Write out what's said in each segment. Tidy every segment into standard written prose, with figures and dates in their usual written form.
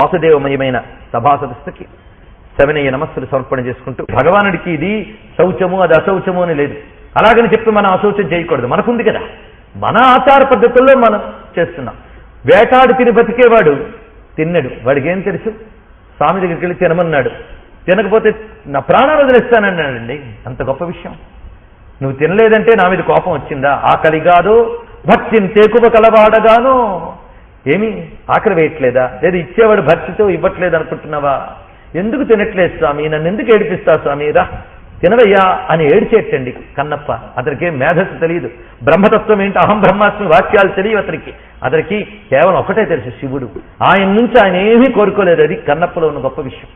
వాసుదేవమయమైన సభాసదస్సుకి సవినయ నమస్సులు సమర్పణ చేసుకుంటూ భగవానుడికి ఇది శౌచము అది అశౌచము అని లేదు. అలాగని చెప్పి మనం అశౌచం చేయకూడదు. మనకుంది కదా, మన ఆచార పద్ధతుల్లో మనం చేస్తున్నాం. వేటాడు తిని బతికేవాడు తిన్నాడు, వాడికి ఏం తెలుసు? స్వామి దగ్గరికి వెళ్ళి తినమన్నాడు, తినకపోతే నా ప్రాణాలు వదిలేస్తానన్నాడండి. అంత గొప్ప విషయం. నువ్వు తినలేదంటే నా మీద కోపం వచ్చిందా? ఆకలి కాదు భక్తిని తేకువ కలవాడగాను. ఏమి ఆకలి వేయట్లేదా? లేదు ఇచ్చేవాడు భక్తితో ఇవ్వట్లేదు అనుకుంటున్నావా? ఎందుకు తినట్లేదు స్వామి, నన్ను ఎందుకు ఏడిపిస్తావు స్వామి, రా తినవయ్యా అని ఏడిచేటండి కన్నప్ప. అతనికి ఏం మేధస్సు తెలియదు, బ్రహ్మతత్వం ఏంటి, అహం బ్రహ్మాస్మి వాక్యాలు తెలియవు అతనికి. అతనికి కేవలం ఒకటే తెలుసు, శివుడు. ఆయన నుంచి ఆయన ఏమీ కోరుకోలేదు. అది కన్నప్పలో ఉన్న గొప్ప విషయం.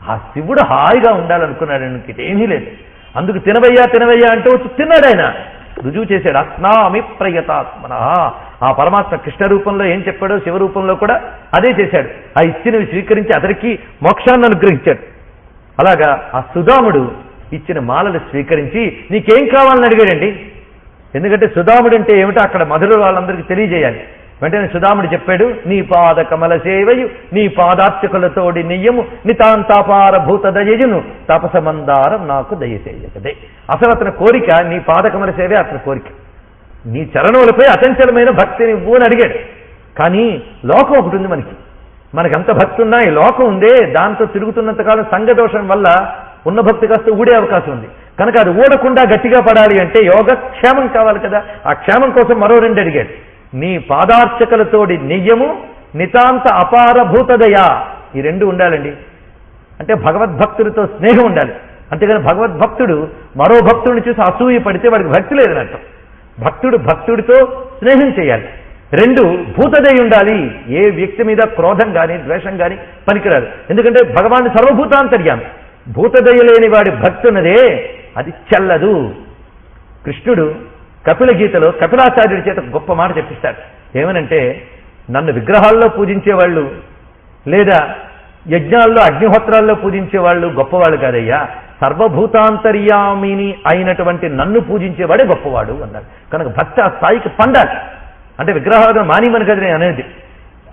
ఆ శివుడు హాయిగా ఉండాలనుకున్నాడు, ఆయనకి ఏమీ లేదు. అందుకు తినవయ్యా తినవయ్యా అంటే వచ్చి తిన్నాడు. ఆయన రుజువు చేశాడు, అస్నామి ప్రయతాత్మన. ఆ పరమాత్మ కృష్ణ రూపంలో ఏం చెప్పాడో శివ రూపంలో కూడా అదే చేశాడు. ఆ ఇచ్చినవి స్వీకరించి అతనికి మోక్షాన్ని అనుగ్రహించాడు. అలాగా ఆ సుధాముడు ఇచ్చిన మాలలు స్వీకరించి నీకేం కావాలని అడిగాడండి. ఎందుకంటే సుధాముడు అంటే ఏమిటో అక్కడ మధుర వాళ్ళందరికీ తెలియజేయాలి. వెంటనే సుధాముడు చెప్పాడు, నీ పాద కమల సేవయు నీ పాదార్చకులతోడి నెయ్యము నితాంతాపార భూత దయయును తపసమందారం నాకు దయచేయకదే. అసలు అతని కోరిక నీ పాదకమల సేవే అతని కోరిక. నీ చరణములపై అచంచలమైన భక్తిని ఇవ్వు అని అడిగాడు. కానీ లోకం ఒకటి ఉంది మనకంత భక్తి ఉన్నా ఈ లోకం ఉందే, దాంతో తిరుగుతున్నంతకాలం సంఘదోషం వల్ల ఉన్న భక్తి కాస్త ఊడే అవకాశం ఉంది. కనుక అది ఊడకుండా గట్టిగా పడాలి అంటే యోగక్షేమం కావాలి కదా. ఆ క్షేమం కోసం మరో రెండు అడిగాడు. నీ పాదార్చకలతోడి నెయ్యము నితాంత అపారభూతదయ. ఈ రెండు ఉండాలండి. అంటే భగవద్భక్తుడితో స్నేహం ఉండాలి. అంతేగాని భగవద్భక్తుడు మరో భక్తుడిని చూసి అసూయ పడితే వాడికి భక్తి లేదన్నట్టు. భక్తుడు భక్తుడితో స్నేహం చేయాలి. రెండు, భూతదయ ఉండాలి. ఏ వ్యక్తి మీద క్రోధం కానీ ద్వేషం కానీ పనికిరాదు. ఎందుకంటే భగవాన్ సర్వభూతాంతర్యామి. భూతదయ లేని వాడి భక్తి ఉన్నదే అది చెల్లదు. కృష్ణుడు కపిల గీతలో కపిలాచార్యుడి చేత గొప్ప మాట చెప్పిస్తాడు. ఏమనంటే, నన్ను విగ్రహాల్లో పూజించేవాళ్ళు లేదా యజ్ఞాల్లో అగ్నిహోత్రాల్లో పూజించేవాళ్ళు గొప్పవాళ్ళు కాదయ్యా, సర్వభూతాంతర్యామిని అయినటువంటి నన్ను పూజించేవాడే గొప్పవాడు అన్నాడు. కనుక భక్తి ఆ స్థాయికి పండాలి. అంటే విగ్రహాలను మానిమని కదా అనేది.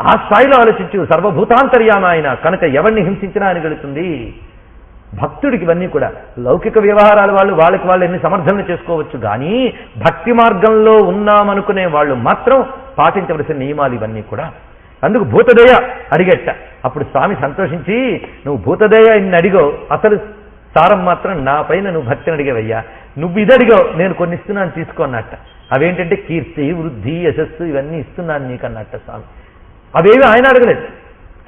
ఆ స్థాయిలో ఆలోచించు. సర్వభూతాంతర్యామ ఆయన కనుక ఎవరిని హింసించినా అని గెలుతుంది. భక్తుడికి ఇవన్నీ కూడా లౌకిక వ్యవహారాలు వాళ్ళకి వాళ్ళు ఎన్ని సమర్థనలు చేసుకోవచ్చు, కానీ భక్తి మార్గంలో ఉన్నామనుకునే వాళ్ళు మాత్రం పాటించవలసిన నియమాలు ఇవన్నీ కూడా. అందుకు భూతదయ అడిగట్ట. అప్పుడు స్వామి సంతోషించి, నువ్వు భూతదయ ఇన్ని అడిగో, అసలు సారం మాత్రం నా పైన నువ్వు భక్తిని అడిగేవయ్యా, నువ్వు ఇది అడిగో నేను కొన్ని ఇస్తున్నాను తీసుకో అన్నట్ట. అవేంటంటే కీర్తి వృద్ధి యశస్సు ఇవన్నీ ఇస్తున్నాను నీకు అన్నట్ట స్వామి. అవేవి ఆయన అడగలేదు.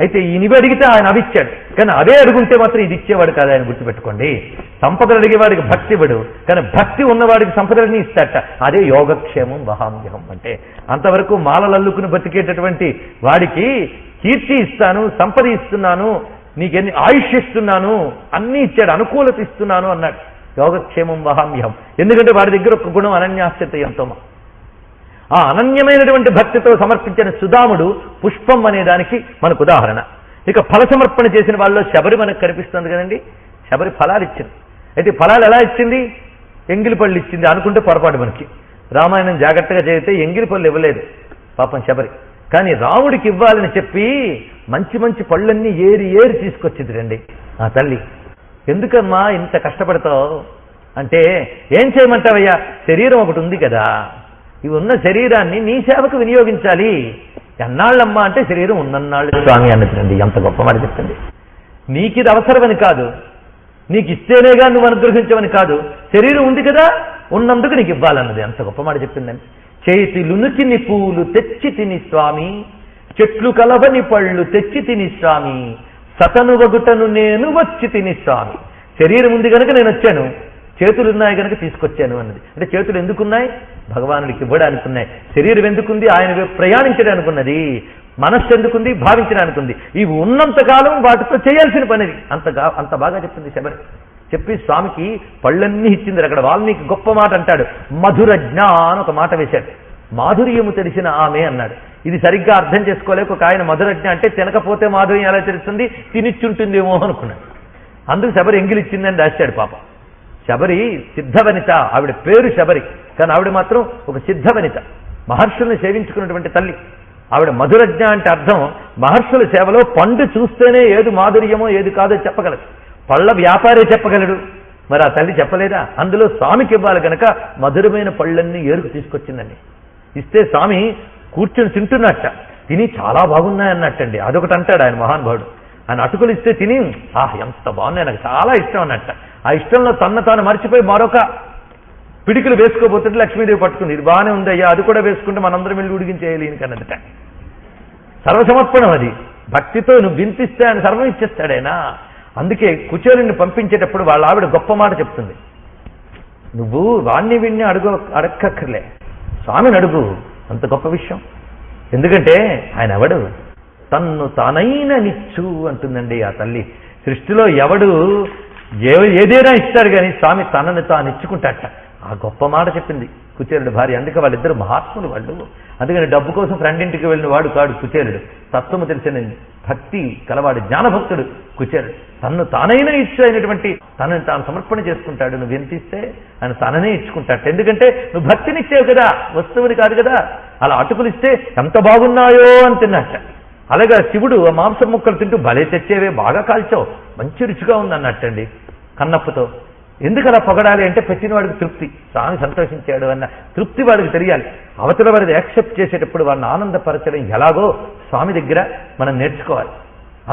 అయితే ఈయనవి అడిగితే ఆయన అవి ఇచ్చాడు. కానీ అదే అడుగుంటే మాత్రం ఇది ఇచ్చేవాడు కాదు. ఆయన గుర్తుపెట్టుకోండి, సంపదలు అడిగేవాడికి భక్తి ఇవ్వడు, కానీ భక్తి ఉన్నవాడికి సంపదలని ఇస్తాట. అదే యోగక్షేమం వహామ్యహం అంటే. అంతవరకు మాలలల్లుకుని బతికేటటువంటి వాడికి కీర్తి ఇస్తాను, సంపద ఇస్తున్నాను, నీకెన్ని ఆయుష్ ఇస్తున్నాను, అన్నీ ఇచ్చాడు, అనుకూలత ఇస్తున్నాను అన్నాడు. యోగక్షేమం వహామ్యహం. ఎందుకంటే వాడి దగ్గర ఒక గుణం అనన్యాశ్చత ఎంతో. ఆ అనన్యమైనటువంటి భక్తితో సమర్పించిన సుధాముడు పుష్పం అనే దానికి మనకు ఉదాహరణ. ఇక ఫల సమర్పణ చేసిన వాళ్ళలో శబరి మనకు కనిపిస్తుంది కదండి. శబరి ఫలాలు ఇచ్చింది. అయితే ఫలాలు ఎలా ఇచ్చింది? ఎంగిలి పళ్ళు ఇచ్చింది అనుకుంటే పొరపాటు. మనకి రామాయణం జాగ్రత్తగా చేస్తే ఎంగిలి పళ్ళు ఇవ్వలేదు పాపం శబరి. కానీ రాముడికి ఇవ్వాలని చెప్పి మంచి మంచి పళ్ళన్నీ ఏరి ఏరి తీసుకొచ్చింది రండి ఆ తల్లి. ఎందుకమ్మా ఇంత కష్టపడతావు అంటే, ఏం చేయమంటావయ్యా, శరీరం ఒకటి ఉంది కదా, ఇవి ఉన్న శరీరాన్ని నీ సేవకు వినియోగించాలి. ఎన్నాళ్ళమ్మా అంటే, శరీరం ఉన్నన్నాళ్ళు స్వామి అన్నదండి. ఎంత గొప్ప మాట చెప్తుంది. నీకు ఇది అవసరమని కాదు, నీకు ఇస్తేనేగా నువ్వు అనుగ్రహించమని కాదు, శరీరం ఉంది కదా ఉన్నందుకు నీకు ఇవ్వాలన్నది. ఎంత గొప్ప మాట చెప్పిందండి. చేతిలునుకిని పూలు తెచ్చి తిని స్వామి, చెట్లు కలవని పళ్ళు తెచ్చి తిని స్వామి, సతను వగుటను నేను వచ్చి తిని స్వామి. శరీరం ఉంది కనుక నేను వచ్చాను, చేతులున్నాయి కనుక తీసుకొచ్చాను అన్నది. అంటే చేతులు ఎందుకున్నాయి? భగవానుడికి ఇవ్వడానికి ఉన్నాయి. శరీరం ఎందుకుంది? ఆయన ప్రయాణించడానికి ఉన్నది. మనస్సు ఎందుకుంది? భావించడానికి ఉంది. ఇవి ఉన్నంతకాలం వాటితో చేయాల్సిన పనిది. అంత బాగా చెప్పింది శబరి. చెప్పి స్వామికి పళ్ళన్నీ ఇచ్చింది. అక్కడ వాల్మీకి గొప్ప మాట అంటాడు, మధురజ్ఞ అని ఒక మాట వేశాడు. మాధుర్యము తెలిసిన ఆమె అన్నాడు. ఇది సరిగ్గా అర్థం చేసుకోలేక ఒక ఆయన మధురజ్ఞ అంటే తినకపోతే మాధుర్యం ఎలా తెలుస్తుంది, తినిచ్చుంటుందేమో అనుకున్నాడు. అందుకు శబరి ఎంగిలిచ్చిందని రాశాడు పాపం. శబరి సిద్ధవనిత, ఆవిడ పేరు శబరి, కానీ ఆవిడ మాత్రం ఒక సిద్ధవనిత, మహర్షుల్ని సేవించుకున్నటువంటి తల్లి. ఆవిడ మధురజ్ఞ అంటే అర్థం మహర్షుల సేవలో పండు చూస్తేనే ఏది మాధుర్యమో ఏది కాదో చెప్పగలదు. పళ్ళ వ్యాపారే చెప్పగలడు, మరి ఆ తల్లి చెప్పలేదా? అందులో స్వామికి ఇవ్వాలి కనుక మధురమైన పళ్ళన్నీ ఏరుకు తీసుకొచ్చిందండి. ఇస్తే స్వామి కూర్చుని తింటున్నట్ట, తిని చాలా బాగున్నాయన్నట్టండి. అదొకటి అంటాడు ఆయన మహానుభావుడు. ఆయన అటుకులు ఇస్తే తిని ఎంత బాగున్నాయి, నాకు చాలా ఇష్టం అన్నట్ట. ఆ ఇష్టంలో తాను మర్చిపోయి మరొక పిడికిలు వేసుకోబోతుంటే లక్ష్మీదేవి పట్టుకుంది. ఇది బాగానే ఉందయ్యా, అది కూడా వేసుకుంటే మనందరం వెళ్ళి ఉడిగించేయాలి కన్నదట. సర్వసమర్పణం అది. భక్తితో నువ్వు వినిపిస్తే ఆయన సర్వం ఇచ్చేస్తాడైనా. అందుకే కుచేలుని పంపించేటప్పుడు వాళ్ళ ఆవిడ గొప్ప మాట చెప్తుంది, నువ్వు వాణ్ణి విన్ని అడక్కర్లే, స్వామిని అడుగు, అంత గొప్ప విషయం. ఎందుకంటే ఆయన ఎవడు? తన్ను తానైన నిచ్చు అంటుందండి ఆ తల్లి. సృష్టిలో ఎవడు ఏదైనా ఇస్తాడు కానీ స్వామి తనని తాను ఇచ్చుకుంటాట. ఆ గొప్ప మాట చెప్పింది కుచేలుడు భార్య. అందుకే వాళ్ళిద్దరు మహాత్ములు వాళ్ళు. అందుకని డబ్బు కోసం ఫ్రెండింటికి వెళ్ళిన వాడు కాడు కుచేలుడు. తత్వము తెలిసిన భక్తి కలవాడు జ్ఞానభక్తుడు కుచేలుడు. తన్ను తానైనా ఇచ్చు అయినటువంటి తనని తాను సమర్పణ చేసుకుంటాడు. నువ్వు వినిపిస్తే ఆయన తననే ఇచ్చుకుంటాడు. ఎందుకంటే నువ్వు భక్తినిచ్చేవు కదా, వస్తువుని కాదు కదా. అలా అటుకులు ఇస్తే ఎంత బాగున్నాయో అని తిన్నట్ట. అలాగే శివుడు ఆ మాంసం ముక్కలు తింటూ భలే తెచ్చేవే, బాగా కాల్చావు, మంచి రుచిగా ఉంది అన్నట్టండి కన్నప్పతో. ఎందుకు అలా పొగడాలి అంటే పెట్టిన వాడికి తృప్తి, స్వామి సంతోషించాడు అన్న తృప్తి వాడికి తెలియాలి. అవతల వాడిది యాక్సెప్ట్ చేసేటప్పుడు వాడిని ఆనందపరచడం ఎలాగో స్వామి దగ్గర మనం నేర్చుకోవాలి.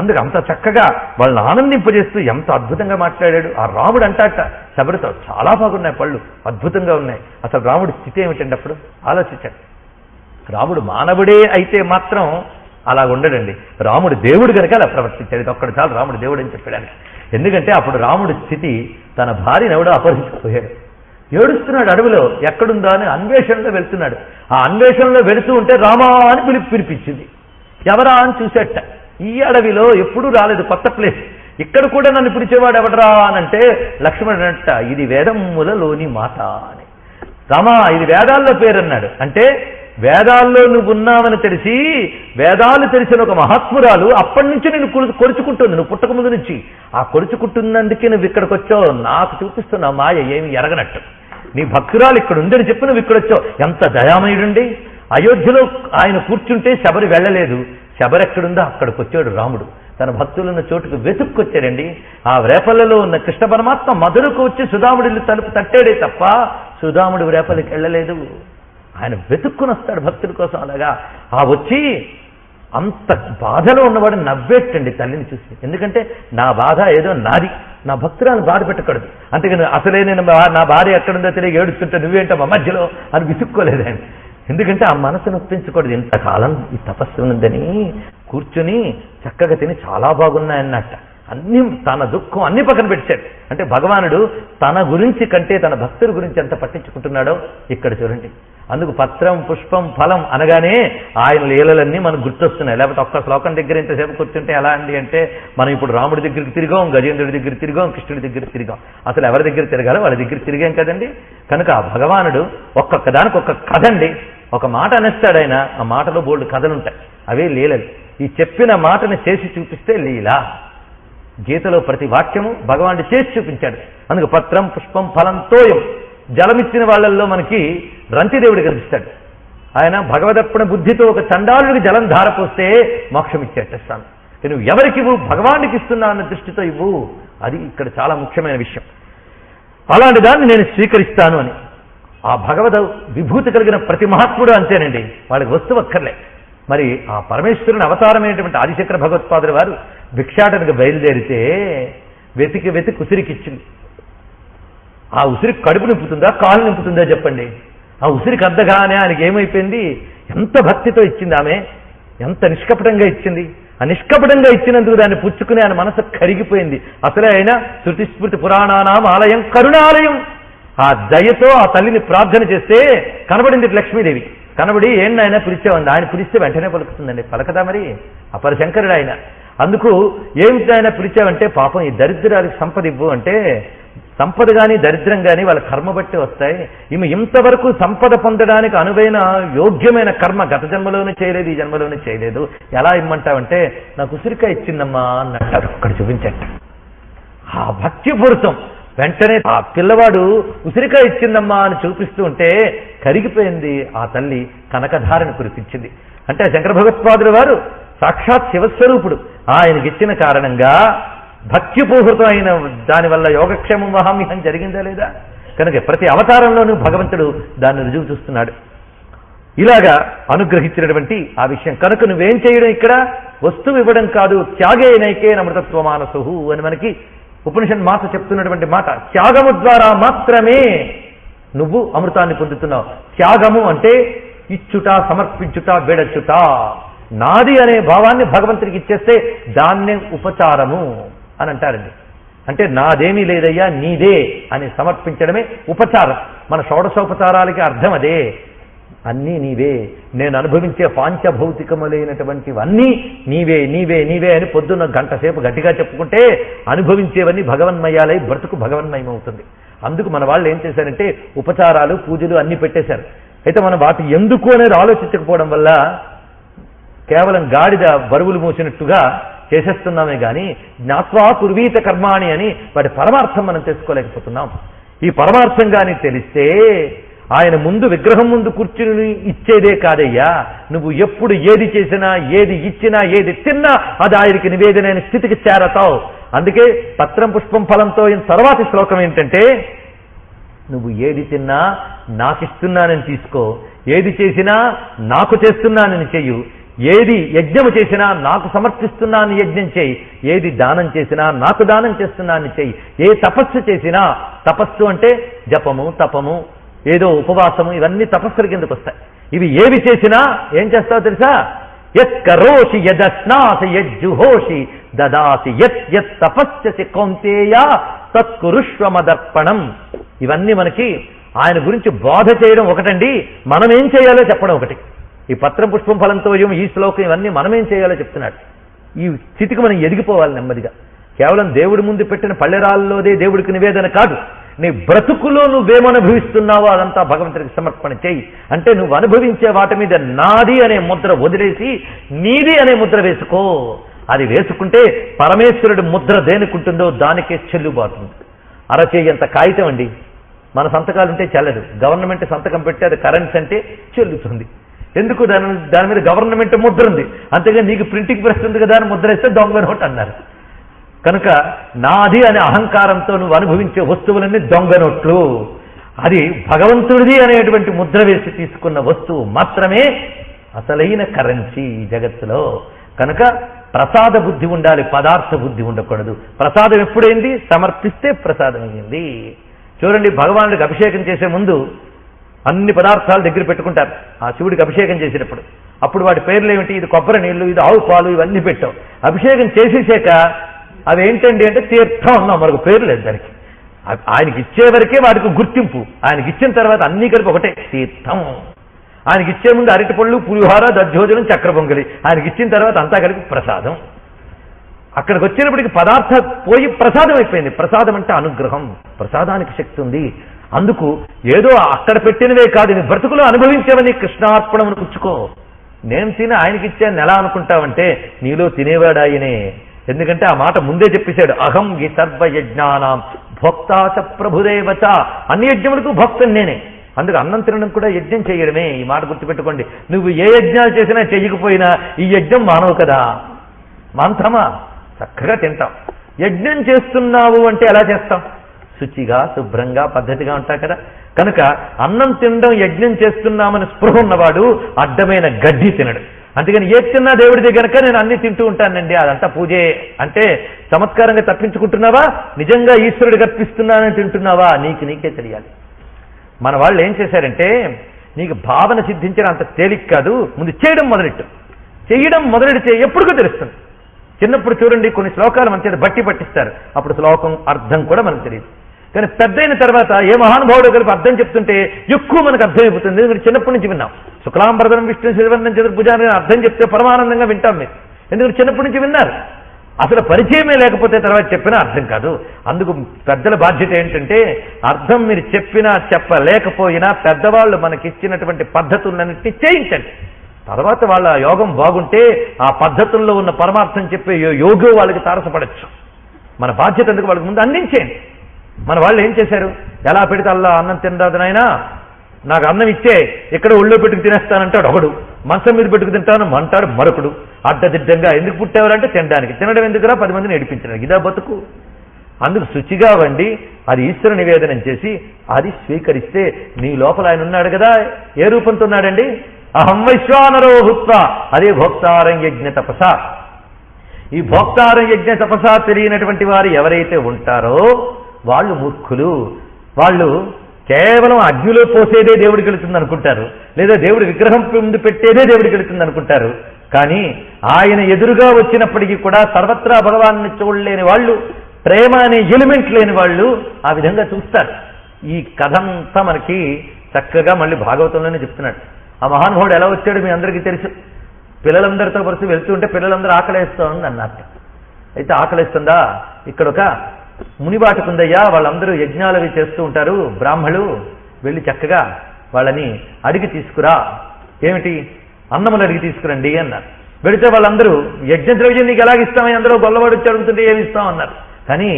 అందుకు అంత చక్కగా వాళ్ళని ఆనందింపజేస్తూ ఎంత అద్భుతంగా మాట్లాడాడు. ఆ రాముడు అంటాట శబరితో, చాలా బాగున్నాయి పళ్ళు, అద్భుతంగా ఉన్నాయి. అసలు రాముడి స్థితి ఏమిటండి అప్పుడు ఆలోచించాడు. రాముడు మానవుడే అయితే మాత్రం అలా ఉండడండి. రాముడు దేవుడు కనుక అలా ప్రవర్తించాడు. ఇది ఒక్కడు చాలు రాముడు దేవుడు అని చెప్పడానికి. ఎందుకంటే అప్పుడు రాముడి స్థితి తన భార్యను ఎవడో అపహరించుకుపోయాడు. ఏడుస్తున్నాడు అడవిలో, ఎక్కడుందా అని అన్వేషణలో వెళ్తున్నాడు. ఆ అన్వేషణలో వెళుతూ ఉంటే రామా అని పిలిపించింది. ఎవరా అని చూసేట. ఈ అడవిలో ఎప్పుడూ రాలేదు, కొత్త ప్లేస్. ఇక్కడ కూడా నన్ను పిలిచేవాడు ఎవడరా అనంటే లక్ష్మణుడు అంట, ఇది వేదములలోని మాట అని. రామా ఇది వేదాల్లో పేరన్నాడు. అంటే వేదాల్లో నువ్వు ఉన్నావని తెలిసి, వేదాలు తెలిసిన ఒక మహాత్మురాలు అప్పటి నుంచి నేను కొరుచుకుంటుంది, నువ్వు పుట్టక ముందు నుంచి. ఆ కొరుచుకుంటున్నందుకే నువ్వు ఇక్కడికి వచ్చావు, నాకు చూపిస్తున్నావు మాయ ఏమి ఎరగనట్టు. నీ భక్తురాలు ఇక్కడ ఉందని చెప్పి నువ్వు ఇక్కడ వచ్చావు. ఎంత దయామయుడుండి. అయోధ్యలో ఆయన కూర్చుంటే శబరి వెళ్ళలేదు. శబరి ఎక్కడుందో అక్కడికి వచ్చాడు రాముడు. తన భక్తులున్న చోటుకు వెతుక్కొచ్చాడండి. ఆ రేపల్లలో ఉన్న కృష్ణ పరమాత్మ మధురకు వచ్చి సుధాముడి తలుపు తట్టాడే తప్ప సుధాముడు రేపలికి వెళ్ళలేదు. ఆయన వెతుక్కుని వస్తాడు భక్తుల కోసం. అలాగా ఆ వచ్చి అంత బాధలో ఉన్నవాడు నవ్వేటండి తల్లిని చూసి. ఎందుకంటే నా బాధ ఏదో నాది, నా భక్తురాలను బాధ పెట్టకూడదు. అంతేగాని అసలే నేను నా భార్య ఎక్కడుందో తెలియ ఏడుస్తుంటే నువ్వేంటో మధ్యలో అని విసుక్కోలేదు ఆయన. ఎందుకంటే ఆ మనసును ఒప్పించకూడదు. ఇంతకాలం ఈ తపస్సు ఉందని కూర్చుని చక్కగా తిని చాలా బాగున్నాయన్నట్ట. అన్ని తన దుఃఖం అన్ని పక్కన పెట్టాడు. అంటే భగవానుడు తన గురించి కంటే తన భక్తుల గురించి ఎంత పట్టించుకుంటున్నాడో ఇక్కడ చూడండి. అందుకు పత్రం పుష్పం ఫలం అనగానే ఆయన లీలలన్నీ మనకు గుర్తొస్తున్నాయి. లేకపోతే ఒక్క శ్లోకం దగ్గర ఇంతసేపు కూర్చుంటే ఎలా అండి అంటే మనం ఇప్పుడు రాముడి దగ్గరికి తిరిగాం, గజేంద్రుడి దగ్గర తిరిగాం, కృష్ణుడి దగ్గర తిరిగాం. అసలు ఎవరి దగ్గర తిరగాలో వాళ్ళ దగ్గర తిరిగాం కదండి. కనుక ఆ భగవానుడు ఒక్కొక్క దానికి ఒక్క కథ అండి. ఒక మాట అనేస్తాడు ఆయన, ఆ మాటలో బోల్డ్ కథలుంటాయి, అవే లీలలు. ఈ చెప్పిన మాటను చేసి చూపిస్తే లీల. గీతలో ప్రతి వాక్యము భగవానుడు చేసి చూపించాడు. అందుకు పత్రం పుష్పం ఫలం తోయం. జలమిచ్చిన వాళ్ళల్లో మనకి రంతిదేవుడు కనిపిస్తాడు. ఆయన భగవదర్పణ బుద్ధితో ఒక చండాలుడికి జలం ధారపోస్తే మోక్షం ఇచ్చేటేస్తాను. నువ్వు ఎవరికి ఇవ్వు, భగవానికి ఇస్తున్నా అన్న దృష్టితో ఇవ్వు. అది ఇక్కడ చాలా ముఖ్యమైన విషయం. అలాంటి దాన్ని నేను స్వీకరిస్తాను అని. ఆ భగవద విభూతి కలిగిన ప్రతి మహాత్ముడు అంతేనండి, వాళ్ళకి వస్తువు అక్కర్లే. మరి ఆ పరమేశ్వరుని అవతారమైనటువంటి ఆదిశంకర భగవత్పాదుల వారు భిక్షాటనకు బయలుదేరితే వెతికి ఉసిరికిచ్చింది. ఆ ఉసిరికి కడుపు నింపుతుందా కాలు నింపుతుందా చెప్పండి. ఆ ఉసిరికి అద్దగానే ఆయనకి ఏమైపోయింది, ఎంత భక్తితో ఇచ్చింది ఆమె, ఎంత నిష్కపటంగా ఇచ్చింది. ఆ నిష్కపటంగా ఇచ్చినందుకు దాన్ని పుచ్చుకుని ఆయన మనసు కరిగిపోయింది. అసలే ఆయన శృతి స్మృతి పురాణానాం ఆలయం కరుణాలయం. ఆ దయతో ఆ తల్లిని ప్రార్థన చేస్తే కనబడింది లక్ష్మీదేవి. కనబడి ఏంటైనా పిలిచేవండి. ఆయన పిలిస్తే వెంటనే పలుకుతుందండి. పలకదా మరి అపర శంకరుడు ఆయన. అందుకు ఏమిటి ఆయన పిలిచావంటే, పాపం ఈ దరిద్రానికి సంపద ఇవ్వు అంటే, సంపద కానీ దరిద్రం కానీ వాళ్ళ కర్మ బట్టి వస్తాయి. ఈమె ఇంతవరకు సంపద పొందడానికి అనువైన యోగ్యమైన కర్మ గత జన్మలోనే చేయలేదు, ఈ జన్మలోనే చేయలేదు. ఎలా ఇమ్మంటావంటే, నాకు ఉసిరికాయ ఇచ్చిందమ్మా అన్నట్టారు. అక్కడ చూపించట ఆ భక్తిపూరితం. వెంటనే ఆ పిల్లవాడు ఉసిరికాయ ఇచ్చిందమ్మా అని చూపిస్తూ ఉంటే కరిగిపోయింది. ఆ తల్లి కనకధారను కురిపించింది. అంటే శంకర భగవత్పాదుల వారు సాక్షాత్ శివస్వరూపుడు. ఆయనకిచ్చిన కారణంగా భక్తిపూహృతం అయిన దానివల్ల యోగక్షేమం వహామ్యహం జరిగిందా లేదా? కనుక ప్రతి అవతారంలోనూ భగవంతుడు దాన్ని రుజువు చూస్తున్నాడు. ఇలాగా అనుగ్రహించినటువంటి ఆ విషయం కనుక నువ్వేం చేయడం, ఇక్కడ వస్తువు ఇవ్వడం కాదు, త్యాగే నైకే అమృతత్వమానసు అని మనకి ఉపనిషత్ మాట చెప్తున్నటువంటి మాట. త్యాగము ద్వారా మాత్రమే నువ్వు అమృతాన్ని పొందుతున్నావు. త్యాగము అంటే ఇచ్చుట, సమర్పించుట, విడచుట. నాది అనే భావాన్ని భగవంతుడికి ఇచ్చేస్తే దాన్నే ఉపచారము అని అంటారండి. అంటే నాదేమీ లేదయ్యా నీదే అని సమర్పించడమే ఉపచారం. మన షోడశోపచారాలకి అర్థం అదే. అన్నీ నీవే, నేను అనుభవించే పాంచభౌతికములైనటువంటివన్నీ నీవే నీవే నీవే అని పొద్దున్న గంట సేపు గట్టిగా చెప్పుకుంటే అనుభవించేవన్నీ భగవన్మయాలై బ్రతుకు భగవన్మయమవుతుంది. అందుకు మన వాళ్ళు ఏం చేశారంటే ఉపచారాలు, పూజలు అన్నీ పెట్టేశారు. అయితే మనం వాటి ఎందుకు అనేది ఆలోచించకపోవడం వల్ల కేవలం గాడిద బరువులు మోసినట్టుగా చేసేస్తున్నామే కానీ జ్ఞాత్వా కుర్వీత కర్మాణి అని వాటి పరమార్థం మనం తెలుసుకోలేకపోతున్నాం. ఈ పరమార్థం కానీ తెలిస్తే ఆయన ముందు విగ్రహం ముందు కూర్చుని ఇచ్చేదే కాదయ్యా, నువ్వు ఎప్పుడు ఏది చేసినా, ఏది ఇచ్చినా, ఏది తిన్నా అది ఆయనకి నివేదనైన స్థితికి చేరతావు. అందుకే పత్రం పుష్పం ఫలంతో తర్వాతి శ్లోకం ఏంటంటే, నువ్వు ఏది తిన్నా నాకిస్తున్నానని తీసుకో, ఏది చేసినా నాకు చేస్తున్నానని చెయ్యు, ఏది యజ్ఞము చేసినా నాకు సమర్పిస్తున్నాను యజ్ఞం చేయి, ఏది దానం చేసినా నాకు దానం చేస్తున్నాను చెయ్యి, ఏ తపస్సు చేసినా, తపస్సు అంటే జపము, తపము, ఏదో ఉపవాసము, ఇవన్నీ తపస్సుల కిందకు వస్తాయి. ఇవి ఏవి చేసినా ఏం చేస్తావో తెలుసా? యత్ కరోషి యదస్నాసి యజ్జుహోషి దదాసి యత్ యత్ తపస్యసి కౌంతేయ తత్కురుష్వమదర్పణం. ఇవన్నీ మనకి ఆయన గురించి బోధ చేయడం ఒకటండి, మనం ఏం చేయాలో చెప్పడం ఒకటి. ఈ పత్రం పుష్పం ఫలంతో ఈ శ్లోకం ఇవన్నీ మనం ఏం చేయాలో చెప్తున్నాడు. ఈ స్థితికి మనం ఎదిగిపోవాలి నెమ్మదిగా. కేవలం దేవుడి ముందు పెట్టిన పల్లెరాల్లోదే దేవుడికి నివేదన కాదు, నీ బ్రతుకులో నువ్వేమనుభవిస్తున్నావో అదంతా భగవంతుడికి సమర్పణ చేయి. అంటే నువ్వు అనుభవించే వాటి మీద నాది అనే ముద్ర వదిలేసి నీది అనే ముద్ర వేసుకో. అది వేసుకుంటే పరమేశ్వరుడి ముద్ర దేనికుంటుందో దానికే చెల్లుబాటుంది. అరచేయంత కాగితం అండి, మన సంతకాలు ఉంటే చెల్లదు. గవర్నమెంట్ సంతకం పెట్టి అది కరెన్సీ అంటే చెల్లుతుంది. ఎందుకు? దాని మీద గవర్నమెంట్ ముద్ర ఉంది. అంతేగా నీకు ప్రింటింగ్ ప్రెస్ ఉంది కదా అని ముద్ర వేస్తే దొంగ నోట్ అన్నారు. కనుక నాది అనే అహంకారంతో నువ్వు అనుభవించే వస్తువులన్నీ దొంగ నోట్లు. అది భగవంతుడిది అనేటువంటి ముద్ర వేసి తీసుకున్న వస్తువు మాత్రమే అసలైన కరెన్సీ ఈ జగత్తులో. కనుక ప్రసాద బుద్ధి ఉండాలి, పదార్థ బుద్ధి ఉండకూడదు. ప్రసాదం ఎప్పుడైంది? సమర్పిస్తే ప్రసాదం అయింది. చూడండి, భగవానుడికి అభిషేకం చేసే ముందు అన్ని పదార్థాలు దగ్గర పెట్టుకుంటారు. ఆ శివుడికి అభిషేకం చేసేటప్పుడు అప్పుడు వాటి పేర్లు ఏమిటి? ఇది కొబ్బరి నీళ్లు, ఇది ఆవు పాలు, ఇవన్నీ పెట్టాం. అభిషేకం చేసేసాక అవి ఏంటండి అంటే తీర్థం అన్నాం, మరొక పేరు లేదు దానికి. ఆయనకి ఇచ్చే వరకే వాటికి గుర్తింపు. ఆయనకి ఇచ్చిన తర్వాత అన్నీ కలిపి ఒకటే తీర్థం. ఆయనకి ఇచ్చే ముందు అరటిపళ్ళు, పులిహోర, దద్దోజనం, చక్ర పొంగలి. ఆయనకి ఇచ్చిన తర్వాత అంతా కలిపి ప్రసాదం. అక్కడికి వచ్చినప్పటికి పదార్థం పోయి ప్రసాదం అయిపోయింది. ప్రసాదం అంటే అనుగ్రహం, ప్రసాదానికి శక్తి ఉంది. అందుకు ఏదో అక్కడ పెట్టినవే కాదు, నీ బ్రతుకులో అనుభవించేవని కృష్ణార్పణమును పుచ్చుకో. నేను తిని ఆయనకి ఇచ్చాను ఎలా అనుకుంటావంటే నీలో తినేవాడు ఆయనే. ఎందుకంటే ఆ మాట ముందే చెప్పేశాడు, అహం ఈ సర్వయజ్ఞానాం భోక్తాచ ప్రభుదేవచ. అన్ని యజ్ఞములకు భక్తుని నేనే. అందుకు అన్నం తినడం కూడా యజ్ఞం చేయడమే. ఈ మాట గుర్తుపెట్టుకోండి. నువ్వు ఏ యజ్ఞాలు చేసినా చెయ్యకపోయినా ఈ యజ్ఞం మానవు కదా, మాంతమా చక్కగా తింటాం. యజ్ఞం చేస్తున్నావు అంటే ఎలా చేస్తాం? శుచిగా, శుభ్రంగా, పద్ధతిగా ఉంటాం కదా. కనుక అన్నం తినడం యజ్ఞం చేస్తున్నామని స్పృహ ఉన్నవాడు అడ్డమైన గడ్డి తినడు. అందుకని ఏ తిన్నా దేవుడిదే గనక నేను అన్ని తింటూ ఉంటానండి, అదంతా పూజే అంటే చమత్కారంగా తప్పించుకుంటున్నావా, నిజంగా ఈశ్వరుడికి అర్పిస్తున్నానని తింటున్నావా, నీకే తెలియాలి. మన వాళ్ళు ఏం చేశారంటే, నీకు భావన సిద్ధించడం అంత తేలిక కాదు, ముందు చేయడం మొదలెట్టు. చేయడం మొదలెడితే ఎప్పుడుకో తెలుస్తుంది. చిన్నప్పుడు చూడండి కొన్ని శ్లోకాలు మంచిది బట్టి పట్టిస్తారు, అప్పుడు శ్లోకం అర్థం కూడా మనకు తెలియదు. కానీ పెద్దయిన తర్వాత ఏ మహానుభావుడు కలిపి అర్థం చెప్తుంటే ఎక్కువ మనకు అర్థమైపోతుంది. మీరు చిన్నప్పటి నుంచి విన్నాం, శుక్లాంబరదనం విష్ణు శివర్ణం చతుర్భుజాన్ని అర్థం చెప్తే పరమానందంగా వింటాం మీరు. ఎందుకంటే చిన్నప్పటి నుంచి విన్నారు. అసలు పరిచయమే లేకపోతే తర్వాత చెప్పినా అర్థం కాదు. అందుకు పెద్దల బాధ్యత ఏంటంటే అర్థం మీరు చెప్పినా చెప్పలేకపోయినా పెద్దవాళ్ళు మనకిచ్చినటువంటి పద్ధతులన్నింటినీ చేయించండి. తర్వాత వాళ్ళ యోగం బాగుంటే ఆ పద్ధతుల్లో ఉన్న పరమార్థం చెప్పే యోగం వాళ్ళకి తారసపడచ్చు. మన బాధ్యత ఎందుకు వాళ్ళకి ముందు అందించేయండి. మన వాళ్ళు ఏం చేశారు, ఎలా పెడితే అల్లా అన్నం తినరాదునైనా నాకు అన్నం ఇచ్చే ఇక్కడ ఒళ్ళో పెట్టుకు తినేస్తానంటాడు ఒకడు, మంచం మీద పెట్టుకు తింటాను అంటాడు మరొకడు. అడ్డదిడ్డంగా ఎందుకు పుట్టేవారంటే తినడానికి, తినడం ఎందుకురా 10 మందిని ఏడిపించడానికి, ఇదా బతుకు. అందుకు శుచిగా వండి అది ఈశ్వర నివేదనం చేసి అది స్వీకరిస్తే నీ లోపల ఆయన ఉన్నాడు కదా. ఏ రూపంతో ఉన్నాడండి? అహం వైశ్వానరో భూత్వ, అదే భోక్తారం యజ్ఞ తపస. ఈ భోక్తారం యజ్ఞ తపస తెలియనటువంటి వారు ఎవరైతే ఉంటారో వాళ్ళు మూర్ఖులు. వాళ్ళు కేవలం అగ్నిలో పోసేదే దేవుడికి వెళుతుంది అనుకుంటారు, లేదా దేవుడి విగ్రహం ముందు పెట్టేదే దేవుడికి వెళుతుంది అనుకుంటారు. కానీ ఆయన ఎదురుగా వచ్చినప్పటికీ కూడా సర్వత్రా భగవాన్ని చూడలేని వాళ్ళు, ప్రేమ అనే ఎలిమెంట్ లేని వాళ్ళు ఆ విధంగా చూస్తారు. ఈ కథ అంతా మనకి చక్కగా మళ్ళీ భాగవతంలోనే చెప్తున్నాడు. ఆ మహానుభావుడు ఎలా వచ్చాడు మీ అందరికీ తెలుసు. పిల్లలందరితో పరిస్థితి వెళ్తుంటే పిల్లలందరూ ఆకలేస్తోంది అన్నట్టు. అయితే ఆకలిస్తుందా, ఇక్కడ ఒక మునిబాటుకుందయ్యా, వాళ్ళందరూ యజ్ఞాలు అవి చేస్తూ ఉంటారు బ్రాహ్మణులు, వెళ్ళి చక్కగా వాళ్ళని అడిగి తీసుకురా. ఏమిటి? అన్నములు అడిగి తీసుకురండి అన్నారు. వెళితే వాళ్ళందరూ యజ్ఞ ద్రవ్యం నీకు ఎలాగిస్తామని అందరూ గొల్లవాడు వచ్చి అడుగుతుంటే ఏమి ఇస్తాం అన్నారు. కానీ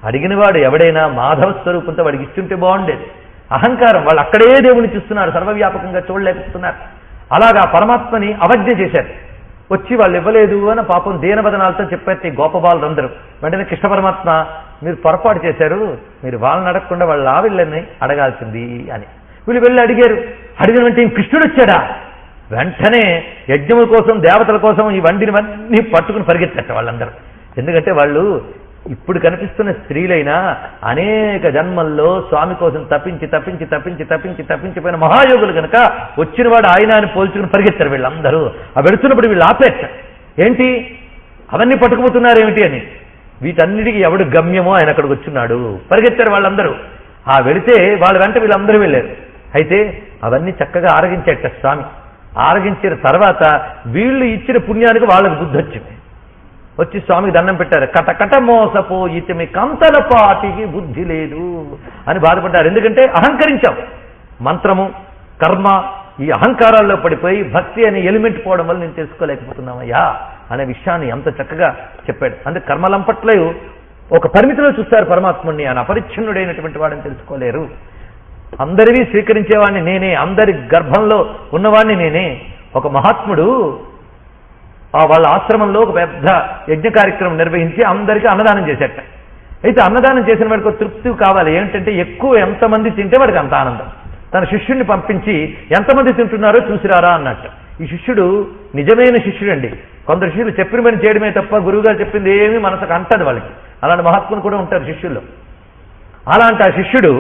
అడిగిన వాడు ఎవడైనా మాధవ స్వరూపంతో వాడికి ఇస్తుంటే బాగుండేది. అహంకారం, వాళ్ళు అక్కడే దేవుని చూస్తున్నారు, సర్వవ్యాపకంగా చూడలేకపోతున్నారు. అలాగా పరమాత్మని అవజ్ఞ చేశారు. వచ్చి వాళ్ళు ఇవ్వలేదు అని పాపం దీనవదనాలతో చెప్పారు గోపబాలులందరూ. వెంటనే కృష్ణ పరమాత్మ, మీరు పొరపాటు చేశారు, మీరు వాళ్ళని అడగకుండా వాళ్ళ ఆవిళ్ళని అడగాల్సింది అని. వీళ్ళు వెళ్ళి అడిగారు. అడిగిన వెంటనే కృష్ణుడు వచ్చాడా? వెంటనే యజ్ఞముల కోసం దేవతల కోసం ఈ వండినవన్నీ పట్టుకుని పరిగెత్తట వాళ్ళందరూ. ఎందుకంటే వాళ్ళు ఇప్పుడు కనిపిస్తున్న స్త్రీలైనా అనేక జన్మల్లో స్వామి కోసం తప్పించి తప్పించి తప్పించి తప్పించి తప్పించిపోయిన మహాయోగులు కనుక వచ్చిన వాడు ఆయన అని పోల్చుకుని పరిగెత్తారు వీళ్ళందరూ. ఆ వెళుతున్నప్పుడు వీళ్ళు ఆపేట ఏంటి అవన్నీ పట్టుకుపోతున్నారు ఏమిటి అని. వీటన్నిటికీ ఎవడు గమ్యమో ఆయన అక్కడికి వచ్చున్నాడు. పరిగెత్తారు వాళ్ళందరూ. ఆ వెళితే వాళ్ళ వెంట వీళ్ళందరూ వెళ్ళారు. అయితే అవన్నీ చక్కగా ఆరగించేట స్వామి. ఆరగించిన తర్వాత వీళ్ళు ఇచ్చిన పుణ్యానికి వాళ్ళకు బుద్ధి వచ్చింది. వచ్చి స్వామికి దండం పెట్టారు. కటకట మోసపోయితే మీ కంతల పాటికి బుద్ధి లేదు అని బాధపడ్డారు. ఎందుకంటే అహంకరించాం. మంత్రము కర్మ ఈ అహంకారాల్లో పడిపోయి భక్తి అనే ఎలిమెంట్ పోవడం వల్ల నేను తెలుసుకోలేకపోతున్నామయ్యా అనే విషయాన్ని ఎంత చక్కగా చెప్పాడు. అంటే కర్మలంపట్లో ఒక పరిమితిలో చూస్తారు పరమాత్ముడిని. ఆయన అపరిచ్ఛిన్నుడైనటువంటి వాడిని తెలుసుకోలేరు. అందరివి స్వీకరించేవాడిని నేనే, అందరి గర్భంలో ఉన్నవాడిని నేనే. ఒక మహాత్ముడు వాళ్ళ ఆశ్రమంలో ఒక పెద్ద యజ్ఞ కార్యక్రమం నిర్వహించి అందరికీ అన్నదానం చేసేట. అయితే అన్నదానం చేసిన వాడికి ఒక తృప్తి కావాలి. ఏంటంటే ఎక్కువ ఎంతమంది తింటే వాడికి అంత ఆనందం. తన శిష్యుడిని పంపించి ఎంతమంది తింటున్నారో చూసిరారా అన్నట్టు. ఈ శిష్యుడు నిజమైన శిష్యుడండి. కొందరు శిష్యులు చెప్పిన పని చేయడమే తప్ప గురువుగారు చెప్పింది ఏమీ మనసుకు అంటది వాళ్ళకి. అలాంటి మహాత్ములు కూడా ఉంటారు శిష్యుల్లో. అలాంటి ఆ శిష్యుడు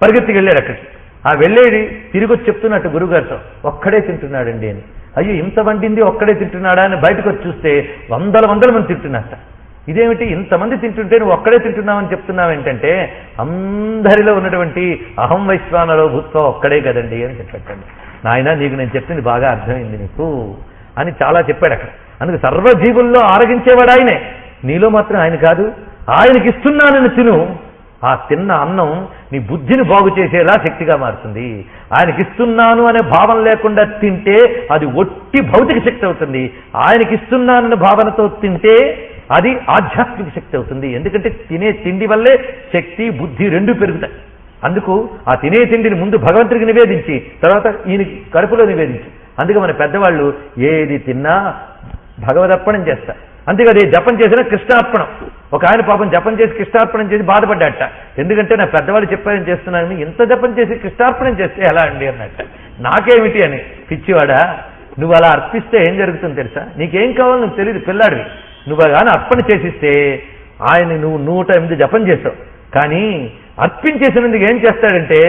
పరిగెత్తికి వెళ్ళాడు అక్కడికి. ఆ వెళ్ళేది తిరిగి వచ్చి చెప్తున్నట్టు గురువుగారితో, ఒక్కడే తింటున్నాడండి అని. అయ్యో ఇంత వండింది ఒక్కడే తింటున్నాడా అని బయటకు వచ్చి చూస్తే వందల మంది తింటున్నట్ట. ఇదేమిటి ఇంతమంది తింటుంటే నువ్వు ఒక్కడే తింటున్నావని చెప్తున్నావు ఏంటంటే అందరిలో ఉన్నటువంటి అహం వైశ్వానరో భూత్వ ఒక్కడే కదండి అని చెప్పండి. నాయన నీకు నేను చెప్పింది బాగా అర్థమైంది నీకు అని చాలా చెప్పాడు అక్కడ. అందుకు సర్వజీవుల్లో ఆరగించేవాడు ఆయనే, నీలో మాత్రం ఆయన కాదు. ఆయనకి ఇస్తున్నానని తిను. ఆ తిన్న అన్నం నీ బుద్ధిని బాగు చేసేలా శక్తిగా మారుతుంది. ఆయనకిస్తున్నాను అనే భావన లేకుండా తింటే అది ఒట్టి భౌతిక శక్తి అవుతుంది. ఆయనకిస్తున్నాననే భావనతో తింటే అది ఆధ్యాత్మిక శక్తి అవుతుంది. ఎందుకంటే తినే తిండి వల్లే శక్తి బుద్ధి రెండు పెరుగుతాయి. అందుకు ఆ తినే తిండిని ముందు భగవంతుడికి నివేదించి తర్వాత ఈయనకి కడుపులో నివేదించి. అందుకే మన పెద్దవాళ్ళు ఏది తిన్నా భగవదర్పణం చేస్తారు. అంతేకాదు ఏ జపం చేసినా కృష్ణార్పణం. ఒక ఆయన పాపం జపం చేసి కృష్ణార్పణం చేసి బాధపడ్డాట. ఎందుకంటే నా పెద్దవాళ్ళు చెప్పారని చేస్తున్నానని ఇంత జపం చేసి కృష్ణార్పణం చేస్తే ఎలా అండి అన్నట్ట. నాకేమిటి అని. పిచ్చివాడా, నువ్వు అలా అర్పిస్తే ఏం జరుగుతుందో తెలుసా? నీకేం కావాలో నువ్వు తెలియదు, పిల్లాడివి. నువ్వు కానీ అర్పణ చేసిస్తే ఆయన నువ్వు 108 జపం చేసావు. కానీ అర్పించేసినందుకు ఏం చేస్తాడంటే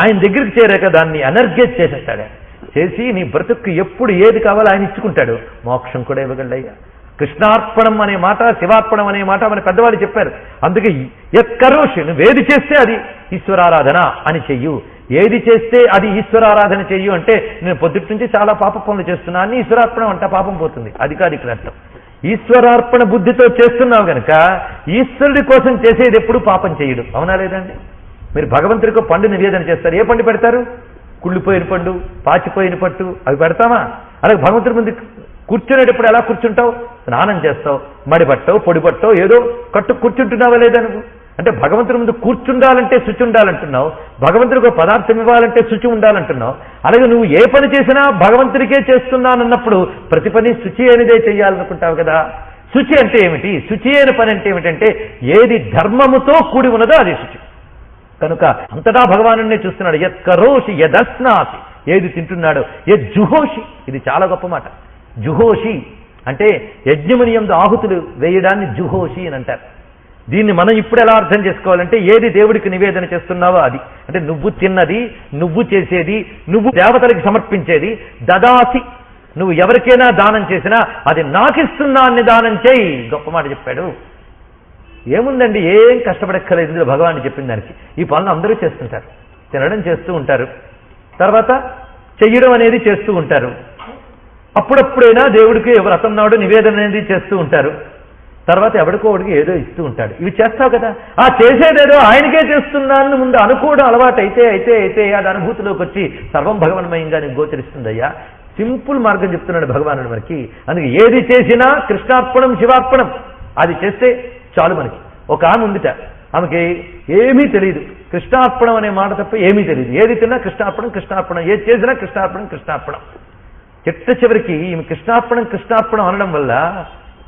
ఆయన దగ్గరికి చేరాక దాన్ని ఎనర్గైజ్ చేసేస్తాడు. చేసి నీ బ్రతుక్కు ఎప్పుడు ఏది కావాలో ఆయన ఇచ్చుకుంటాడు. మోక్షం కూడా ఇవ్వగలయ్యా. కృష్ణార్పణం అనే మాట శివార్పణం అనే మాట మన పెద్దవాళ్ళు చెప్పారు. అందుకే ఎక్కరోషి నువ్వేది చేస్తే అది ఈశ్వరారాధన అని చెయ్యు, ఏది చేస్తే అది ఈశ్వరారాధన చెయ్యు అంటే నేను పొద్దుటి నుంచి చాలా పాప పనులు చేస్తున్నాను ఈశ్వరార్పణం అంటే పాపం పోతుంది. అది కాదు ఇక్కడ అర్థం. ఈశ్వరార్పణ బుద్ధితో చేస్తున్నావు గనక ఈశ్వరుడి కోసం చేసేది ఎప్పుడు పాపం చేయడు. అవునా లేదండి? మీరు భగవంతుడికి పండు నివేదన చేస్తారు. ఏ పండు పెడతారు? కుళ్ళిపోయిన పండు, పాచిపోయిన పట్టు అవి పెడతామా? అలాగే భగవంతుడి ముందు కూర్చునేటప్పుడు ఎలా కూర్చుంటావు? స్నానం చేస్తావు, మడి పట్టవు పొడి పట్టవు ఏదో కట్టు కూర్చుంటున్నావా లేదా నువ్వు? అంటే భగవంతుడి ముందు కూర్చుండాలంటే శుచి ఉండాలంటున్నావు, భగవంతుడికి పదార్థం ఇవ్వాలంటే శుచి ఉండాలంటున్నావు. అలాగే నువ్వు ఏ పని చేసినా భగవంతుడికే చేస్తున్నానన్నప్పుడు ప్రతి పని శుచి అయినదే చేయాలనుకుంటావు కదా. శుచి అంటే ఏమిటి? శుచి అయిన పని అంటే ఏమిటంటే ఏది ధర్మముతో కూడి ఉన్నదో అది శుచి. కనుక అంతటా భగవానుడినే చూస్తున్నాడు. యత్ కరోషి యదస్నాసి, ఏది తింటున్నాడో, యజ్జుహోషి, ఇది చాలా గొప్ప మాట. జుహోషి అంటే యజ్ఞముని యందు ఆహుతులు వేయడాన్ని జుహోషి అని అంటారు. దీన్ని మనం ఇప్పుడు ఎలా అర్థం చేసుకోవాలంటే ఏది దేవుడికి నివేదన చేస్తున్నావో అది. అంటే నువ్వు తిన్నది, నువ్వు చేసేది, నువ్వు దేవతలకి సమర్పించేది. దదాసి, నువ్వు ఎవరికైనా దానం చేసినా అది నాకిస్తున్నాన్ని దానం చేయి. గొప్ప మాట చెప్పాడు. ఏముందండి, ఏం కష్టపడక్కర్లేదు ఇందులో భగవాన్ చెప్పిన దానికి. ఈ పనులు అందరూ చేస్తుంటారు. తినడం చేస్తూ ఉంటారు, తర్వాత చెయ్యడం అనేది చేస్తూ ఉంటారు. అప్పుడప్పుడైనా దేవుడికి వ్రతం నాడు నివేదన అనేది చేస్తూ ఉంటారు. తర్వాత ఎవడికోడికి ఏదో ఇస్తూ ఉంటాడు. ఇవి చేస్తావు కదా, ఆ చేసేదేదో ఆయనకే చేస్తున్నాను ముందు అనుకోవడం అలవాటు అయితే అయితే అయితే అది అనుభూతిలోకి వచ్చి సర్వం భగవన్మయంగా నీకు గోచరిస్తుందయ్యా. సింపుల్ మార్గం చెప్తున్నాడు భగవానుడు మనకి. అందుకే ఏది చేసినా కృష్ణార్పణం శివార్పణం, అది చేస్తే చాలు మనకి. ఒక ఆమె ఉందిట, ఆమెకి ఏమీ తెలియదు, కృష్ణార్పణం అనే మాట తప్ప ఏమీ తెలియదు. ఏది తిన్నా కృష్ణార్పణం కృష్ణార్పణం, ఏది చేసినా కృష్ణార్పణం కృష్ణార్పణం. చిట్ట చివరికి ఈమె కృష్ణార్పణం కృష్ణార్పణం అనడం వల్ల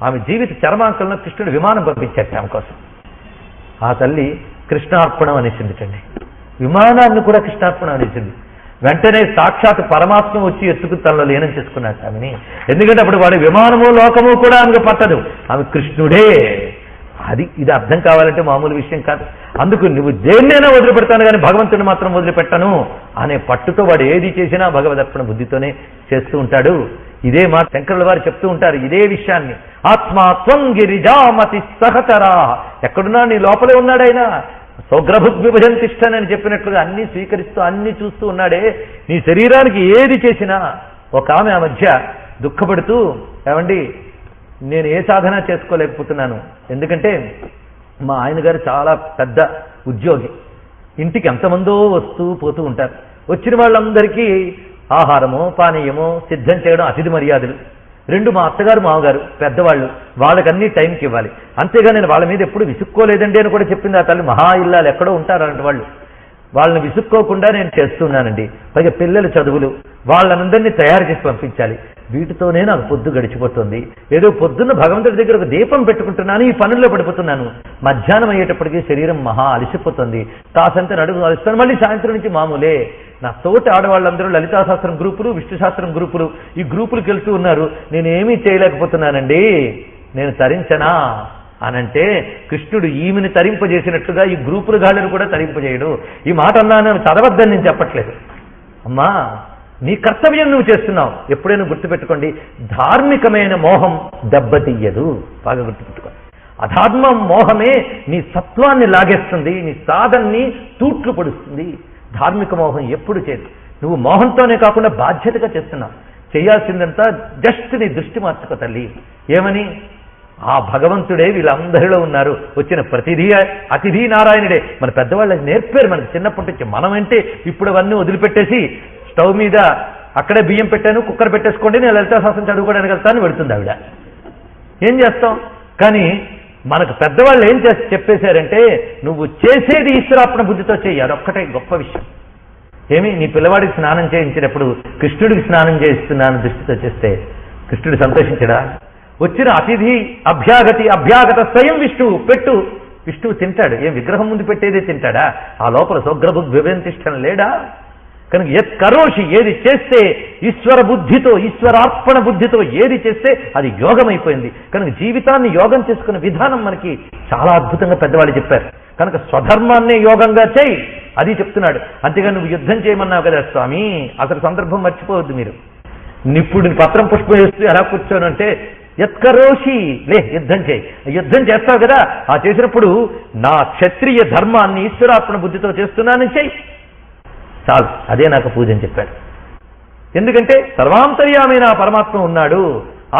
ఆమె జీవిత చరమాంకంలో కృష్ణుడు విమానం పంపించాడు ఆమె కోసం. ఆ తల్లి కృష్ణార్పణం అనేసిందిటండి, విమానాన్ని కూడా కృష్ణార్పణం అనేసింది. వెంటనే సాక్షాత్ పరమాత్మ వచ్చి ఎత్తుకు తనలో లీనం చేసుకున్నాడు ఆమెని. ఎందుకంటే అప్పుడు వాడి విమానము లోకము కూడా ఆమెకు పట్టదు, ఆమె కృష్ణుడే. ఇది అర్థం కావాలంటే మామూలు విషయం కాదు. అందుకు నువ్వు దేన్నైనా వదిలిపెడతాను కానీ భగవంతుడిని మాత్రం వదిలిపెట్టను అనే పట్టుతో వాడు ఏది చేసినా భగవదర్పణ బుద్ధితోనే చేస్తూ ఉంటాడు. ఇదే మాట శంకరుల వారు చెప్తూ ఉంటారు ఇదే విషయాన్ని. ఆత్మాత్వం గిరిజామతి సహచరా, ఎక్కడున్నా నీ లోపలే ఉన్నాడైనా. సౌగ్రభుగ్ విభజంతిష్టనని చెప్పినట్లుగా అన్ని స్వీకరిస్తూ అన్ని చూస్తూ ఉన్నాడే. నీ శరీరానికి ఏది చేసినా. ఒక ఆమె ఆ మధ్య దుఃఖపడుతూ, ఏమండి నేను ఏ సాధన చేసుకోలేకపోతున్నాను, ఎందుకంటే మా ఆయన గారు చాలా పెద్ద ఉద్యోగి, ఇంటికి ఎంతమందో వస్తూ పోతూ ఉంటారు. వచ్చిన వాళ్ళందరికీ ఆహారమో పానీయమో సిద్ధం చేయడం అతిథి మర్యాదలు. రెండు మా అత్తగారు మామగారు పెద్దవాళ్ళు, వాళ్ళకన్నీ టైంకి ఇవ్వాలి. అంతేగా నేను వాళ్ళ మీద ఎప్పుడు విసుక్కోలేదండి అని కూడా చెప్పింది ఆ తల్లి. మహా ఇల్లాలు ఎక్కడో ఉంటారు అలాంటి వాళ్ళు. వాళ్ళని విసుక్కోకుండా నేను చేస్తున్నానండి. పైగా పిల్లల చదువులు, వాళ్ళనందరినీ తయారు చేసి పంపించాలి. వీటితోనే నాకు పొద్దు గడిచిపోతుంది. ఏదో పొద్దున్న భగవంతుడి దగ్గర ఒక దీపం పెట్టుకుంటున్నాను, ఈ పనుల్లో పడిపోతున్నాను. మధ్యాహ్నం అయ్యేటప్పటికీ శరీరం మహా అలసిపోతుంది. కాసంత నడుము అలసిస్తాను, మళ్ళీ సాయంత్రం నుంచి మామూలే. నా తోటి ఆడవాళ్ళందరూ లలితాశాస్త్రం గ్రూపులు, విష్ణుశాస్త్రం గ్రూపులు, ఈ గ్రూపులకు వెళ్తూ ఉన్నారు. నేనేమీ చేయలేకపోతున్నానండి, నేను తరించనా అనంటే కృష్ణుడు ఈమెను తరింపజేసినట్లుగా ఈ గ్రూపుల గాళ్ళను కూడా తరింపజేయడు. ఈ మాట అన్నాను చదవద్దని నేను చెప్పట్లేదు. అమ్మా, నీ కర్తవ్యం నువ్వు చేస్తున్నావు. ఎప్పుడైనా గుర్తుపెట్టుకోండి, ధార్మికమైన మోహం దెబ్బతీయదు. బాగా గుర్తుపెట్టుకోండి. అధర్మ మోహమే నీ సత్వాన్ని లాగేస్తుంది, నీ సాధనని తూట్లు పడుస్తుంది. ధార్మిక మోహం ఎప్పుడు చేయదు. నువ్వు మోహంతోనే కాకుండా బాధ్యతగా చేస్తున్నావు. చేయాల్సిందంతా జస్ట్ నీ దృష్టి మార్చుకో తల్లి. ఏమని? ఆ భగవంతుడే వీళ్ళందరిలో ఉన్నారు. వచ్చిన ప్రతిదీ అతిథి నారాయణుడే. మన పెద్దవాళ్ళకి నేర్పారు మనకి చిన్నప్పటి నుంచి. మనం అంటే ఇప్పుడు అవన్నీ వదిలిపెట్టేసి స్టవ్ మీద అక్కడే బియ్యం పెట్టాను, కుక్కర్ పెట్టేసుకోండి, నేను లలితాశాస్త్రం చదువుకోవడానికి వెళ్తాను పెడుతుంది ఆవిడ. ఏం చేస్తాం? కానీ మనకు పెద్దవాళ్ళు ఏం చెప్పేశారంటే నువ్వు చేసేది ఈశ్వరార్పణ బుద్ధితో చెయ్యి. అదొక్కటే గొప్ప విషయం. ఏమి, నీ పిల్లవాడికి స్నానం చేయించినప్పుడు కృష్ణుడికి స్నానం చేయిస్తున్నాను దృష్టితో చేస్తే కృష్ణుడు సంతోషించడా? వచ్చిన అతిథి అభ్యాగత స్వయం విష్ణువు పెట్టు, విష్ణువు తింటాడు. ఏం విగ్రహం ముందు పెట్టేదే తింటాడా? ఆ లోపల సౌగ్రభుగ్ విభజంతిష్టం లేడా? కనుక యత్ కరోషి, ఏది చేస్తే ఈశ్వర బుద్ధితో, ఈశ్వరార్పణ బుద్ధితో ఏది చేస్తే అది యోగం అయిపోయింది. కనుక జీవితాన్ని యోగం చేసుకునే విధానం మనకి చాలా అద్భుతంగా పెద్దవాళ్ళు చెప్పారు. కనుక స్వధర్మాన్నే యోగంగా చేయి, అది చెప్తున్నాడు. అంతేగా నువ్వు యుద్ధం చేయమన్నావు కదా స్వామి, అసలు సందర్భం మర్చిపోవద్దు మీరు. నిప్పుడు పత్రం పుష్పం వేస్తూ ఎలా కూర్చోనంటే యత్కరోషి, లే యుద్ధం చేయి. యుద్ధం చేస్తావు కదా, ఆ చేసినప్పుడు నా క్షత్రియ ధర్మాన్ని ఈశ్వరార్పణ బుద్ధితో చేస్తున్నానని చెయ్యి, చాలు, అదే నాకు పూజ అని చెప్పాడు. ఎందుకంటే సర్వాంతర్యామైన పరమాత్మ ఉన్నాడు.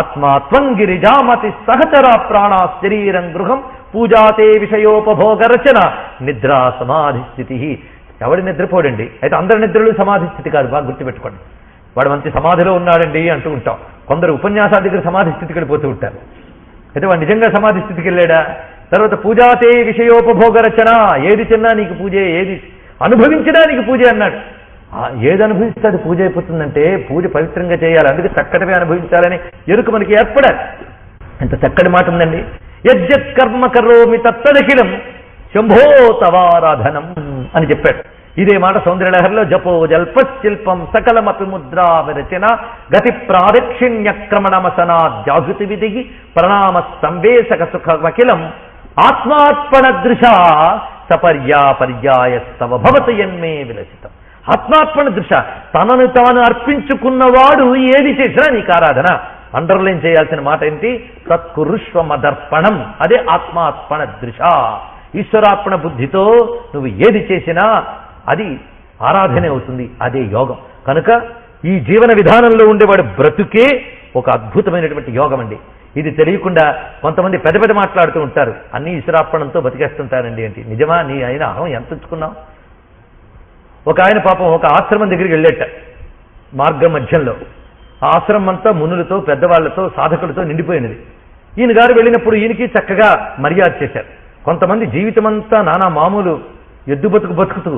ఆత్మాత్వం గిరిజామతి సహచరా ప్రాణా శరీరం గృహం పూజాతే విషయోపభోగ రచన నిద్రా సమాధి స్థితి. ఎవడి నిద్రపోడండి. అయితే అందరి నిద్రలు సమాధి స్థితి కాదు, బాగా గుర్తుపెట్టుకోండి. వాడు మంచి సమాధిలో ఉన్నాడండి అంటూ ఉంటాం. కొందరు ఉపన్యాసాల దగ్గర సమాధి స్థితికి వెళ్ళిపోతూ ఉంటారు. అయితే వాడు నిజంగా సమాధి స్థితికి వెళ్ళాడా? తర్వాత పూజాతే విషయోపభోగ రచన, ఏది తిన్నా నీకు పూజే, ఏది అనుభవించినా నీకు పూజే అన్నాడు. ఏది అనుభవిస్తే అది పూజ అయిపోతుందంటే పూజ పవిత్రంగా చేయాలి, అందుకే చక్కటివే అనుభవించాలని ఎరుక మనకి ఏర్పడాలి. ఎంత చక్కటి మాట ఉందండి. యజ్జత్ కర్మ కరోమి తత్తదఖిలం శంభో తవారాధనం అని చెప్పాడు. ఇదే మాట సౌందర్యలహరిలో జపో జల్పశిల్పం సకలమపి ముద్రా విరచన గతి ప్రాదక్షిణ్యక్రమణమసనా జాగృతి విధి ప్రణామ సంవేశక సుఖమఖిలం ఆత్మార్పణ దృశ సపర్యాపర్యాయస్తవ భవతి యన్మే విలసితం. ఆత్మార్పణ దృశ, తనను తాను అర్పించుకున్నవాడు ఏది చేసినా నీకు ఆరాధన. అండర్లైన్ చేయాల్సిన మాట ఏంటి? తత్కురుష్వమదర్పణం. అదే ఆత్మార్పణ దృశ. ఈశ్వరార్పణ బుద్ధితో నువ్వు ఏది చేసినా అది ఆరాధనే అవుతుంది, అదే యోగం. కనుక ఈ జీవన విధానంలో ఉండేవాడు బ్రతుకే ఒక అద్భుతమైనటువంటి యోగం అండి. ఇది తెలియకుండా కొంతమంది పెద్ద పెద్ద మాట్లాడుతూ ఉంటారు, అన్ని ఈశ్వరార్పణంతో బతికేస్తుంటారండి ఏంటి. నిజమా? నీ ఆయన అహం ఎంత ఉంచుకున్నావు? ఒక ఆయన పాపం ఒక ఆశ్రమం దగ్గరికి వెళ్ళేట, మార్గం మధ్యంలో ఆ ఆశ్రమం అంతా మునులతో పెద్దవాళ్లతో సాధకులతో నిండిపోయినది. ఈయన గారు వెళ్ళినప్పుడు ఈయనకి చక్కగా మర్యాద చేశారు. కొంతమంది జీవితమంతా నానా మామూలు ఎద్దు బతుకుతూ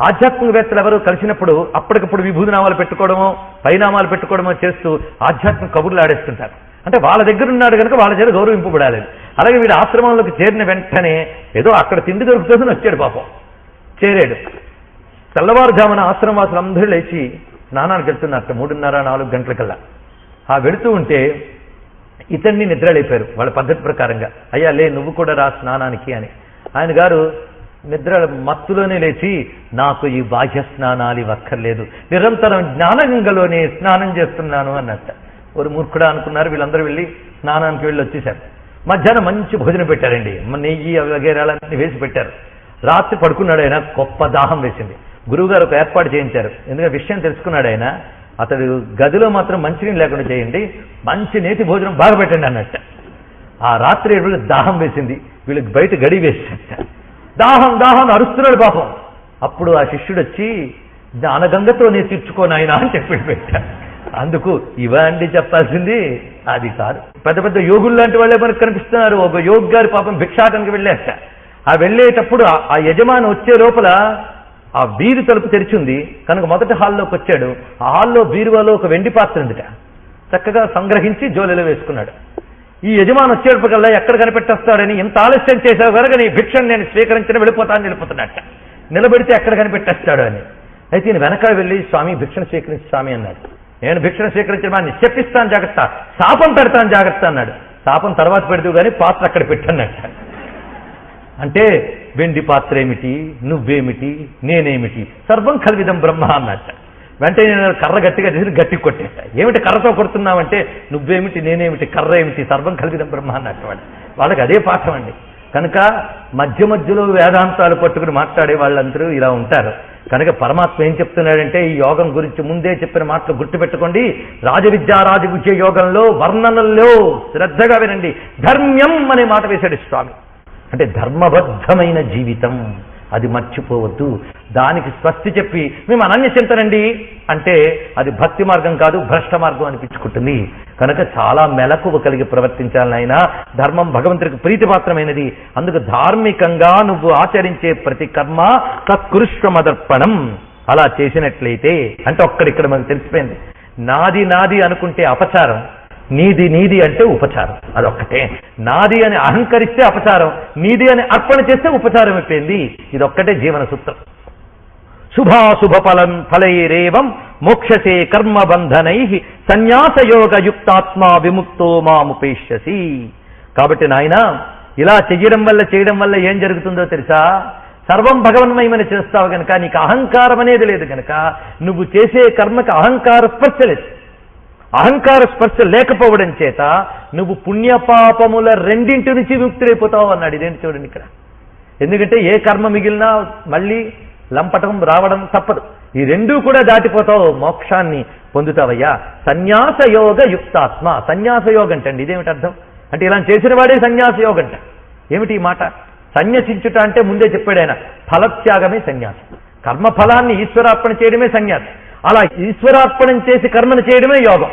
ఆధ్యాత్మికవేత్తలు ఎవరో కలిసినప్పుడు అప్పటికప్పుడు విభూతినామాలు పెట్టుకోవడమో పైనామాలు పెట్టుకోవడమో చేస్తూ ఆధ్యాత్మిక కబుర్లు ఆడేస్తుంటారు. అంటే వాళ్ళ దగ్గర ఉన్నాడు కనుక వాళ్ళ చేత గౌరవింపబడాలి. అలాగే వీడు ఆశ్రమంలోకి చేరిన వెంటనే ఏదో అక్కడ తిండి దొరుకుతుందని వచ్చాడు. పాపం చేరాడు. తెల్లవారుజామున ఆశ్రమవాసులు అందరూ లేచి స్నానానికి వెళ్తున్నట్టు 3:30-4 గంటలకల్లా. వెళుతూ ఉంటే ఇతన్ని నిద్ర లేపారు వాళ్ళ పద్ధతి ప్రకారంగా. అయ్యా లే, నువ్వు కూడా రా స్నానానికి అని. ఆయన గారు నిద్ర మత్తులోనే లేచి, నాకు ఈ బాహ్య స్నానాలు ఇవ్వక్కర్లేదు, నిరంతరం జ్ఞానగంగలోనే స్నానం చేస్తున్నాను అన్నట్ట. ఒక మూర్ఖుడా అనుకున్నారు. వీళ్ళందరూ వెళ్ళి స్నానానికి వెళ్ళి వచ్చేశారు. మధ్యాహ్నం మంచి భోజనం పెట్టారండి, నెయ్యి వగేరాలన్నీ వేసి పెట్టారు. రాత్రి పడుకున్నాడు ఆయన, గొప్ప దాహం వేసింది. గురువుగారు ఒక ఏర్పాటు చేయించారు. ఎందుకంటే విషయం తెలుసుకున్నాడు ఆయన. అతడు గదిలో మాత్రం మంచినీళ్ళు లేకుండా చేయండి, మంచి నేతి భోజనం బాగా పెట్టండి అన్నట్ట. ఆ రాత్రి వీళ్ళకి దాహం వేసింది, వీళ్ళకి బయట గడి వేసేట. దాహం దాహం అరుస్తున్నాడు పాపం. అప్పుడు ఆ శిష్యుడు వచ్చి, జ్ఞానగంగతో నేను తీర్చుకోనాయన అని చెప్పి పెట్టాడు. అందుకు ఇవండి చెప్పాల్సింది, అది కాదు. పెద్ద పెద్ద యోగులు లాంటి వాళ్ళే మనకు కనిపిస్తున్నారు. ఒక యోగి గారు పాపం భిక్షాటనకి వెళ్ళేట. వెళ్ళేటప్పుడు ఆ యజమాని వచ్చే లోపల ఆ వీధి తలుపు తెరిచింది కనుక మొదటి హాల్లోకి వచ్చాడు. ఆ హాల్లో బీరువాలో ఒక వెండి పాత్ర ఉందిట. చక్కగా సంగ్రహించి జోలిలో వేసుకున్నాడు. ఈ యజమాని వచ్చేటప్పటికల్లా ఎక్కడ కనిపెట్టేస్తాడని, ఇంత ఆలస్యం చేసావు కనుక నీ భిక్షను నేను స్వీకరించిన వెళ్ళిపోతున్నట్ట. నిలబెడితే ఎక్కడ కనిపెట్టేస్తాడు అని. అయితే ఈయన వెనకాల వెళ్ళి, స్వామి భిక్షను స్వీకరించి స్వామి అన్నాడు. నేను భిక్షను స్వీకరించిన వాడిని చెప్పిస్తాను జాగ్రత్త, శాపం పెడతాను జాగ్రత్త అన్నాడు. శాపం తర్వాత పెడతావు కానీ పాత్ర అక్కడ పెట్టన్నట్ట. అంటే వెండి పాత్ర ఏమిటి, నువ్వేమిటి, నేనేమిటి, సర్వం కల్విదం బ్రహ్మ అన్నట్ట. వెంటనే నేను కర్ర గట్టిగా చేసి గట్టి కొట్టేట. ఏమిటి కర్రతో కొడుతున్నావంటే, నువ్వేమిటి, నేనేమిటి, కర్ర ఏమిటి, సర్వం కల్విదం బ్రహ్మ అన్నట్టు. వాళ్ళకి అదే పాఠం అండి. కనుక మధ్య మధ్యలో వేదాంతాలు పట్టుకుని మాట్లాడే వాళ్ళందరూ ఇలా ఉంటారు. కనుక పరమాత్మ ఏం చెప్తున్నాడంటే, ఈ యోగం గురించి ముందే చెప్పిన మాటలు గుర్తుపెట్టుకోండి. రాజవిద్యా రాజవిద్య యోగంలో వర్ణనల్లో శ్రద్ధగా వినండి. ధర్మ్యం అనే మాట వేశాడు స్వామి. అంటే ధర్మబద్ధమైన జీవితం, అది మర్చిపోవద్దు. దానికి స్వస్తి చెప్పి మేము అనన్య చింతనండి అంటే అది భక్తి మార్గం కాదు, భ్రష్ట మార్గం అనిపించుకుంటుంది. కనుక చాలా మెలకువ కలిగి ప్రవర్తించాలని ఆయన. ధర్మం భగవంతుడికి ప్రీతిపాత్రమైనది. అందుకు ధార్మికంగా నువ్వు ఆచరించే ప్రతి కర్మ తత్కృష్వమదర్పణం. అలా చేసినట్లయితే అంటే ఒక్కడిక్కడ మనకు తెలిసిపోయింది. నాది నాది అనుకుంటే అపచారం, నీది నీది అంటే ఉపచారం. అదొక్కటే. నాది అని అహంకరిస్తే అపచారం, నీది అని అర్పణ చేస్తే ఉపచారం అయిపోయింది. ఇదొక్కటే జీవన సూత్రం. శుభాశుభ ఫలైరేవం మోక్షసే కర్మబంధనై సన్యాసయోగయుక్తాత్మా విముక్తో మాముపేష్యసి. కాబట్టి నాయన, ఇలా చేయడం వల్ల ఏం జరుగుతుందో తెలుసా? సర్వం భగవన్మయమని చేస్తావు కనుక నీకు అహంకారం అనేది లేదు కనుక నువ్వు చేసే కర్మకి అహంకార స్పర్శ లేదు. అహంకార స్పర్శ లేకపోవడం చేత నువ్వు పుణ్యపాపముల రెండింటి నుంచి విముక్తుడైపోతావు అన్నాడు. ఇదేంటి చూడండి ఇక్కడ. ఎందుకంటే ఏ కర్మ మిగిలినా మళ్ళీ లంపటం రావడం తప్పదు. ఈ రెండూ కూడా దాటిపోతావు, మోక్షాన్ని పొందుతావయ్యా. సన్యాసయోగ యుక్తాత్మ. సన్యాసయోగం అంటండి. ఇదేమిటి అర్థం అంటే, ఇలా చేసిన వాడే సన్యాసయోగం అంట. ఏమిటి ఈ మాట? సన్యసించుట అంటే ముందే చెప్పాడు ఆయన, ఫలత్యాగమే సన్యాసం. కర్మఫలాన్ని ఈశ్వరార్పణ చేయడమే సన్యాసం. అలా ఈశ్వరార్పణం చేసి కర్మను చేయడమే యోగం.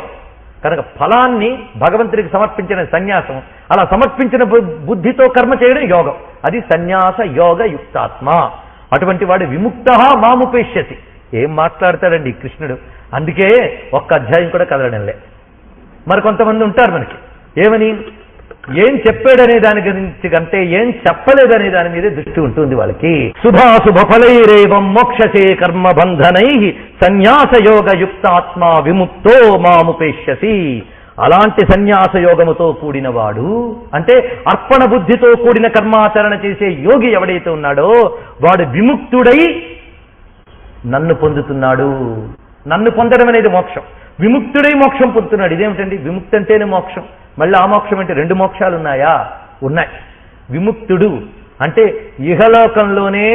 కనుక ఫలాన్ని భగవంతుడికి సమర్పించిన సన్యాసం, అలా సమర్పించిన బుద్ధితో కర్మ చేయడం యోగం. అది సన్యాస యోగ యుక్తాత్మ. అటువంటి వాడు విముక్త మాముపేష్యతి. ఏం మాట్లాడతాడండి కృష్ణుడు. అందుకే ఒక్క అధ్యాయం కూడా కదలడంలే. మరి కొంతమంది ఉంటారు మనకి, ఏమని ఏం చెప్పాడనే దాని గురించి కంటే ఏం చెప్పలేదనే దాని మీదే దృష్టి ఉంటుంది వాళ్ళకి. శుభాశుభ ఫలైరేవం మోక్షసే కర్మబంధనై సన్యాసయోగ యుక్తాత్మ విముక్తో మాముపేష్యసి. అలాంటి సన్యాస యోగముతో కూడినవాడు అంటే అర్పణ బుద్ధితో కూడిన కర్మాచరణ చేసే యోగి ఎవడైతే ఉన్నాడో వాడు విముక్తుడై నన్ను పొందుతున్నాడు. నన్ను పొందడం అనేది మోక్షం. విముక్తుడై మోక్షం పొందుతున్నాడు. ఇదేమిటండి విముక్తి అంటేనే మోక్షం. మళ్ళీ ఆ మోక్షం అంటే రెండు మోక్షాలు ఉన్నాయా? ఉన్నాయి. విముక్తుడు అంటే ఇహలోకంలోనే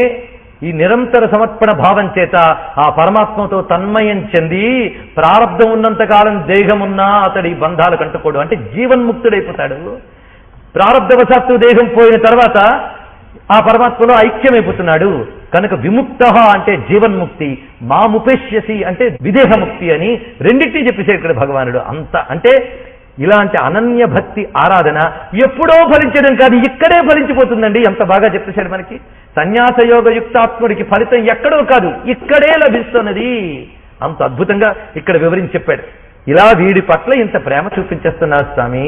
ఈ నిరంతర సమర్పణ భావం చేత ఆ పరమాత్మతో తన్మయం చెంది ప్రారంధం ఉన్నంతకాలం దేహమున్నా అతడి బంధాలు కంటుకోడు, అంటే జీవన్ముక్తుడైపోతాడు. ప్రారంధవశాత్తు దేహం పోయిన తర్వాత ఆ పరమాత్మలో ఐక్యమైపోతున్నాడు. కనుక విముక్త అంటే జీవన్ముక్తి, మాముపేష్యసి అంటే విదేహముక్తి అని రెండింటినీ చెప్పేశాడు ఇక్కడ భగవానుడు. అంత అంటే ఇలాంటి అనన్య భక్తి ఆరాధన ఎప్పుడో ఫలించడం కాదు, ఇక్కడే ఫలించిపోతుందండి. ఎంత బాగా చెప్పేశాడు మనకి. సన్యాసయోగ యుక్తాత్ముడికి ఫలితం ఎక్కడో కాదు, ఇక్కడే లభిస్తున్నది. అంత అద్భుతంగా ఇక్కడ వివరించి చెప్పాడు. ఇలా వీడి పట్ల ఇంత ప్రేమ చూపించేస్తున్నావు స్వామి,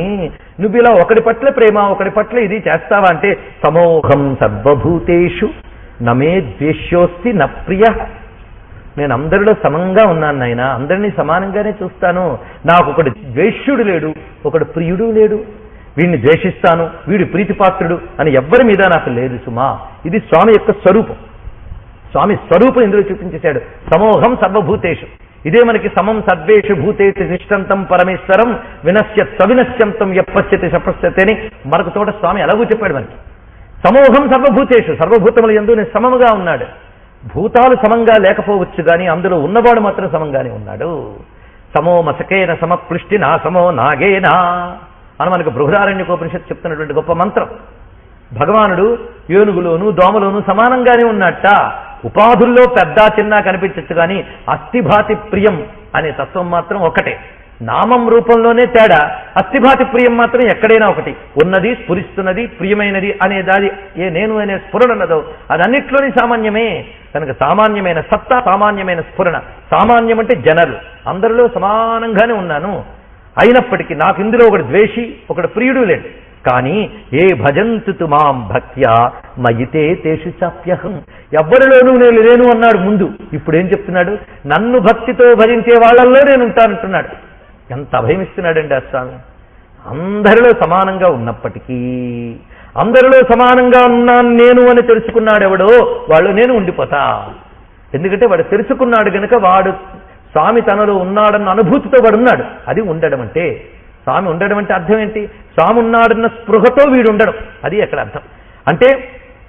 నువ్వు ఇలా ఒకడి పట్ల ప్రేమ ఒకడి పట్ల ఇది చేస్తావా అంటే సమోహం సర్వభూతేషు నమే ద్వేష్యోస్తి న ప్రియ. నేను అందరిలో సమంగా ఉన్నాను నాయన, అందరినీ సమానంగానే చూస్తాను. నాకు ఒకడు ద్వేష్యుడు లేడు, ఒకడు ప్రియుడు లేడు. వీడిని ద్వేషిస్తాను, వీడు ప్రీతిపాత్రుడు అని ఎవ్వరి మీద నాకు లేదు సుమా. ఇది స్వామి యొక్క స్వరూపం. స్వామి స్వరూపం ఇందులో చూపించేశాడు. సమోహం సర్వభూతేషు. ఇదే మనకి సమం సర్వేషు భూతేషు నిష్టంతం పరమేశ్వరం వినశ్యత్ సవినశ్యంతం యపశ్యతి సపశ్యతి అని మరొక చోట స్వామి ఎలాగూ చెప్పాడు మనకి. సమోహం సర్వభూతేషు, సర్వభూతముల యందు నేను సమముగా ఉన్నాడు. భూతాలు సమంగా లేకపోవచ్చు కానీ అందులో ఉన్నవాడు మాత్రం సమంగానే ఉన్నాడు. సమో మసకేన సమపృష్టి నా సమో నాగేనా అని మనకు బృహదారణ్యకోపనిషత్తు చెప్తున్నటువంటి గొప్ప మంత్రం. భగవానుడు ఏనుగులోను దోమలోను సమానంగానే ఉన్నట్ట. ఉపాధుల్లో పెద్ద చిన్న కనిపించచ్చు కానీ అస్థిభాతి ప్రియం అనే తత్వం మాత్రం ఒకటే. నామం రూపంలోనే తేడా, అస్థిభాతి ప్రియం మాత్రం ఎక్కడైనా ఒకటి. ఉన్నది, స్ఫురిస్తున్నది, ప్రియమైనది అనే దాది ఏ నేను అనే స్ఫురణ ఉన్నదో అది అన్నిట్లోని సామాన్యమే. కనుక సామాన్యమైన సత్తా, సామాన్యమైన స్ఫురణ. సామాన్యం అంటే జనరు, అందరిలో సమానంగానే ఉన్నాను. అయినప్పటికీ నాకు ఇందులో ఒకటి ద్వేషి ఒకటి ప్రియుడు లేడు. కానీ ఏ భజంతు మాం భక్త్యా మయితే తేషు చాప్యహం. ఎవ్వరిలోనూ నేను లేను అన్నాడు ముందు. ఇప్పుడు ఏం చెప్తున్నాడు? నన్ను భక్తితో భజించే వాళ్ళల్లో నేను ఉంటానంటున్నాడు. ఎంత అభయమిస్తున్నాడండి ఆ స్వామి. అందరిలో సమానంగా ఉన్నప్పటికీ, అందరిలో సమానంగా ఉన్నాను నేను అని తెలుసుకున్నాడు ఎవడో వాళ్ళు నేను ఉండిపోతా. ఎందుకంటే వాడు తెలుసుకున్నాడు కనుక వాడు స్వామి తనలో ఉన్నాడన్న అనుభూతితో వాడు ఉన్నాడు. అది ఉండడం అంటే. స్వామి ఉండడం అంటే అర్థం ఏంటి? స్వామి ఉన్నాడన్న స్పృహతో వీడు ఉండడం, అది ఎక్కడ అర్థం. అంటే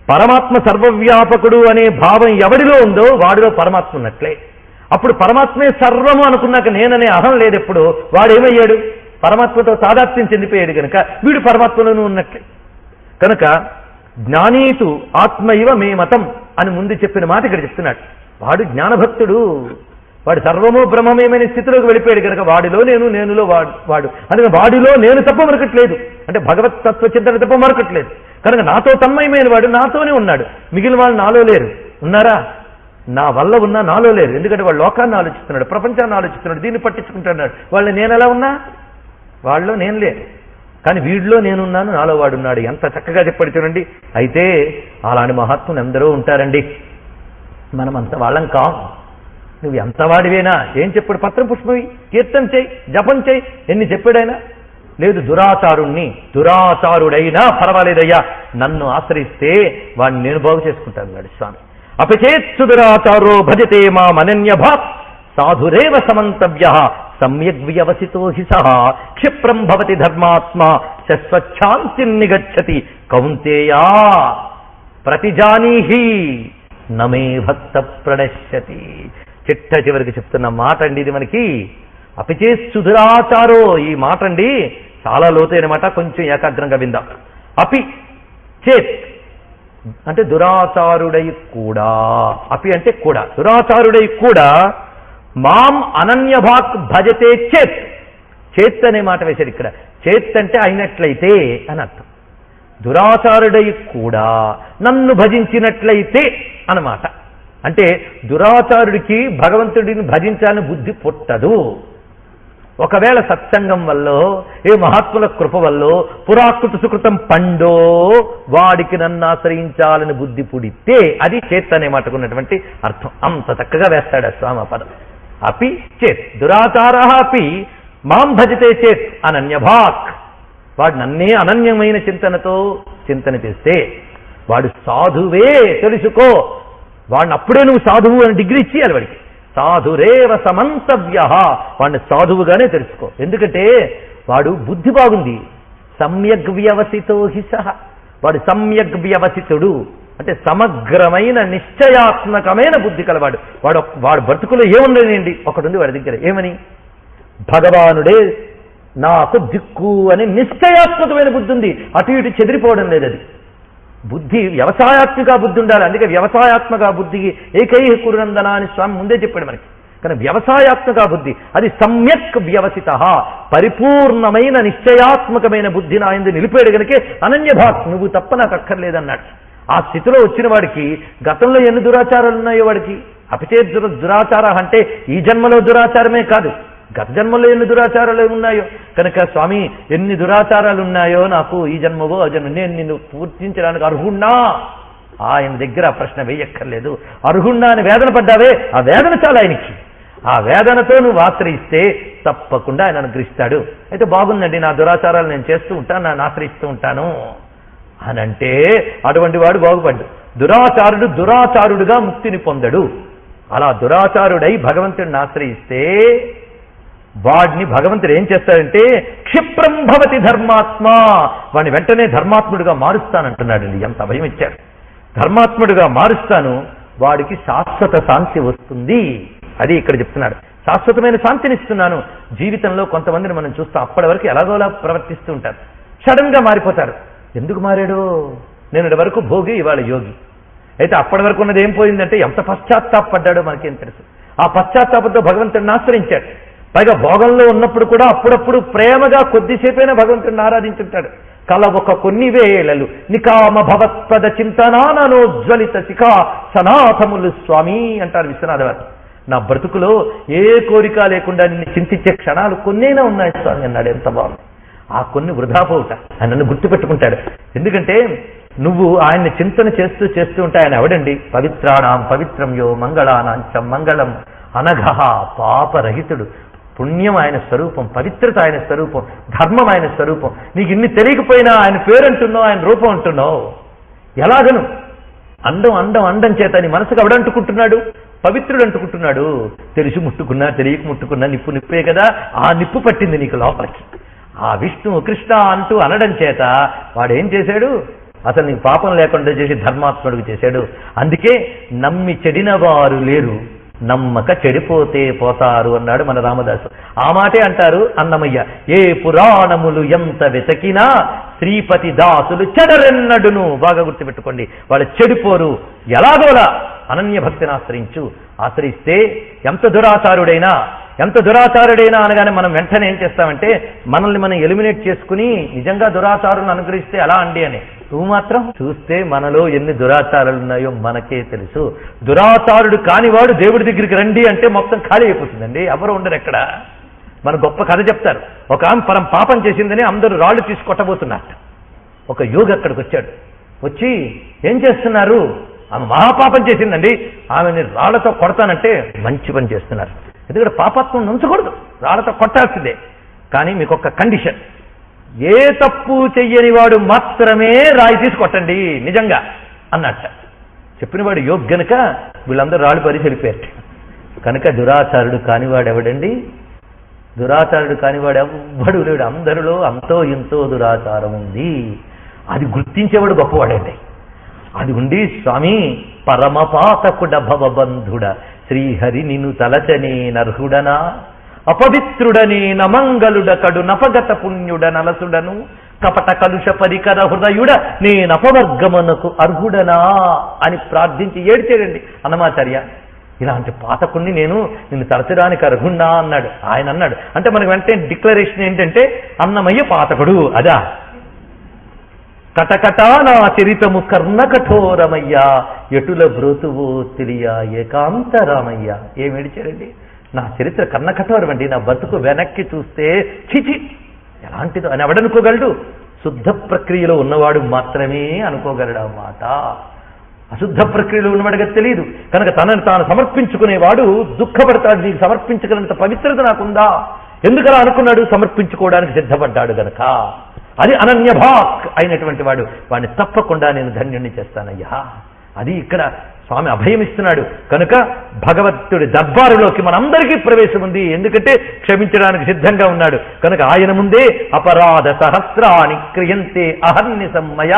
పరమాత్మ సర్వవ్యాపకుడు అనే భావం ఎవడిలో ఉందో వాడిలో పరమాత్మ ఉన్నట్లే. అప్పుడు పరమాత్మే సర్వము అనుకున్నాక నేననే అహం లేదెప్పుడు వాడేమయ్యాడు? పరమాత్మతో తాదాత్మ్యం చెందిపోయాడు కనుక వీడు పరమాత్మలోనూ ఉన్నట్లే. కనుక జ్ఞానీతు ఆత్మ ఇవ మే మతం అని ముందు చెప్పిన మాట ఇక్కడ చెప్తున్నాడు. వాడు జ్ఞానభక్తుడు, వాడు సర్వము బ్రహ్మమేమైన స్థితిలోకి వెళ్ళిపోయాడు కనుక వాడిలో నేను, నేనులో వాడు అందుకని వాడిలో నేను తప్ప మరొకట్లేదు. అంటే భగవత్ తత్వచింతన తప్ప మరొకట్లేదు. కనుక నాతో తన్మయమైన వాడు నాతోనే ఉన్నాడు. మిగిలిన వాళ్ళు నాలో లేరు. ఉన్నారా? నా వల్ల ఉన్నా నాలో లేరు. ఎందుకంటే వాడు లోకాన్ని ఆలోచిస్తున్నాడు, ప్రపంచాన్ని ఆలోచిస్తున్నాడు, దీన్ని పట్టించుకుంటున్నాడు. వాళ్ళు నేను ఎలా ఉన్నా వాళ్ళలో నేను లేను, కానీ వీడిలో నేనున్నాను, నాలో వాడున్నాడు. ఎంత చక్కగా చెప్పాడు చూడండి. అయితే అలాంటి మహాత్ములు ఎందరో ఉంటారండి. మనం అంత వాళ్ళం కాం. నువ్వు ఎంత వాడివేనా? ఏం చెప్పాడు? పత్రం పుష్పవి, కీర్తన చేయి, జపం చేయి, ఎన్ని చెప్పాడైనా లేదు. దురాచారుడైనా పర్వాలేదయ్యా, నన్ను ఆశ్రయిస్తే వాడిని నేను బాగు చేసుకుంటాను అన్నాడు స్వామి. అపచేత్సు దురాచారో భజతే మామనన్యభాత్ సాధురేవ సమంతవ్య సమ్యగ్ వ్యవసితో హి సహ క్షిప్రం భవతి ధర్మాత్మ శశ్వచ్ఛాంతిం నిగచ్చతి కౌంతేయా ప్రతిజానీహి నమే భక్త ప్రణశ్యతి. చిట్ట చివరికి చెప్తున్న మాట అండి ఇది మనకి. అపిచేత్సు దురాచారో, ఈ మాట అండి చాలా లోతైన మాట, కొంచెం ఏకాగ్రంగా విందాం. అపి చేత్ అంటే దురాచారుడై కూడా, అపి అంటే కూడా, దురాచారుడై కూడా మాం అనన్యభాక్ భజతే చేత్, చేత్ అనే మాట వేశాడు ఇక్కడ. చేత్ అంటే అయినట్లయితే అని అర్థం. దురాచారుడై కూడా నన్ను భజించినట్లయితే అన్నమాట. అంటే దురాచారుడికి భగవంతుడిని భజించాలని బుద్ధి పుట్టదు. ఒకవేళ సత్సంగం వల్ల, ఏ మహాత్ముల కృప వల్ల, పురాకృత సుకృతం పండో వాడికి నన్ను ఆశ్రయించాలని బుద్ధి పుడితే అది చేత్ అనే మాటకున్నటువంటి అర్థం. అంత చక్కగా వేస్తాడు ఆ స్వామి పదం. అపి చేత్ దురాచారా అపి మాం భజితే చేత్ అనన్యభాక్. వాడు నన్నే అనన్యమైన చింతనతో చింతన చేస్తే వాడు సాధువే తెలుసుకో. వాడిని అప్పుడే నువ్వు సాధువు అని డిగ్రీ ఇచ్చేయాలి వాడికి. సాధురేవ సమంతవ్య, వాడిని సాధువుగానే తెలుసుకో. ఎందుకంటే వాడు బుద్ధి బాగుంది. సమ్యగ్ వ్యవసితో హి సహ, వాడు సమ్యగ్ వ్యవసితుడు అంటే సమగ్రమైన నిశ్చయాత్మకమైన బుద్ధి కలవాడు. వాడు బ్రతుకులో ఏముండేనండి, ఒకడుంది వాడి దగ్గర. ఏమని? భగవానుడే నాకు దిక్కు అని నిశ్చయాత్మకమైన బుద్ధి ఉంది. అటు ఇటు చెదిరిపోవడం లేదు. అది బుద్ధి వ్యవసాయాత్మక బుద్ధి ఉండాలి. అందుకే వ్యవసాయాత్మక బుద్ధికి ఏకైక కురునందన అని స్వామి ముందే చెప్పాడు మనకి. కానీ వ్యవసాయాత్మక బుద్ధి అది సమ్యక్ వ్యవసిత, పరిపూర్ణమైన నిశ్చయాత్మకమైన బుద్ధిని ఆయన నిలిపేడు కనుకే అనన్యభాక్, నువ్వు తప్ప నాకు అక్కర్లేదన్నాడు. ఆ స్థితిలో వచ్చిన వాడికి గతంలో ఎన్ని దురాచారాలు ఉన్నాయో వాడికి. అపిచేత్ దురాచార అంటే ఈ జన్మలో దురాచారమే కాదు, గత జన్మలో ఎన్ని దురాచారాలు ఉన్నాయో. కనుక స్వామి ఎన్ని దురాచారాలు ఉన్నాయో నాకు ఈ జన్మవో ఆ జన్మ, నేను నిన్ను పూర్తించడానికి అర్హుణ్ణా? ఆయన దగ్గర ఆ ప్రశ్న వేయక్కర్లేదు. అర్హుణ్ణా అని వేదన పడ్డావే, ఆ వేదన చాలా ఆయనకి. ఆ వేదనతో నువ్వు ఆశ్రయిస్తే తప్పకుండా ఆయన అనుగ్రహిస్తాడు. అయితే బాగుందండి, నా దురాచారాలు నేను చేస్తూ ఉంటాను, నన్ను ఆశ్రయిస్తూ ఉంటాను అని అంటే అటువంటి వాడు బాగుపడ్డు. దురాచారుడు దురాచారుడుగా ముక్తిని పొందడు. అలా దురాచారుడై భగవంతుడిని ఆశ్రయిస్తే వాడిని భగవంతుడు ఏం చేస్తాడంటే క్షిప్రం భవతి ధర్మాత్మ, వాడిని వెంటనే ధర్మాత్ముడిగా మారుస్తానంటున్నాడండి. ఎంత భయం ఇచ్చాడు. ధర్మాత్ముడిగా మారుస్తాను, వాడికి శాశ్వత శాంతి వస్తుంది. అది ఇక్కడ చెప్తున్నాడు. శాశ్వతమైన శాంతిని ఇస్తున్నాను. జీవితంలో కొంతమందిని మనం చూస్తాం, అప్పటి వరకు ఎలాగోలా ప్రవర్తిస్తూ ఉంటారు, సడన్ గా మారిపోతారు. ఎందుకు మారాడు? నేను వరకు భోగి, ఇవాళ యోగి. అయితే అప్పటి వరకు ఉన్నది ఏం పోయిందంటే ఎంత పశ్చాత్తాపడ్డాడో మనకేం తెలుసు. ఆ పశ్చాత్తాపంతో భగవంతుడిని ఆశ్రయించాడు. పైగా భోగంలో ఉన్నప్పుడు కూడా అప్పుడప్పుడు ప్రేమగా కొద్దిసేపైనా భగవంతుడిని ఆరాధించుంటాడు. కలవొక కొన్ని వేళలు నికామ భవత్పద చింతనానోజ్వలిత శిఖా సనాథములు స్వామి అంటారు విశ్వనాథవారు. నా బ్రతుకులో ఏ కోరిక లేకుండా నిన్ను చింతించే క్షణాలు కొన్నైనా ఉన్నాయి స్వామి అన్నాడు. ఎంత బాగుంది. ఆ కొన్ని వృధా పోవుట ఆయన నన్ను గుర్తుపెట్టుకుంటాడు. ఎందుకంటే నువ్వు ఆయన్ని చింతన చేస్తూ చేస్తూ ఉంటే ఆయన ఎవడండి? పవిత్రాణం పవిత్రం యో మంగళానాంచం మంగళం అనఘ, పాపరహితుడు. పుణ్యం ఆయన స్వరూపం, పవిత్రత ఆయన స్వరూపం, ధర్మం ఆయన స్వరూపం. నీకు ఇన్ని తెలియకపోయినా ఆయన పేరు అంటున్నావు, ఆయన రూపం అంటున్నావు. ఎలాగను? అండం అండం అండం చేత నీ మనసుకు ఎవడంటుకుంటున్నాడు? పవిత్రుడు అంటుకుంటున్నాడు. తెలిసి ముట్టుకున్నా తెలియక ముట్టుకున్నా నిప్పు నిప్పే కదా, ఆ నిప్పు పట్టింది నీకు లోపలికి. ఆ విష్ణు కృష్ణ అంటూ అనడం చేత వాడేం చేశాడు? అసలు నీకు పాపం లేకుండా చేసి ధర్మాత్ముడికి చేశాడు. అందుకే నమ్మి చెడిన వారు లేరు, నమ్మక చెడిపోతే పోతారు అన్నాడు మన రామదాసు. ఆ మాటే అంటారు అన్నమయ్య. ఏ పురాణములు ఎంత వెతకినా శ్రీపతి దాసులు చెడరెన్నడును. బాగా గుర్తుపెట్టుకోండి, వాళ్ళు చెడిపోరు. ఎలాగోలా అనన్య భక్తిని ఆశ్రయిస్తే ఎంత దురాచారుడైనా అనగానే మనం వెంటనే ఏం చేస్తామంటే మనల్ని మనం ఎలిమినేట్ చేసుకుని నిజంగా దురాచారులను అనుగ్రహిస్తే ఎలా అండి అని. నువ్వు మాత్రం చూస్తే మనలో ఎన్ని దురాచారాలు ఉన్నాయో మనకే తెలుసు. దురాచారుడు కానివాడు దేవుడి దగ్గరికి రండి అంటే మొత్తం ఖాళీ అయిపోతుందండి, ఎవరు ఉండరు ఎక్కడ. మన గొప్ప కథ చెప్తారు. ఒక ఆమె పరం పాపం చేసిందని అందరూ రాళ్ళు తీసి కొట్టబోతున్నారు. ఒక యోగి అక్కడికి వచ్చాడు. వచ్చి ఏం చేస్తున్నారు? ఆమె మహాపాపం చేసిందండి, ఆమెని రాళ్లతో కొడతానంటే మంచి పని చేస్తున్నారు. ఎందుకంటే పాపత్వం ఉంచకూడదు, రాళ్లతో కొట్టాల్సిందే. కానీ మీకు ఒక కండిషన్, ఏ తప్పు చెయ్యని వాడు మాత్రమే రాయి తీసి కొట్టండి నిజంగా అన్నట్ట. చెప్పినవాడు యోగ్ గనుక వీళ్ళందరూ రాళ్ళు పరి చెడిపోయారు. కనుక దురాచారుడు కానివాడు ఎవడండి? దురాచారుడు కానివాడు ఎవ్వడు లేడు. అందరిలో అంతో ఇంతో దురాచారం ఉంది. అది గుర్తించేవాడు గొప్పవాడండి. అది ఉండి స్వామి పరమపాతకుడ భవబంధుడ శ్రీహరి నిన్ను తలచనే నర్హుడనా, అపవిత్రుడనే నమంగళుడ కడు నపగత పుణ్యుడ నలసుడను, కపట కలుష పరికర హృదయుడ నేనపవర్గమునకు అర్హుడనా అని ప్రార్థించి ఏడ్చాడండి అన్నమాచార్య. ఇలాంటి పాతకుణ్ణి నిన్ను తరచడానికి అర్హున్నా అన్నాడు. ఆయన అన్నాడు. అంటే మనకు వెంటనే డిక్లరేషన్ ఏంటంటే అన్నమయ్య పాతకుడు. అదా కటకటా నా చరితము కర్ణ కఠోరమయ్యా ఎటుల బ్రోతువో తెలియ ఏకాంతరామయ్య. ఏమి ఏడిచాడండి? నా చరిత్ర కర్ణ కఠోరం అండి, నా బతుకు వెనక్కి చూస్తే చిచి ఎలాంటిదో అని ఎవడనుకోగలడు? శుద్ధ ప్రక్రియలో ఉన్నవాడు మాత్రమే అనుకోగలడు ఆ మాట. అశుద్ధ ప్రక్రియలో ఉన్నవాడిగా తెలియదు కనుక తనను తాను సమర్పించుకునేవాడు దుఃఖపడతాడు. నీకు సమర్పించగలంత పవిత్రత నాకుందా? ఎందుకలా అనుకున్నాడు? సమర్పించుకోవడానికి సిద్ధపడ్డాడు గనక. అది అనన్యభాక్ అయినటువంటి వాడు. వాడిని తప్పకుండా నేను ధన్యుణ్ణి చేస్తానయ్యా. అది ఇక్కడ స్వామి అభయమిస్తున్నాడు. కనుక భగవంతుడి దర్బారులోకి మనందరికీ ప్రవేశం ఉంది. ఎందుకంటే క్షమించడానికి సిద్ధంగా ఉన్నాడు కనుక ఆయన ముందే అపరాధ సహస్రాని క్రియంతే అహర్నిశమ్మయ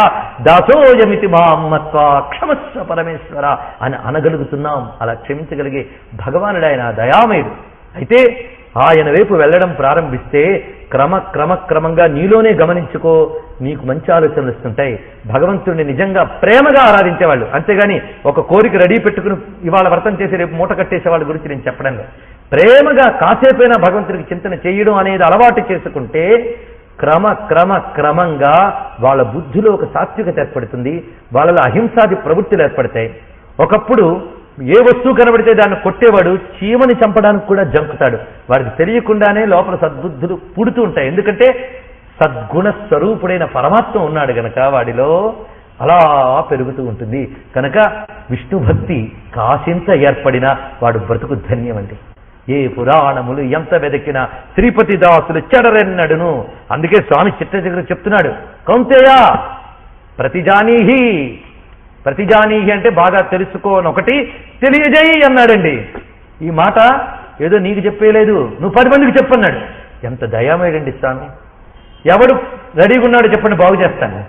దాసోయమితి మామత్వా క్షమస్వ పరమేశ్వర అని అనగలుగుతున్నాం. అలా క్షమించగలిగే భగవానుడు ఆయన దయామయుడు. అయితే ఆయన వైపు వెళ్ళడం ప్రారంభిస్తే క్రమంగా నీలోనే గమనించుకో, నీకు మంచి ఆలోచనలు వస్తుంటాయి. భగవంతుడిని నిజంగా ప్రేమగా ఆరాధించేవాళ్ళు, అంతేగాని ఒక కోరిక రెడీ పెట్టుకుని ఇవాళ వ్రతం చేసి రేపు మూట కట్టేసే వాళ్ళ గురించి నేను చెప్పడం లేదు. ప్రేమగా కాసేపైనా భగవంతుడికి చింతన చేయడం అనేది అలవాటు చేసుకుంటే క్రమంగా వాళ్ళ బుద్ధిలో ఒక సాత్వికత ఏర్పడుతుంది, వాళ్ళలో అహింసాది ప్రవృత్తులు ఏర్పడతాయి. ఒకప్పుడు ఏ వస్తువు కనబడితే దాన్ని కొట్టేవాడు చీమని చంపడానికి కూడా జంకుతాడు. వాడికి తెలియకుండానే లోపల సద్బుద్ధులు పుడుతూ ఉంటాయి. ఎందుకంటే సద్గుణ స్వరూపుడైన పరమాత్మ ఉన్నాడు గనక వాడిలో అలా పెరుగుతూ ఉంటుంది. కనుక విష్ణు భక్తి కాసింత ఏర్పడినా వాడు బ్రతుకు ధన్యమండి. ఏ పురాణములు ఎంత వెదకినా శ్రీపతి దాసులు చెడరెన్నడును. అందుకే స్వామి చిట్ట దగ్గర చెప్తున్నాడు, కౌంతేయ ప్రతిజానీహి అంటే బాగా తెలుసుకోని ఒకటి తెలియజేయి అన్నాడండి. ఈ మాట ఏదో నీకు చెప్పేయలేదు, నువ్వు 10 మందికి చెప్పన్నాడు. ఎంత దయామేడండి స్వామి. ఎవడు రెడీగా ఉన్నాడు చెప్పండి, బాగు చేస్తాను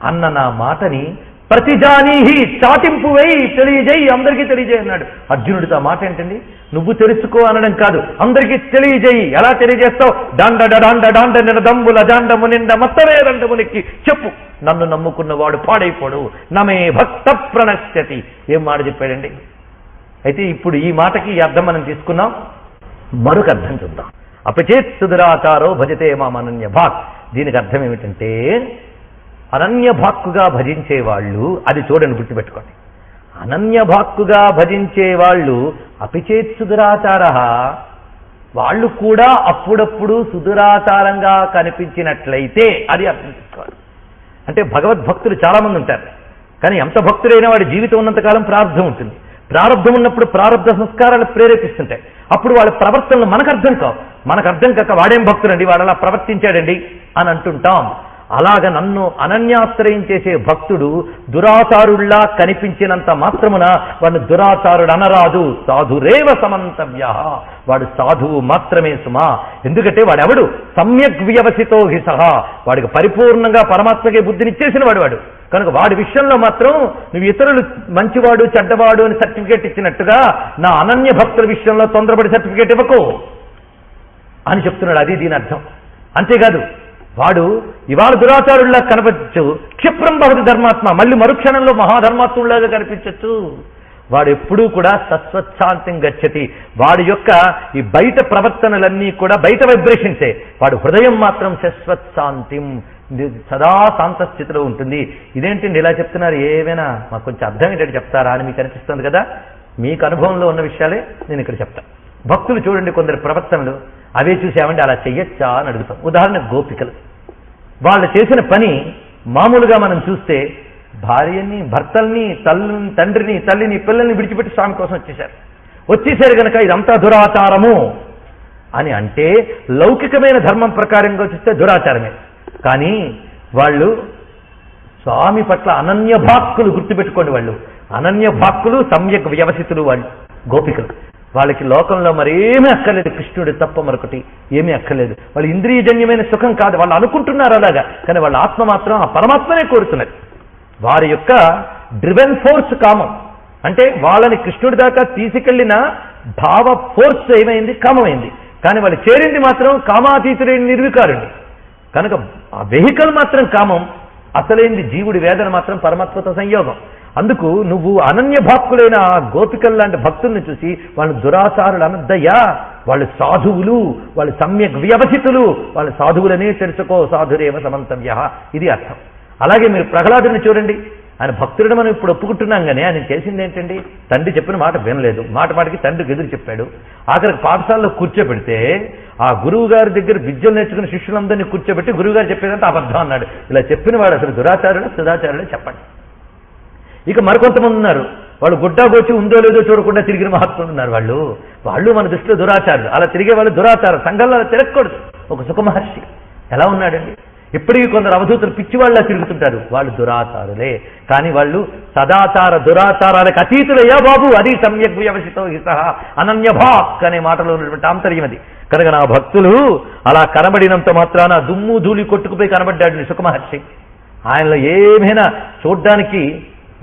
అన్న నా మాటని ప్రతిజానీహి చాటింపు వేయి, తెలియజేయి, అందరికీ తెలియజేయి అన్నాడు. అర్జునుడితో ఆ మాట ఏంటండి? నువ్వు తెలుసుకో అనడం కాదు, అందరికీ తెలియజేయి. ఎలా తెలియజేస్తావు? డాండ నిరదంబుల జాండము నిండ మత్తవేదండమునికి చెప్పు, నన్ను నమ్ముకున్నవాడు పాడైపోడు, నమే భక్త ప్రణశ్యతి. ఏం మాట చెప్పాడండి? అయితే ఇప్పుడు ఈ మాటకి ఈ అర్థం మనం తీసుకున్నాం. మరొక అర్థం చూద్దాం. అపచేత్ సుదురాచారో భజతే మామనన్య భాక్. దీనికి అర్థం ఏమిటంటే అనన్యభాక్కుగా భజించేవాళ్ళు, అది చూడండి గుర్తుపెట్టుకోండి, అనన్యభాక్కుగా భజించేవాళ్ళు అపిచేత్ సుదురాచార, వాళ్ళు కూడా అప్పుడప్పుడు సుదురాచారంగా కనిపించినట్లయితే అది అర్థం చేసుకోవాలి. అంటే భగవద్భక్తులు చాలా మంది ఉంటారు, కానీ ఎంత భక్తుడైనా వాడి జీవితం ఉన్నంతకాలం ప్రారంధం ఉంటుంది. ప్రారంధం ఉన్నప్పుడు ప్రారంధ సంస్కారాలు ప్రేరేపిస్తుంటాయి. అప్పుడు వాళ్ళ ప్రవర్తనలు మనకు అర్థం కావు. మనకు అర్థం కాక వాడేం భక్తుడండి, వాడు అలా ప్రవర్తించాడండి అని అంటుంటాం. అలాగ నన్ను అనన్యాశ్రయం చేసే భక్తుడు దురాచారుల్లా కనిపించినంత మాత్రమున వాడు దురాచారుడు అనరాదు. సాధురేవ సమంతవ్య, వాడు సాధువు మాత్రమే సుమా. ఎందుకంటే వాడెవడు? సమ్యక్ వ్యవసితో హి సహా, వాడికి పరిపూర్ణంగా పరమాత్మకే బుద్ధినిచ్చేసిన వాడు. కనుక వాడి విషయంలో మాత్రం నువ్వు ఇతరులు మంచివాడు చెడ్డవాడు అని సర్టిఫికేట్ ఇచ్చినట్టుగా నా అనన్య భక్తుల విషయంలో తొందరపడి సర్టిఫికేట్ ఇవ్వకు అని చెప్తున్నాడు. అది దీని అర్థం. అంతేకాదు, వాడు ఇవాళ దురాచారుల్లా కనపడచ్చు, క్షిప్రం భవతి ధర్మాత్మ, మళ్ళీ మరుక్షణంలో మహాధర్మాత్ముల్లాగా కనిపించచ్చు. వాడు ఎప్పుడూ కూడా సస్వచ్ఛాంతిం గచ్చతి. వాడి యొక్క ఈ బయట ప్రవర్తనలన్నీ కూడా బయట వైబ్రేషన్సే, వాడు హృదయం మాత్రం శాశ్వత్శాంతిం, సదా శాంత స్థితిలో ఉంటుంది. ఇదేంటండి ఇలా చెప్తున్నారు? ఏమైనా మాకు కొంచెం అర్థం ఏంటంటే చెప్తారా అని మీకు అనిపిస్తుంది కదా. మీకు అనుభవంలో ఉన్న విషయాలే నేను ఇక్కడ చెప్తాను. భక్తులు చూడండి, కొందరు ప్రవర్తనలు అవే చూసామంటే అలా చెయ్యొచ్చా అని అడుగుతాం. ఉదాహరణకు గోపికలు, వాళ్ళు చేసిన పని మామూలుగా మనం చూస్తే భార్యని, భర్తల్ని, తండ్రిని, తల్లిని, పిల్లల్ని విడిచిపెట్టి స్వామి కోసం వచ్చేసారు కనుక ఇదంతా దురాచారము అని అంటే లౌకికమైన ధర్మం ప్రకారంగా చూస్తే దురాచారమే. కానీ వాళ్ళు స్వామి పట్ల అనన్యభాక్కులు, గుర్తుపెట్టుకోండి, వాళ్ళు అనన్యభాక్కులు, సమ్యక్ వ్యవసితులు వాళ్ళు గోపికలు. వాళ్ళకి లోకంలో మరేమీ అక్కర్లేదు, కృష్ణుడు తప్ప మరొకటి ఏమీ అక్కర్లేదు. వాళ్ళు ఇంద్రియజన్యమైన సుఖం కాదు, వాళ్ళు అనుకుంటున్నారు అలాగా, కానీ వాళ్ళ ఆత్మ మాత్రం ఆ పరమాత్మనే కోరుతున్నది. వారి యొక్క డ్రివెన్ ఫోర్స్ కామం. అంటే వాళ్ళని కృష్ణుడి దాకా తీసుకెళ్లిన భావ ఫోర్స్ ఏమైంది? కామమైంది. కానీ వాళ్ళు చేరింది మాత్రం కామాతీతుడైన నిర్వికారుడు. కనుక ఆ వెహికల్ మాత్రం కామం, అసలైంది జీవుడి వేదన మాత్రం పరమాత్మతో సంయోగం. అందుకు నువ్వు అనన్య భక్తులైన ఆ గోపికల్ లాంటి భక్తుల్ని చూసి వాళ్ళు దురాచారులు అనద్దయ్యా, వాళ్ళు సాధువులు, వాళ్ళు సమ్యక్ వ్యవసితులు, వాళ్ళు సాధువులనే తెలుసుకో, సాధురేవ సమంతవ్య, ఇది అర్థం. అలాగే మీరు ప్రహ్లాదుని చూడండి, ఆయన భక్తుడిని మనం ఇప్పుడు ఒప్పుకుంటున్నాం కానీ ఆయన చేసింది ఏంటండి? తండ్రి చెప్పిన మాట వినలేదు, మాటికి తండ్రికి ఎదురు చెప్పాడు. ఆఖరికి పాఠశాలలో కూర్చోబెడితే ఆ గురువు గారి దగ్గర విద్యలు నేర్చుకున్న శిష్యులందరినీ కూర్చోబెట్టి గురువు గారు చెప్పేదంతా అబద్ధం అన్నాడు. ఇలా చెప్పిన వాడు అసలు దురాచారుడు సుధాచారుడు చెప్పండి. ఇక మరికొంతమంది ఉన్నారు, వాళ్ళు గుడ్డాగోచి ఉందో లేదో చూడకుండా తిరిగిన మహాత్ములు ఉన్నారు. వాళ్ళు మన దృష్టిలో దురాచారులు. అలా తిరిగే వాళ్ళు దురాచారం. సంఘంలో అలా తిరగకూడదు. ఒక సుఖమహర్షి ఎలా ఉన్నాడండి? ఇప్పటికీ కొందరు అవధూతులు పిచ్చివాళ్ళ తిరుగుతుంటారు, వాళ్ళు దురాచారులే. కానీ వాళ్ళు సదాచార దురాచారాలకు అతీతులయ్యా బాబు. అది సమ్యక్ వ్యవసితో హిత అనన్యభాక్ అనే మాటలో ఉన్నటువంటి ఆంతర్యం అది. కనుక నా భక్తులు అలా కనబడినంత మాత్రాన దుమ్ము ధూళి కొట్టుకుపోయి కనబడ్డాడు సుఖమహర్షి. ఆయనలో ఏమైనా చూడ్డానికి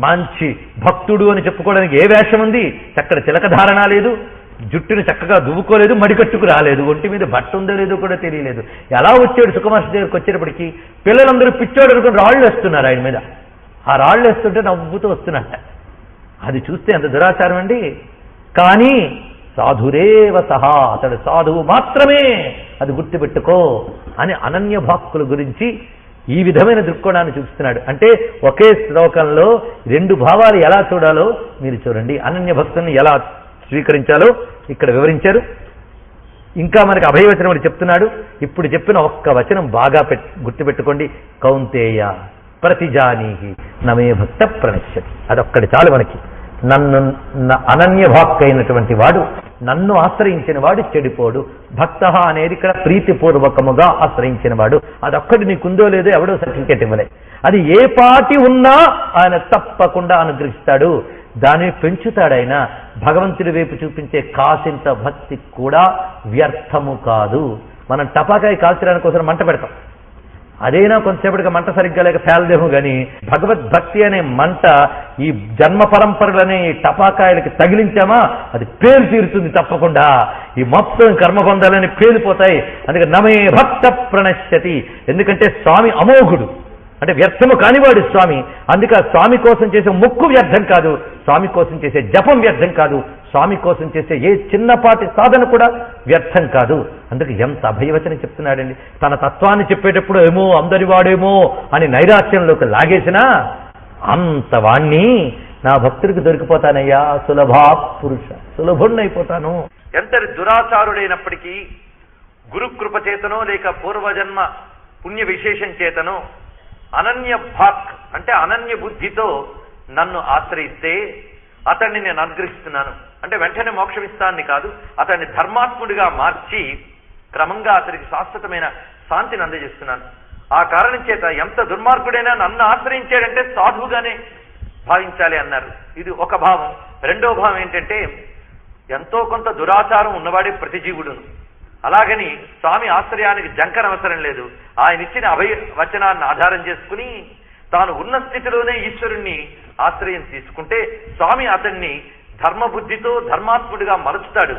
మంచి భక్తుడు అని చెప్పుకోవడానికి ఏ వేషం ఉంది? చక్కటి తిలక ధారణ లేదు, జుట్టుని చక్కగా దువ్వుకోలేదు, మడికట్టుకు రాలేదు, ఒంటి మీద బట్ట ఉందో లేదో కూడా తెలియలేదు. ఎలా వచ్చాడు సుఖమహర్షి దగ్గరికి? వచ్చేటప్పటికి పిల్లలందరూ పిచ్చోడు అనుకుని రాళ్ళు వేస్తున్నారు ఆయన మీద. ఆ రాళ్ళు వేస్తుంటే నవ్వుతూ వస్తున్నట్ట. అది చూస్తే ఎంత దురాచారం అండి. కానీ సాధురేవ సహా, అతడు సాధువు మాత్రమే, అది గుర్తుపెట్టుకో అని అనన్య భక్తుల గురించి ఈ విధమైన దృక్కోణాన్ని చూపిస్తున్నాడు. అంటే ఒకే శ్లోకంలో రెండు భావాలు ఎలా చూడాలో మీరు చూడండి. అనన్య భక్తుల్ని ఎలా స్వీకరించాలో ఇక్కడ వివరించారు. ఇంకా మనకి అభయవచనం అని చెప్తున్నాడు. ఇప్పుడు చెప్పిన ఒక్క వచనం బాగా గుర్తుపెట్టుకోండి. కౌంతేయ ప్రతిజానీహి నమే భక్త ప్రణశ్యతి. అదొక్కటి చాలు మనకి. నన్ను అనన్య భక్త అయినటువంటి వాడు, నన్ను ఆశ్రయించిన వాడు చెడిపోడు. భక్త అనేది ఇక్కడ ప్రీతిపూర్వకముగా ఆశ్రయించిన వాడు. అదొక్కటి నీకుందో లేదో ఎవడో సర్టిఫికేట్ ఇవ్వలే. అది ఏ పాటి ఉన్నా ఆయన తప్పకుండా అనుగ్రహిస్తాడు, దాన్ని పెంచుతాడైన. భగవంతుడి వైపు చూపించే కాసింత భక్తి కూడా వ్యర్థము కాదు. మనం టపాకాయ కాల్చడానికి కోసం మంట పెడతాం, అదైనా కొంతసేపటిగా మంట సరిగ్గా లేక పేలదేమో కానీ భగవద్భక్తి అనే మంట ఈ జన్మ పరంపరలనే టపాకాయలకి తగిలించామా అది పేరు తీరుతుంది తప్పకుండా. ఈ మొత్తం కర్మబంధాలని పేలిపోతాయి. అందుకే నమే భక్త ప్రణశ్యతి. ఎందుకంటే స్వామి అమోఘుడు, అంటే వ్యర్థము కానివాడు స్వామి. అందుకే స్వామి కోసం చేసే మొక్కు వ్యర్థం కాదు, స్వామి కోసం చేసే జపం వ్యర్థం కాదు, స్వామి కోసం చేసే ఏ చిన్నపాటి సాధన కూడా వ్యర్థం కాదు. అందుకే ఎంత అభయవచనం చెప్తున్నాడండి. తన తత్వాన్ని చెప్పేటప్పుడు ఏమో అందరి వాడేమో అని నైరాశ్యంలోకి లాగేసినా అంత వాణ్ణి నా భక్తుడికి దొరికిపోతానయ్యా, సులభా పురుష, సులభుణ్ణైపోతాను. ఎంతటి దురాచారుడైనప్పటికీ గురుకృప చేతనో లేక పూర్వజన్మ పుణ్య విశేషం చేతనో అనన్య భాక్ అంటే అనన్య బుద్ధితో నన్ను ఆశ్రయిస్తే అతన్ని నేను అనుగ్రహిస్తున్నాను. అంటే వెంటనే మోక్షం ఇస్తాన్ని కాదు, అతన్ని ధర్మాత్ముడిగా మార్చి క్రమంగా అతనికి శాశ్వతమైన శాంతిని అందజేస్తున్నాను. ఆ కారణం చేత ఎంత దుర్మార్గుడైనా నన్ను ఆశ్రయించాడంటే సాధువుగానే భావించాలి అన్నారు. ఇది ఒక భావం. రెండో భావం ఏంటంటే ఎంతో కొంత దురాచారం ఉన్నవాడే ప్రతిజీవుడును. అలాగని స్వామి ఆశ్రయానికి జంకన అవసరం లేదు. ఆయన ఇచ్చిన అభయ వచనాన్ని ఆధారం చేసుకుని తాను ఉన్న స్థితిలోనే ఈశ్వరుణ్ణి ఆశ్రయం తీసుకుంటే స్వామి అతన్ని ధర్మబుద్ధితో ధర్మాత్ముడిగా మలుచుతాడు,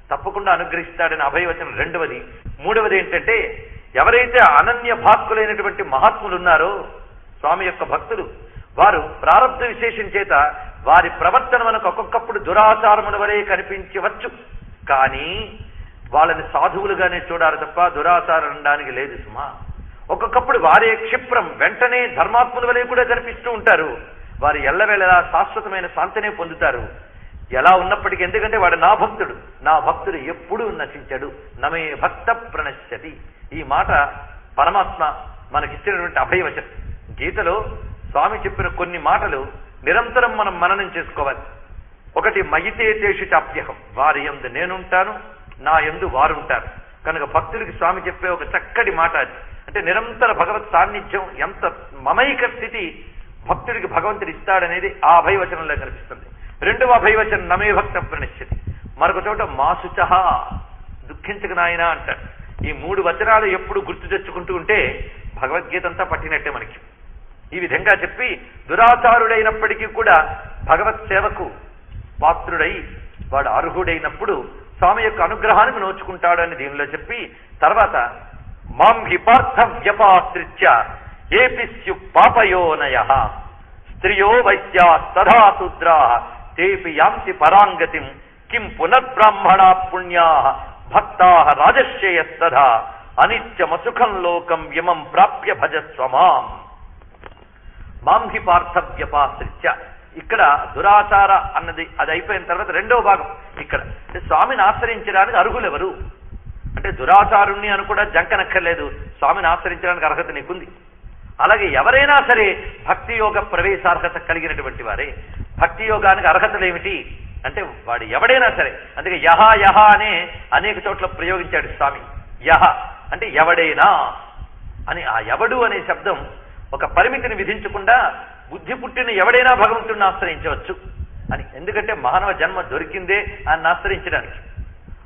తప్పకుండా అనుగ్రహిస్తాడని అభయవచనం రెండవది. మూడవది ఏంటంటే ఎవరైతే అనన్య భాక్కులైనటువంటి మహాత్ములు ఉన్నారో స్వామి యొక్క భక్తులు, వారు ప్రారబ్ధ విశేషం చేత వారి ప్రవర్తన మనకు ఒక్కొక్కప్పుడు దురాచారముల వలె కనిపించవచ్చు, కానీ వాళ్ళని సాధువులుగానే చూడాలి తప్ప దురాచారం అనడానికి లేదు సుమా. ఒక్కొక్కప్పుడు వారే క్షిప్రం వెంటనే ధర్మాత్ముల వలె కూడా కనిపిస్తూ ఉంటారు. వారు ఎల్లవేళలా శాశ్వతమైన శాంతినే పొందుతారు ఎలా ఉన్నప్పటికీ. ఎందుకంటే వాడు నా భక్తుడు, నా భక్తుడు ఎప్పుడూ నశించడు. నమే భక్త ప్రణశ్యతి. ఈ మాట పరమాత్మ మనకిచ్చినటువంటి అభయవచనం. గీతలో స్వామి చెప్పిన కొన్ని మాటలు నిరంతరం మనం మననం చేసుకోవాలి. ఒకటి మయితేతేషు చాప్యహం, వారి యందు నేనుంటాను, నా యందు వారుంటారు. కనుక భక్తుడికి స్వామి చెప్పే ఒక చక్కటి మాట అది. అంటే నిరంతర భగవత్ సాన్నిధ్యం, ఎంత మమైక స్థితి భక్తుడికి భగవంతుడు ఇస్తాడనేది ఆ అభయవచనంలో కనిపిస్తుంది. రెండవ అభయవచనం నమే భక్త ప్రణశ్యతి. మరొక చోట మాసుచహ, దుఃఖించక నాయన అంటారు. ఈ మూడు వచనాలు ఎప్పుడు గుర్తు తెచ్చుకుంటూ ఉంటే భగవద్గీత అంతా పట్టినట్టే మనకి. ఈ విధంగా చెప్పి దురాచారుడైనప్పటికీ కూడా భగవత్ సేవకు పాత్రుడై వాడు అర్హుడైనప్పుడు స్వామి యొక్క అనుగ్రహానికి నోచుకుంటాడని దీనిలో చెప్పి తర్వాత మాం హి పార్థ వ్యపాశ్రిత్య ఏపి స్యు పాపయోనయ స్త్రియో వైశ్యా తథా శూద్రా తేపి యాంతి పరాంగతిం కిం పునర్బ్రాహ్మణా పుణ్యా భక్తా రాజశ్రేయస్తథా అనిత్యమసుఖం లోకం యమం ప్రాప్య భజస్వమాం మాం హి పార్థవ్యపాశ్రిత్య. ఇక్కడ దురాచార అన్నది అది అయిపోయిన తర్వాత రెండవ భాగం ఇక్కడ స్వామిని ఆశ్రయించడానికి అర్హులెవరు అంటే దురాచారుణ్ణి అని కూడా జంకనక్కర్లేదు, స్వామిని ఆశ్రయించడానికి అర్హత నీకుంది. అలాగే ఎవరైనా సరే భక్తి యోగ ప్రవేశార్హత కలిగినటువంటి వారే. భక్తి యోగానికి అర్హతలు ఏమిటి అంటే వాడు ఎవడైనా సరే, అందుకే యహ యహ అనే అనేక చోట్ల ప్రయోగించాడు స్వామి. యహ అంటే ఎవడైనా అని, ఆ ఎవడు అనే శబ్దం ఒక పరిమితిని విధించకుండా బుద్ధి పుట్టిన ఎవడైనా భగవంతుడిని ఆశ్రయించవచ్చు అని. ఎందుకంటే మానవ జన్మ దొరికిందే ఆయన ఆశ్రయించడానికి.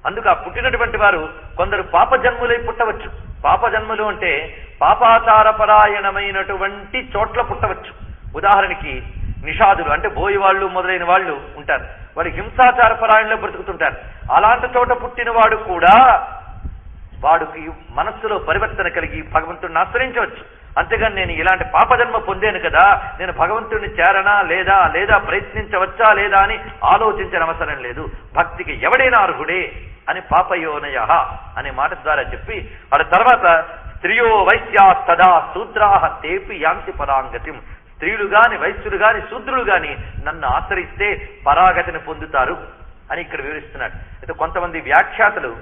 అందుకు ఆ పుట్టినటువంటి వారు కొందరు పాపజన్ములై పుట్టవచ్చు. పాపజన్ములు అంటే పాపాచారపరాయణమైనటువంటి చోట్ల పుట్టవచ్చు. ఉదాహరణకి నిషాదులు అంటే బోయివాళ్ళు మొదలైన వాళ్ళు ఉంటారు, వాడు హింసాచారపరాయణలో బ్రతుకుతుంటారు. అలాంటి చోట పుట్టినవాడు కూడా వాడికి మనస్సులో పరివర్తన కలిగి భగవంతుడిని ఆశ్రయించవచ్చు. అంతేగాని నేను ఇలాంటి పాపజన్మ పొందాను కదా, నేను భగవంతుడిని చేరనా లేదా లేదా ప్రయత్నించవచ్చా లేదా అని ఆలోచించిన అవసరం లేదు. భక్తికి ఎవడైనా అర్హుడే అని పాపయోనయ అనే మాట ద్వారా చెప్పి ఆ తర్వాత స్త్రియో వైశ్యా తదా శూద్రాహ తేపి యాంతి పరాంగతిం. స్త్రీలు గాని వైశ్యులు గాని శూద్రులు గాని నన్ను ఆశ్రయిస్తే పరాగతిని పొందుతారు అని ఇక్కడ వివరిస్తున్నాడు. అయితే కొంతమంది వ్యాఖ్యాతలు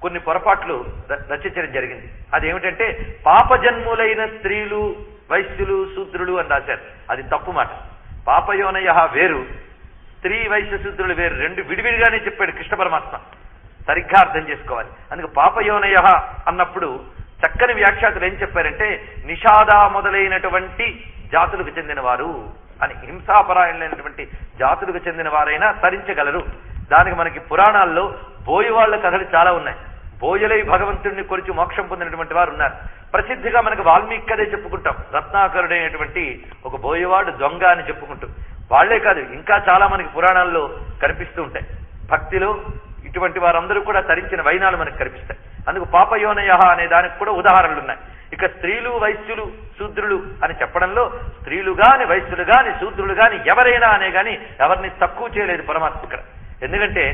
కొన్ని పొరపాట్లు రచించడం జరిగింది. అదేమిటంటే పాపజన్ములైన స్త్రీలు వైశ్యులు శూద్రులు అని రాశారు. అది తప్పు మాట. పాపయోనయ వేరు, స్త్రీ వైశ్య శూద్రులు వేరు, రెండు విడివిడిగానే చెప్పాడు కృష్ణ పరమాత్మ. సరిగ్గా అర్థం చేసుకోవాలి. అందుకు పాపయోనయ అన్నప్పుడు చక్కని వ్యాఖ్యాతులు ఏం చెప్పారంటే నిషాద మొదలైనటువంటి జాతులకు చెందిన వారు అని, హింసాపరాయణమైనటువంటి జాతులకు చెందిన వారైనా తరించగలరు. దానికి మనకి పురాణాల్లో బోయవాళ్ల కథలు చాలా ఉన్నాయి. బోయలై భగవంతుడిని కొలిచి మోక్షం పొందినటువంటి వారు ఉన్నారు. ప్రసిద్ధిగా మనకు వాల్మీకి కథే చెప్పుకుంటాం. రత్నాకరుడైనటువంటి ఒక బోయవాడు దొంగ అని చెప్పుకుంటూ, వాళ్లే కాదు ఇంకా చాలా మనకి పురాణాల్లో కనిపిస్తూ ఉంటాయి. భక్తిలో ఇటువంటి వారందరూ కూడా తరించిన వైనాలు మనకు కనిపిస్తాయి. అందుకు పాపయోనయ అనే దానికి కూడా ఉదాహరణలు ఉన్నాయి. ఇక స్త్రీలు వైశ్యులు శూద్రులు అని చెప్పడంలో స్త్రీలు గాని వైశ్యులు గాని శూద్రులు గాని ఎవరైనా అనే గాని ఎవరిని తక్కువ చేయలేదు పరమాత్మ ఇక్కడ. ఎందుకంటే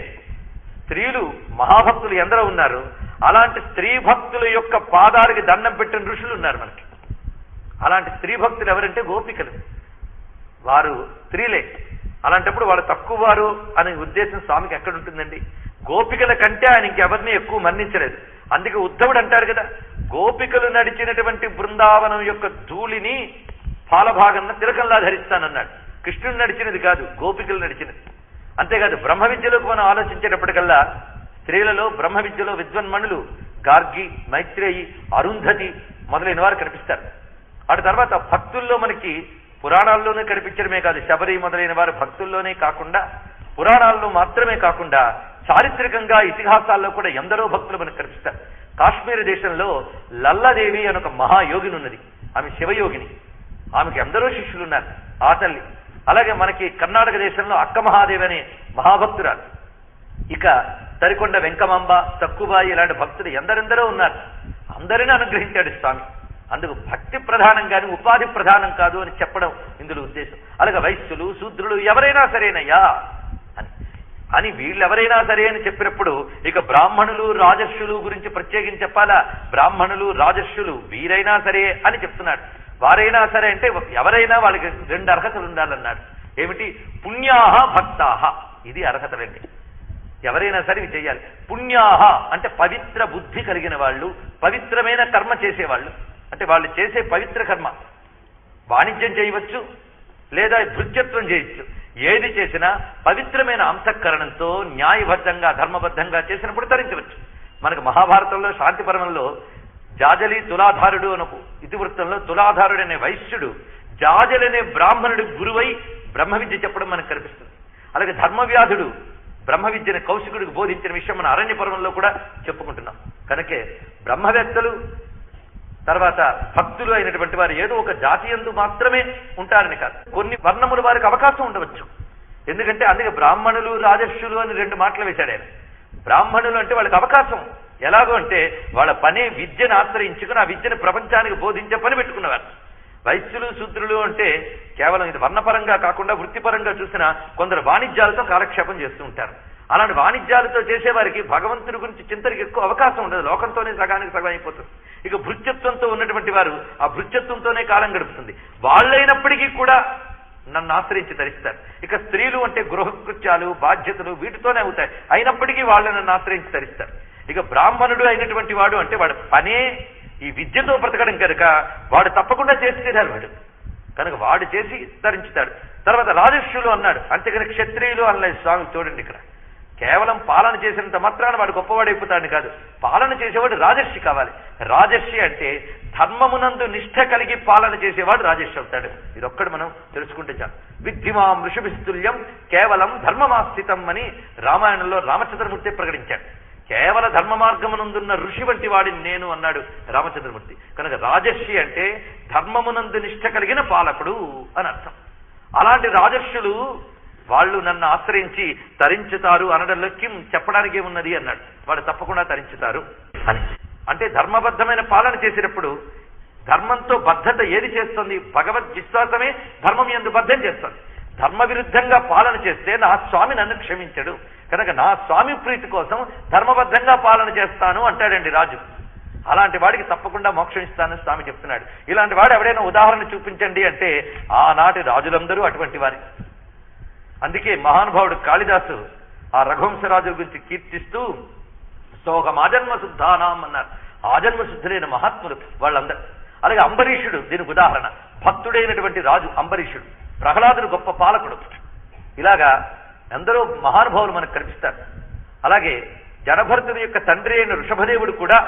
స్త్రీలు మహాభక్తులు ఎందరో ఉన్నారు. అలాంటి స్త్రీ భక్తుల యొక్క పాదాలకి దండం పెట్టిన ఋషులు ఉన్నారు మనకి. అలాంటి స్త్రీ భక్తులు ఎవరంటే గోపికలు, వారు స్త్రీలే. అలాంటప్పుడు వాళ్ళు తక్కువ వారు అనే ఉద్దేశం స్వామికి ఎక్కడుంటుందండి? గోపికల కంటే ఆయన ఇంకెవరిని ఎక్కువ మన్నించలేదు. అందుకే ఉద్ధవుడు అంటారు కదా, గోపికలు నడిచినటువంటి బృందావనం యొక్క ధూళిని పాలభాగంలో తిలకంలా ధరిస్తానన్నాడు. కృష్ణుడు నడిచినది కాదు, గోపికలు నడిచినది. అంతేకాదు బ్రహ్మ విద్యలోకి మనం ఆలోచించేటప్పటికల్లా స్త్రీలలో బ్రహ్మ విద్యలో విద్వన్మణులు గార్గి, మైత్రేయి, అరుంధతి మొదలైన వారు కనిపిస్తారు. అటు తర్వాత భక్తుల్లో మనకి పురాణాల్లోనే కనిపించడమే కాదు, శబరి మొదలైన వారు భక్తుల్లోనే కాకుండా పురాణాల్లో మాత్రమే కాకుండా చారిత్రకంగా ఇతిహాసాల్లో కూడా ఎందరో భక్తులు మనకు కనిపిస్తారు. కాశ్మీర్ దేశంలో లల్లదేవి అని ఒక మహాయోగిని ఉన్నది. ఆమె శివయోగిని. ఆమెకి ఎందరో శిష్యులు ఉన్నారు, ఆ తల్లి. అలాగే మనకి కర్ణాటక దేశంలో అక్క మహాదేవి అనే మహాభక్తురాలు. ఇక తరికొండ వెంకమాంబ, తక్కుబాయి ఇలాంటి భక్తులు ఎందరెందరో ఉన్నారు. అందరినీ అనుగ్రహించాడు స్వామి. అందుకు భక్తి ప్రధానం కానీ ఉపాధి ప్రధానం కాదు అని చెప్పడం ఇందులో ఉద్దేశం. అలాగే వైశ్యులు శూద్రులు ఎవరైనా సరేనయ్యా అని వీళ్ళెవరైనా సరే అని చెప్పినప్పుడు ఇక బ్రాహ్మణులు రాజర్షులు గురించి ప్రత్యేకించి చెప్పాలా? బ్రాహ్మణులు రాజర్షులు వీరైనా సరే అని చెప్తున్నాడు. వారైనా సరే అంటే ఎవరైనా వాళ్ళకి రెండు అర్హతలు ఉండాలన్నాడు. ఏమిటి? పుణ్యాహ భక్తాహ, ఇది అర్హతలండి. ఎవరైనా సరే ఇవి చేయాలి. పుణ్యాహ అంటే పవిత్ర బుద్ధి కలిగిన వాళ్ళు, పవిత్రమైన కర్మ చేసేవాళ్ళు. అంటే వాళ్ళు చేసే పవిత్ర కర్మ వాణిజ్యం చేయవచ్చు లేదా భృత్యత్వం చేయొచ్చు. ఏది చేసినా పవిత్రమైన అంతఃకరణంతో న్యాయబద్ధంగా ధర్మబద్ధంగా చేసినప్పుడు తరించవచ్చు. మనకు మహాభారతంలో శాంతి పర్వంలో జాజలి తులాధారుడు అను ఇతివృత్తంలో తులాధారుడు అనే వైశ్యుడు జాజలనే బ్రాహ్మణుడి గురువై బ్రహ్మ విద్య చెప్పడం మనకు కనిపిస్తుంది. అలాగే ధర్మవ్యాధుడు బ్రహ్మ విద్యను కౌశికుడికి బోధించిన విషయం మన అరణ్య పర్వంలో కూడా చెప్పుకుంటున్నాం. కనుకే బ్రహ్మవేత్తలు తర్వాత భక్తులు అయినటువంటి వారు ఏదో ఒక జాతి యందు మాత్రమే ఉంటారని కాదు, కొన్ని వర్ణముల వారికి అవకాశం ఉండవచ్చు. ఎందుకంటే అందుకే బ్రాహ్మణులు రాజర్షులు అని రెండు మాటలు వేశాడు ఆయన. బ్రాహ్మణులు అంటే వాళ్ళకి అవకాశం ఎలాగో అంటే వాళ్ళ పని విద్యను ఆశ్రయించుకుని ఆ విద్యను ప్రపంచానికి బోధించే పని పెట్టుకున్నవారు. వైశ్యులు శూద్రులు అంటే కేవలం ఇది వర్ణపరంగా కాకుండా వృత్తిపరంగా చూసినా కొందరు వాణిజ్యాలతో కాలక్షేపం చేస్తూ ఉంటారు. అలాంటి వాణిజ్యాలతో చేసేవారికి భగవంతుడి గురించి చింతనకి ఎక్కువ అవకాశం ఉండదు, లోకంతోనే సగానికి సగం అయిపోతుంది. ఇక భృత్యత్వంతో ఉన్నటువంటి వారు ఆ భృత్యత్వంతోనే కాలం గడుపుతుంది. వాళ్ళైనప్పటికీ కూడా నన్ను ఆశ్రయించి ధరిస్తారు. ఇక స్త్రీలు అంటే గృహకృత్యాలు బాధ్యతలు వీటితోనే అవుతాయి, అయినప్పటికీ వాళ్ళు నన్ను ఆశ్రయించి ధరిస్తారు. ఇక బ్రాహ్మణుడు అయినటువంటి వాడు అంటే వాడు పనే ఈ విద్యతో బ్రతకడం కనుక వాడు తప్పకుండా చేసి తీరాలి వాడు, కనుక వాడు చేసి ధరించుతాడు. తర్వాత రాజర్షులు అన్నాడు, అంతేకాని క్షత్రియులు అనలేదు స్వామి. చూడండి, ఇక్కడ కేవలం పాలన చేసినంత మాత్రాన వాడు గొప్పవాడైపోతాడు కాదు, పాలన చేసేవాడు రాజర్షి కావాలి. రాజర్షి అంటే ధర్మమునందు నిష్ఠ కలిగి పాలన చేసేవాడు రాజర్షి అవుతాడు. ఇదొక్కడు మనం తెలుసుకుంటే చాలు. విద్ధిమాం ఋషిభిస్తుల్యం కేవలం ధర్మమాస్థితం అని రామాయణంలో రామచంద్రమూర్తి ప్రకటించాడు. కేవల ధర్మ మార్గమునందున్న ఋషి వంటి వాడిని నేను అన్నాడు రామచంద్రమూర్తి. కనుక రాజర్షి అంటే ధర్మమునందు నిష్ఠ కలిగిన పాలకుడు అని అర్థం. అలాంటి రాజర్షులు వాళ్ళు నన్ను ఆశ్రయించి తరించుతారు అనడంలో కిం చెప్పడానికి ఏమున్నది అన్నాడు. వాళ్ళు తప్పకుండా తరించుతారు అని. అంటే ధర్మబద్ధమైన పాలన చేసేటప్పుడు ధర్మంతో బద్ధత ఏది చేస్తుంది? భగవద్ విశ్వాసమే ధర్మం యందు బద్ధం చేస్తుంది. ధర్మ విరుద్ధంగా పాలన చేస్తే నా స్వామి నన్ను క్షమించడు, కనుక నా స్వామి ప్రీతి కోసం ధర్మబద్ధంగా పాలన చేస్తాను అంటాడండి రాజు. అలాంటి వాడికి తప్పకుండా మోక్షం ఇస్తానని స్వామి చెప్తున్నాడు. ఇలాంటి వాడు ఎవడైనా ఉదాహరణ చూపించండి అంటే ఆనాటి రాజులందరూ అటువంటి వారి. అందుకే మహానుభావుడు కాళిదాసు ఆ రఘువంశరాజుల గురించి కీర్తిస్తూ సోగం ఆజన్మ శుద్ధానాం అన్నారు. ఆజన్మ శుద్ధులైన మహాత్ములు వాళ్ళందరూ. అలాగే అంబరీషుడు దీనికి ఉదాహరణ. భక్తుడైనటువంటి రాజు అంబరీషుడు. ప్రహ్లాదుడు గొప్ప పాలకుడు. ఇలాగా ఎందరో మహానుభావులు మనకు కనిపిస్తారు. అలాగే జనభరతుని యొక్క తండ్రి అయిన వృషభదేవుడు కూడా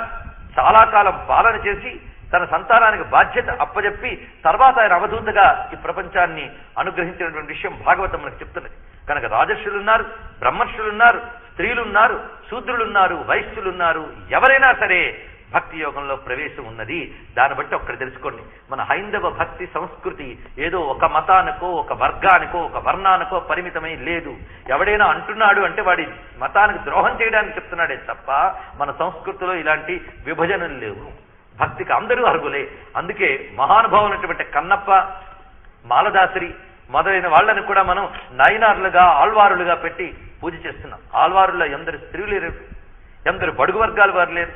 చాలా కాలం పాలన చేసి తన సంతానానికి బాధ్యత అప్పజెప్పి తర్వాత ఆయన అవధూతగా ఈ ప్రపంచాన్ని అనుగ్రహించినటువంటి విషయం భాగవతం మనకు చెప్తున్నది. కనుక రాజర్షులున్నారు, బ్రహ్మర్షులున్నారు, స్త్రీలున్నారు, శూద్రులున్నారు, వైశ్యులున్నారు. ఎవరైనా సరే భక్తి యోగంలో ప్రవేశం ఉన్నది. దాన్ని బట్టి ఒక్కటి తెలుసుకోండి, మన హైందవ భక్తి సంస్కృతి ఏదో ఒక మతానికో ఒక వర్గానికో ఒక వర్ణానికో పరిమితమై లేదు. ఎవడైనా అంటున్నాడు అంటే వాడి మతానికి ద్రోహం చేయడానికి చెప్తున్నాడే తప్ప మన సంస్కృతిలో ఇలాంటి విభజనలు లేవు. భక్తికి అందరూ అర్హులే. అందుకే మహానుభావులైనటువంటి కన్నప్ప, మాలదాసరి మొదలైన వాళ్ళని కూడా మనం నయనారులుగా ఆళ్వారులుగా పెట్టి పూజ చేస్తున్నాం. ఆళ్వారుల్లో ఎందరు స్త్రీలు లేరు, ఎందరు బడుగు వర్గాల వారు లేరు.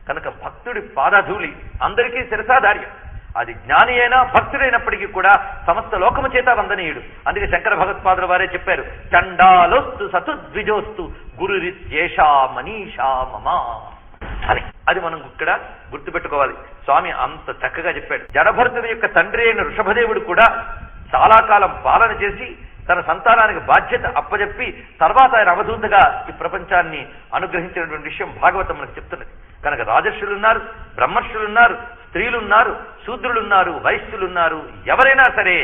కనుక భక్తుడి పాదధూళి అందరికీ శిరసాధార్యం. అది జ్ఞాని అయినా భక్తుడైనప్పటికీ కూడా సమస్త లోకము చేత వందనీయుడు. అందుకే శంకర భగవత్పాదుల వారే చెప్పారు, చండాలోస్తు సతుద్విజోస్తు గురురిత్యేషా మనీషా మమా అని. అది మనం ఇక్కడ గుర్తుపెట్టుకోవాలి. స్వామి అంత చక్కగా చెప్పాడు. జనభరతుని యొక్క తండ్రి అయిన వృషభదేవుడు కూడా చాలా కాలం పాలన చేసి తన సంతానానికి బాధ్యత అప్పజెప్పి తర్వాత ఆయన అవధూతగా ఈ ప్రపంచాన్ని అనుగ్రహించినటువంటి విషయం భాగవతం మనకు చెప్తున్నది. కనుక రాజర్షులున్నారు, బ్రహ్మర్షులున్నారు, స్త్రీలున్నారు, శూద్రులున్నారు, వైశ్యులున్నారు. ఎవరైనా సరే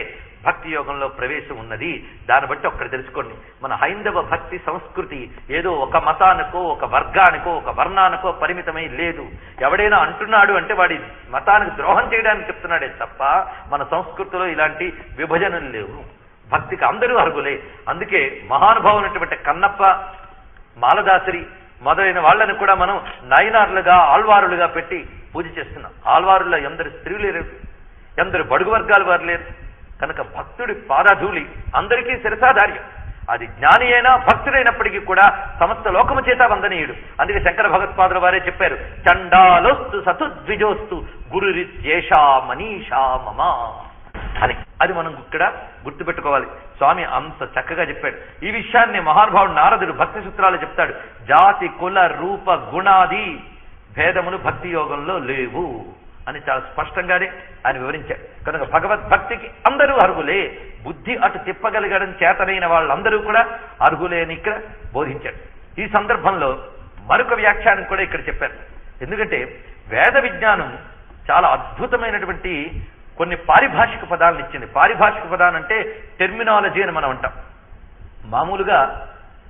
భక్తి యోగంలో ప్రవేశం ఉన్నది. దాన్ని బట్టి ఒక్కటి తెలుసుకోండి, మన హైందవ భక్తి సంస్కృతి ఏదో ఒక మతానికో ఒక వర్గానికో ఒక వర్ణానికో పరిమితమై లేదు. ఎవడైనా అంటున్నాడు అంటే వాడి మతానికి ద్రోహం చేయడానికి చెప్తున్నాడే తప్ప మన సంస్కృతిలో ఇలాంటి విభజనలు లేవు. భక్తికి అందరూ అర్హులే. అందుకే మహానుభావులైనటువంటి కన్నప్ప, మాలదాసరి మొదలైన వాళ్ళని కూడా మనం నయనారులుగా ఆళ్వారులుగా పెట్టి పూజ చేస్తున్నాం. ఆళ్వారుల్లో ఎందరు స్త్రీలు లేరు, ఎందరు బడుగు వర్గాల వారు లేరు. కనుక భక్తుడి పాదధూళి అందరికీ శిరసాధార్యం. అది జ్ఞాని అయినా భక్తుడైనప్పటికీ కూడా సమస్త లోకము చేత వందనీయుడు. అందుకే శంకర భగవత్పాదుల వారే చెప్పారు, చండాలోస్తు సతుద్విజోస్తు గురురిత్యేషా మనీషా మమా అని. అది మనం ఇక్కడ గుర్తుపెట్టుకోవాలి. స్వామి అంత చక్కగా చెప్పాడు. ఈ విషయాన్ని మహానుభావుడు నారదుడు భక్తి సూత్రాలు చెప్తాడు. జాతి కుల రూప గుణాది భేదములు భక్తి యోగంలో లేవు అని చాలా స్పష్టంగానే ఆయన వివరించాడు. కనుక భగవద్భక్తికి అందరూ అర్హులే. బుద్ధి అటు తిప్పగలిగడం చేతనైన వాళ్ళందరూ కూడా అర్హులే అని ఇక్కడ బోధించాడు. ఈ సందర్భంలో మరొక వ్యాఖ్యానం కూడా ఇక్కడ చెప్పారు. ఎందుకంటే వేద విజ్ఞానం చాలా అద్భుతమైనటువంటి కొన్ని పారిభాషిక పదాలను ఇచ్చింది. పారిభాషిక పదాలు అంటే టెర్మినాలజీ అని మనం అంటాం. మామూలుగా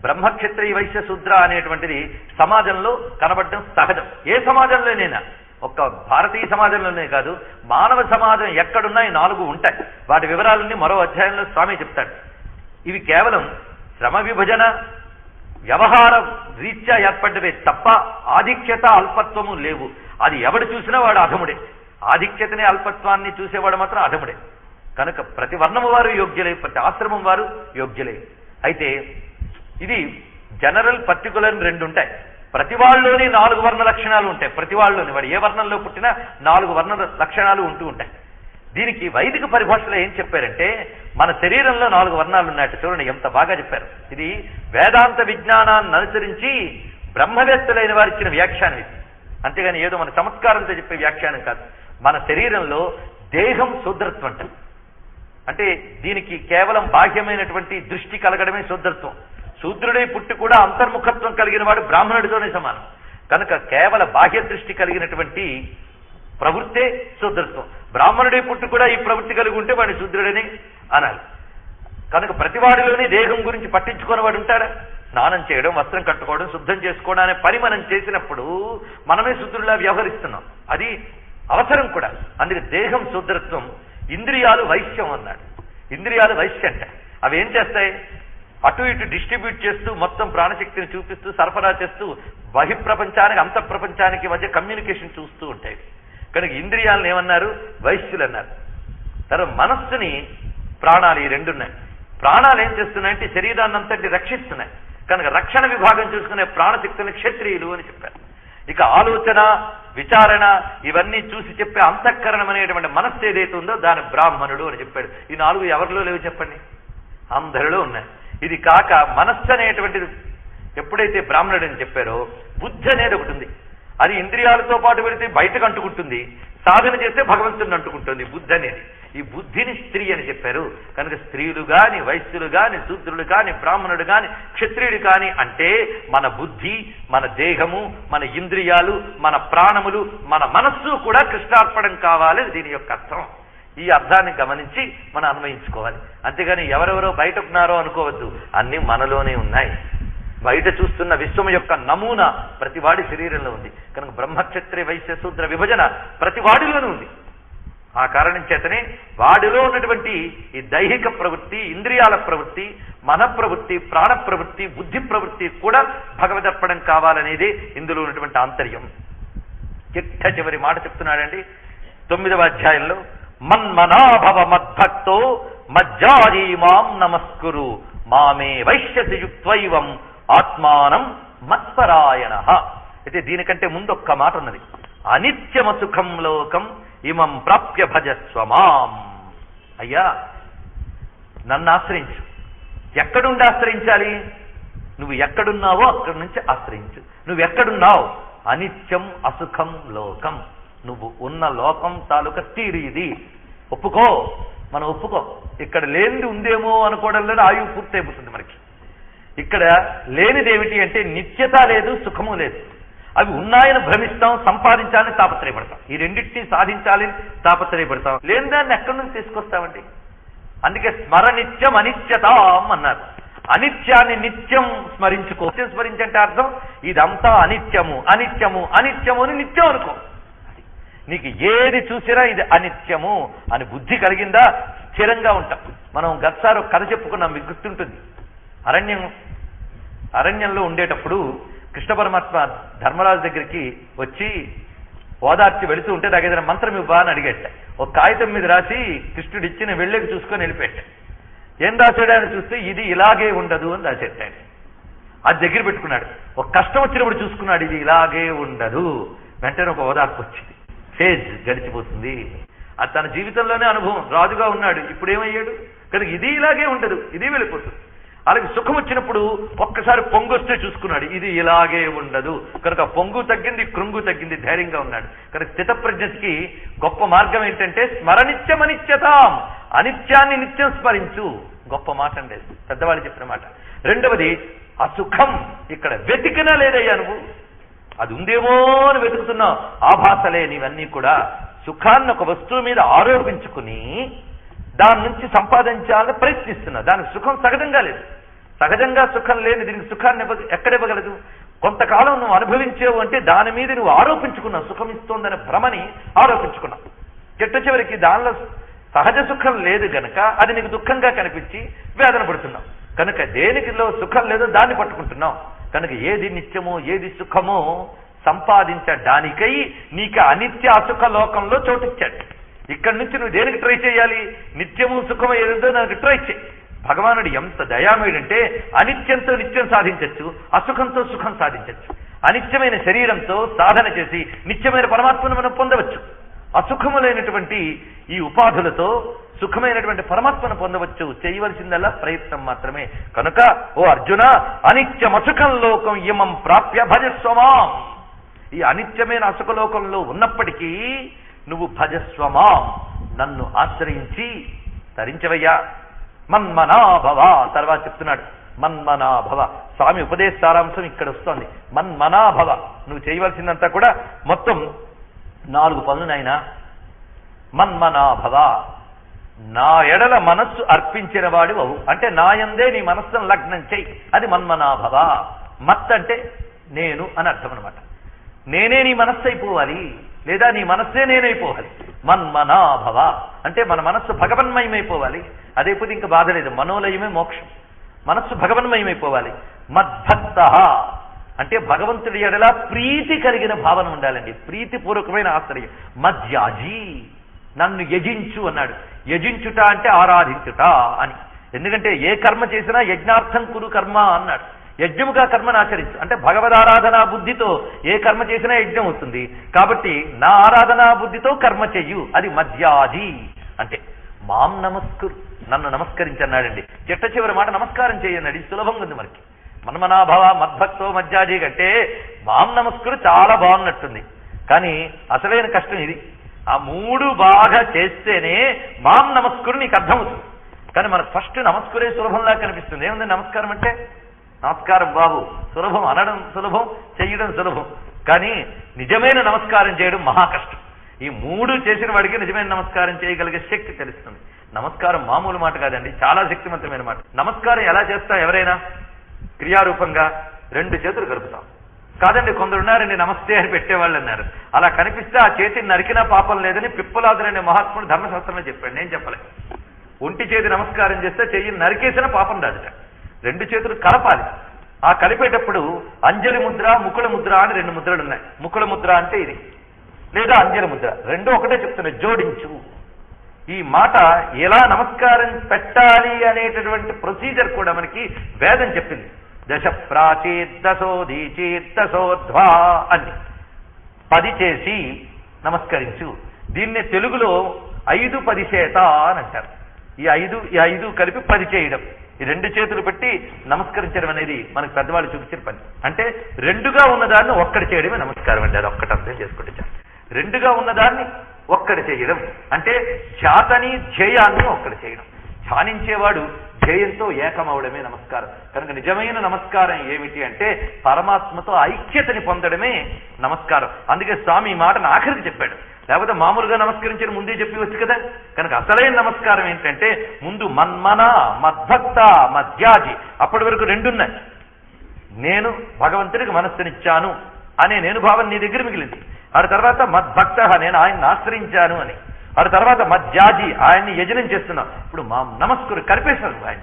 బ్రహ్మక్షత్రియ వైశ్య శూద్ర అనేటువంటిది సమాజంలో కనబడడం సహజం. ఏ సమాజంలోనైనా, ఒక్క భారతీయ సమాజంలోనే కాదు, మానవ సమాజం ఎక్కడున్నాయి 4 ఉంటాయి. వాటి వివరాలన్నీ మరో అధ్యాయంలో స్వామి చెప్తాడు. ఇవి కేవలం శ్రమ విభజన వ్యవహార రీత్యా ఏర్పడ్డవే తప్ప ఆధిక్యత అల్పత్వము లేవు. అది ఎవడు చూసినా వాడు అధముడే. ఆధిక్యతని అల్పత్వాన్ని చూసేవాడు మాత్రం అధముడే. కనుక ప్రతి వర్ణము వారు యోగ్యులే, ప్రతి ఆశ్రమం వారు యోగ్యులే. అయితే ఇది జనరల్ పర్టికులర్ 2 ఉంటాయి. ప్రతి వాళ్ళలోని 4 వర్ణ లక్షణాలు ఉంటాయి. ప్రతి వాళ్ళలోని వాడు ఏ వర్ణంలో పుట్టినా 4 వర్ణ లక్షణాలు ఉంటూ ఉంటాయి. దీనికి వైదిక పరిభాషలో ఏం చెప్పారంటే మన శరీరంలో 4 వర్ణాలు ఉన్నాయట. చూడండి ఎంత బాగా చెప్పారు. ఇది వేదాంత విజ్ఞానాన్ని అనుసరించి బ్రహ్మవేత్తలైన వారు ఇచ్చిన వ్యాఖ్యానం ఇది. అంతేగాని ఏదో మన చమత్కారంతో చెప్పే వ్యాఖ్యానం కాదు. మన శరీరంలో దేహం శూద్రత్వం అంటే దీనికి కేవలం బాహ్యమైనటువంటి దృష్టి కలగడమే శూద్రత్వం. శూద్రుడై పుట్టి కూడా అంతర్ముఖత్వం కలిగిన వాడు బ్రాహ్మణుడితోనే సమానం. కనుక కేవల బాహ్య దృష్టి కలిగినటువంటి ప్రవృత్తే శూద్రత్వం. బ్రాహ్మణుడై పుట్టి కూడా ఈ ప్రవృత్తి కలిగి ఉంటే వాడిని శూద్రుడని అనాలి. కనుక ప్రతివాడిలోని దేహం గురించి పట్టించుకుని వాడు ఉంటాడా? స్నానం చేయడం, వస్త్రం కట్టుకోవడం, శుద్ధం చేసుకోవడం అనే పని మనం చేసినప్పుడు మనమే శూద్రులా వ్యవహరిస్తున్నాం. అది అవసరం కూడా. అందుకే దేహం శూద్రత్వం, ఇంద్రియాలు వైశ్యం అన్నాడు. ఇంద్రియాలు వైశ్యం అంటే అవి ఏం చేస్తాయి? అటు ఇటు డిస్ట్రిబ్యూట్ చేస్తూ మొత్తం ప్రాణశక్తిని చూపిస్తూ సరఫరా చేస్తూ బహిప్రపంచానికి అంతఃప్రపంచానికి మధ్య కమ్యూనికేషన్ చూస్తూ ఉంటాయి. కనుక ఇంద్రియాలను ఏమన్నారు? వైశ్యులు అన్నారు. తర్వాత మనస్సుని ప్రాణాలు, ఈ 2 ఉన్నాయి. ప్రాణాలు ఏం చేస్తున్నాయంటే శరీరాన్ని అంతటి రక్షిస్తున్నాయి. కనుక రక్షణ విభాగం చూసుకునే ప్రాణశక్తులను క్షత్రియులు అని చెప్పారు. ఇక ఆలోచన, విచారణ ఇవన్నీ చూసి చెప్పే అంతఃకరణం అనేటువంటి మనస్సు ఏదైతే ఉందో దాని బ్రాహ్మణుడు అని చెప్పాడు. ఈ 4 ఎవరిలో లేవు చెప్పండి? అందరిలో ఉన్నాయి. ఇది కాక మనస్సు అనేటువంటిది ఎప్పుడైతే బ్రాహ్మణుడు అని చెప్పారో బుద్ధి అనేది ఒకటి ఉంది. అది ఇంద్రియాలతో పాటు వెళితే బయటకు అంటుకుంటుంది, సాధన చేస్తే భగవంతుని అంటుకుంటుంది బుద్ధి అనేది. ఈ బుద్ధిని స్త్రీ అని చెప్పారు. కనుక స్త్రీలు గాని, వైశ్యులు గాని, శూద్రులు కాని, బ్రాహ్మణుడు కాని, క్షత్రియుడు కాని అంటే మన బుద్ధి, మన దేహము, మన ఇంద్రియాలు, మన ప్రాణములు, మన మనస్సు కూడా కృష్ణార్పణం కావాలి. దీని యొక్క అర్థం. ఈ అర్థాన్ని గమనించి మనం అన్వయించుకోవాలి. అంతేగాని ఎవరెవరో బయట ఉన్నారో అనుకోవద్దు. అన్ని మనలోనే ఉన్నాయి. బయట చూస్తున్న విశ్వం యొక్క నమూనా ప్రతివాడి శరీరంలో ఉంది. కనుక బ్రహ్మక్షత్రియ వైశ్య శూద్ర విభజన ప్రతి వాడిలోనూ ఉంది. ఆ కారణం చేతనే వాడిలో ఉన్నటువంటి ఈ దైహిక ప్రవృత్తి, ఇంద్రియాల ప్రవృత్తి, మన ప్రవృత్తి, ప్రాణ ప్రవృత్తి, బుద్ధి ప్రవృత్తి కూడా భగవదర్పణం కావాలనేదే ఇందులో ఉన్నటువంటి ఆంతర్యం. చిట్ట చివరి మాట చెప్తున్నాడండి 9వ అధ్యాయంలో, మన్మనాభవ మద్భక్తో మజ్జారీ మాం నమస్కురు మామే వైశ్యసి యుక్త్వైవం ఆత్మానం మత్పరాయణ. అయితే దీనికంటే ముందు ఒక్క మాట ఉన్నది. అనిత్యమ సుఖం లోకం ఇమం ప్రాప్య భజస్వమాం. అయ్యా నన్ను ఆశ్రయించు. ఎక్కడుండి ఆశ్రయించాలి? నువ్వు ఎక్కడున్నావో అక్కడి నుంచి ఆశ్రయించు. నువ్వు ఎక్కడున్నావు? అనిత్యం అసుఖం లోకం. నువ్వు ఉన్న లోకం తాలూకా తీరు ఇది. ఒప్పుకో. మనం ఒప్పుకో. ఇక్కడ లేనిది ఉందేమో అనుకోవడంలో ఆయువు పూర్తయిపోతుంది మనకి. ఇక్కడ లేనిదేమిటి అంటే నిత్యత లేదు, సుఖము లేదు. అవి ఉన్నాయని భ్రమిస్తాం, సంపాదించాలని తాపత్రయపడతాం. ఈ రెండింటినీ సాధించాలని తాపత్రయపడతాం. లేని దాన్ని ఎక్కడి నుంచి తీసుకొస్తామండి? అందుకే స్మరనిత్యం అనిత్యతాం అన్నారు. అనిత్యాన్ని నిత్యం స్మరించుకో. నిత్యం స్మరించంటే అర్థం ఇదంతా అనిత్యము, అనిత్యము, అనిత్యము అని నిత్యం అనుకో. నీకు ఏది చూసినా ఇది అనిత్యము అని బుద్ధి కలిగిందా స్థిరంగా ఉంటాం. మనం గతసారి ఒక కథ చెప్పుకున్నాం, మీకు గుర్తుంటుంది. అరణ్యంలో ఉండేటప్పుడు కృష్ణ పరమాత్మ ధర్మరాజు దగ్గరికి వచ్చి ఓదార్చి వెళుతూ ఉంటే నాకు ఏదైనా మంత్రం ఇవ్వా అని అడిగేట. ఒక కాగితం మీద రాసి కృష్ణుడు ఇచ్చి నేను వెళ్ళేకి చూసుకొని వెళ్ళిపెట్ట. ఏం రాశాడని చూస్తే ఇది ఇలాగే ఉండదు అని రాసేటాడు. అది దగ్గర పెట్టుకున్నాడు. ఒక కష్టం వచ్చినప్పుడు చూసుకున్నాడు, ఇది ఇలాగే ఉండదు. వెంటనే ఒక ఓదార్పు వచ్చింది. ఫేజ్ గడిచిపోతుంది. అది తన జీవితంలోనే అనుభవం. రాజుగా ఉన్నాడు, ఇప్పుడు ఏమయ్యాడు? కనుక ఇది ఇలాగే ఉండదు, ఇది వెళ్ళిపోతుంది. అలాగే సుఖం వచ్చినప్పుడు ఒక్కసారి పొంగొస్తే చూసుకున్నాడు, ఇది ఇలాగే ఉండదు. కనుక పొంగు తగ్గింది, కృంగు తగ్గింది, ధైర్యంగా ఉన్నాడు. కనుక స్థితప్రజ్ఞకి గొప్ప మార్గం ఏంటంటే స్మరనిత్యం అనిత్యతాం. అనిత్యాన్ని నిత్యం స్మరించు. గొప్ప మాట అండి, పెద్దవాళ్ళు చెప్పిన మాట. రెండవది అసుఖం. ఇక్కడ వెతికినా లేదయ్యా నువ్వు, అది ఉందేమో అని వెతుకుతున్నావు. ఆభాసలే నీవన్నీ కూడా. సుఖాన్ని ఒక వస్తువు మీద ఆరోపించుకుని దాని నుంచి సంపాదించాలని ప్రయత్నిస్తున్నావు. దానికి సుఖం సహజంగా లేదు. సహజంగా సుఖం లేని దీనికి సుఖాన్ని ఎక్కడివ్వగలదు? కొంతకాలం నువ్వు అనుభవించేవు అంటే దాని మీద నువ్వు ఆరోపించుకున్నావు. సుఖం ఇస్తోందనే భ్రమని ఆరోపించుకున్నావు. చిట్ట చివరికి దానిలో సహజ సుఖం లేదు గనక అది నీకు దుఃఖంగా కనిపించి వేదన పడుతున్నావు. కనుక దేనికిలో సుఖం లేదో దాన్ని పట్టుకుంటున్నావు. కనుక ఏది నిత్యమో ఏది సుఖమో సంపాదించడానికై నీకు అనిత్య అసుఖ లోకంలో చోటిచ్చాడు. ఇక్కడి నుంచి నువ్వు దేనికి ట్రై చేయాలి? నిత్యము సుఖము ఏదో దానికి ట్రై చేయి. భగవానుడు ఎంత దయామయుడంటే అనిత్యంతో నిత్యం సాధించవచ్చు, అసుఖంతో సుఖం సాధించవచ్చు. అనిత్యమైన శరీరంతో సాధన చేసి నిత్యమైన పరమాత్మను మనం పొందవచ్చు. అసుఖములైనటువంటి ఈ ఉపాధులతో సుఖమైనటువంటి పరమాత్మను పొందవచ్చు. చేయవలసిందల్లా ప్రయత్నం మాత్రమే. కనుక ఓ అర్జున, అనిత్యమసుఖం లోకం ఇమం ప్రాప్య భజస్వమాం. ఈ అనిత్యమైన అసుఖలోకంలో ఉన్నప్పటికీ నువ్వు భజస్వమాం, నన్ను ఆశ్రయించి తరించవయ్యా. మన్మనాభవ. తర్వాత చెప్తున్నాడు మన్మనాభవ. స్వామి ఉపదేశ సారాంశం ఇక్కడ వస్తోంది. మన్మనాభవ. నువ్వు చేయవలసిందంతా కూడా మొత్తం 4 పనులు నాయనా. మన్మనాభవ, నా ఎడల మనస్సు అర్పించిన వాడు అవు. అంటే నాయందే నీ మనస్సును లగ్నం చెయ్యి, అది మన్మనాభవ. మత్ అంటే నేను అని అర్థం అనమాట. నేనే నీ మనస్సు అయిపోవాలి, లేదా నీ మనస్సే నేనైపోవాలి. మన్మనాభవ అంటే మన మనస్సు భగవన్మయమైపోవాలి. అదైపోతే ఇంకా బాధ లేదు. మనోలయమే మోక్షం. మనస్సు భగవన్మయమైపోవాలి. మద్భక్త అంటే భగవంతుడి ఎడలా ప్రీతి కలిగిన భావన ఉండాలండి. ప్రీతిపూర్వకమైన ఆశ్రయం. మధ్యాజీ, నన్ను యజించు అన్నాడు. యజించుట అంటే ఆరాధించుట అని. ఎందుకంటే ఏ కర్మ చేసినా యజ్ఞార్థం కురు కర్మ అన్నాడు. యజ్ఞముగా కర్మను ఆచరించు అంటే భగవదారాధనా బుద్ధితో ఏ కర్మ చేసినా యజ్ఞం అవుతుంది. కాబట్టి నా ఆరాధనా బుద్ధితో కర్మ చెయ్యు, అది మధ్యాజీ అంటే. మాం నమస్కురు, నన్ను నమస్కరించన్నాడండి. చిట్ట చివరి మాట నమస్కారం చేయన్నాడు. ఇది సులభంగా ఉంది మనకి. మన్మనాభవ మద్భక్తో మధ్యాజీ కంటే మాం నమస్కురు చాలా బాగున్నట్టుంది. కానీ అసలైన కష్టం ఇది. ఆ 3 బాగా చేస్తేనే మాం నమస్కురు నీకు అర్థమవుతుంది. కానీ మనకు ఫస్ట్ నమస్కురే సులభంలా కనిపిస్తుంది. ఏముంది నమస్కారం అంటే? నమస్కారం బాబు సులభం, అనడం సులభం, చెయ్యడం సులభం. కానీ నిజమైన నమస్కారం చేయడం మహా కష్టం. ఈ 3 చేసిన వాడికి నిజమైన నమస్కారం చేయగలిగే శక్తి తెలుస్తుంది. నమస్కారం మామూలు మాట కాదండి, చాలా శక్తివంతమైన మాట. నమస్కారం ఎలా చేస్తాం? ఎవరైనా క్రియారూపంగా 2 చేతులు కలుపుతాం కాదండి. కొందరు ఉన్నారండి నమస్తే అని పెట్టేవాళ్ళు అన్నారు. అలా కనిపిస్తే ఆ చేతిని నరికినా పాపం లేదని పిప్పలాదులనే మహాత్ముడు ధర్మశాస్త్రంలో చెప్పాడు. నేను చెప్పలేదు. ఒంటి చేతి నమస్కారం చేస్తే చెయ్యి నరికేసిన పాపం రాదుట. 2 చేతులు కలపాలి. ఆ కలిపేటప్పుడు అంజలి ముద్ర, ముకుళ ముద్ర అని 2 ముద్రలు ఉన్నాయి. ముకుళ ముద్ర అంటే ఇది, లేదా అంజలి ముద్ర. 2 ఒకటే చెప్తున్నాయి, జోడించు. ఈ మాట ఎలా నమస్కారం పెట్టాలి అనేటటువంటి ప్రొసీజర్ కూడా మనకి వేదం చెప్పింది. దశ ప్రాచీర్దశోధీచీర్దశోధ్వా అని 10 చేసి నమస్కరించు. దీన్నే తెలుగులో 5 10 చేత అని అంటారు. ఈ 5 కలిపి 10 చేయడం. ఈ 2 చేతులు పెట్టి నమస్కరించడం అనేది మనకు పెద్దవాళ్ళు చూపించిన పని. అంటే 2గా ఉన్నదాన్ని ఒక్కటి చేయడమే నమస్కారం అండి. అది ఒక్కటి అర్థం చేసుకుంటే చాలు. 2గా ఉన్నదాన్ని ఒక్కటి చేయడం అంటే ధ్యాతని ధ్యేయాన్ని ఒక్కటి చేయడం. ధ్యానించేవాడు ధ్యేయంతో ఏకమవడమే నమస్కారం. కనుక నిజమైన నమస్కారం ఏమిటి అంటే పరమాత్మతో ఐక్యతని పొందడమే నమస్కారం. అందుకే స్వామి ఈ మాటను ఆఖరికి చెప్పాడు. లేకపోతే మామూలుగా నమస్కరించిన ముందే చెప్పి వచ్చు కదా. కనుక అసలైన నమస్కారం ఏంటంటే ముందు మన్మన, మద్భక్త, మధ్యాజి. అప్పటి వరకు 2 ఉన్నాయి. నేను భగవంతుడికి మనస్సునిచ్చాను అనే నేను భావం నీ దగ్గర మిగిలింది. ఆ తర్వాత మద్భక్త, నేను ఆయన్ని ఆశ్రయించాను అని. ఆ తర్వాత మధ్యాజి, ఆయన్ని యజనం చేస్తున్నాం. ఇప్పుడు మా నమస్కురు కలిపేశారు ఆయన.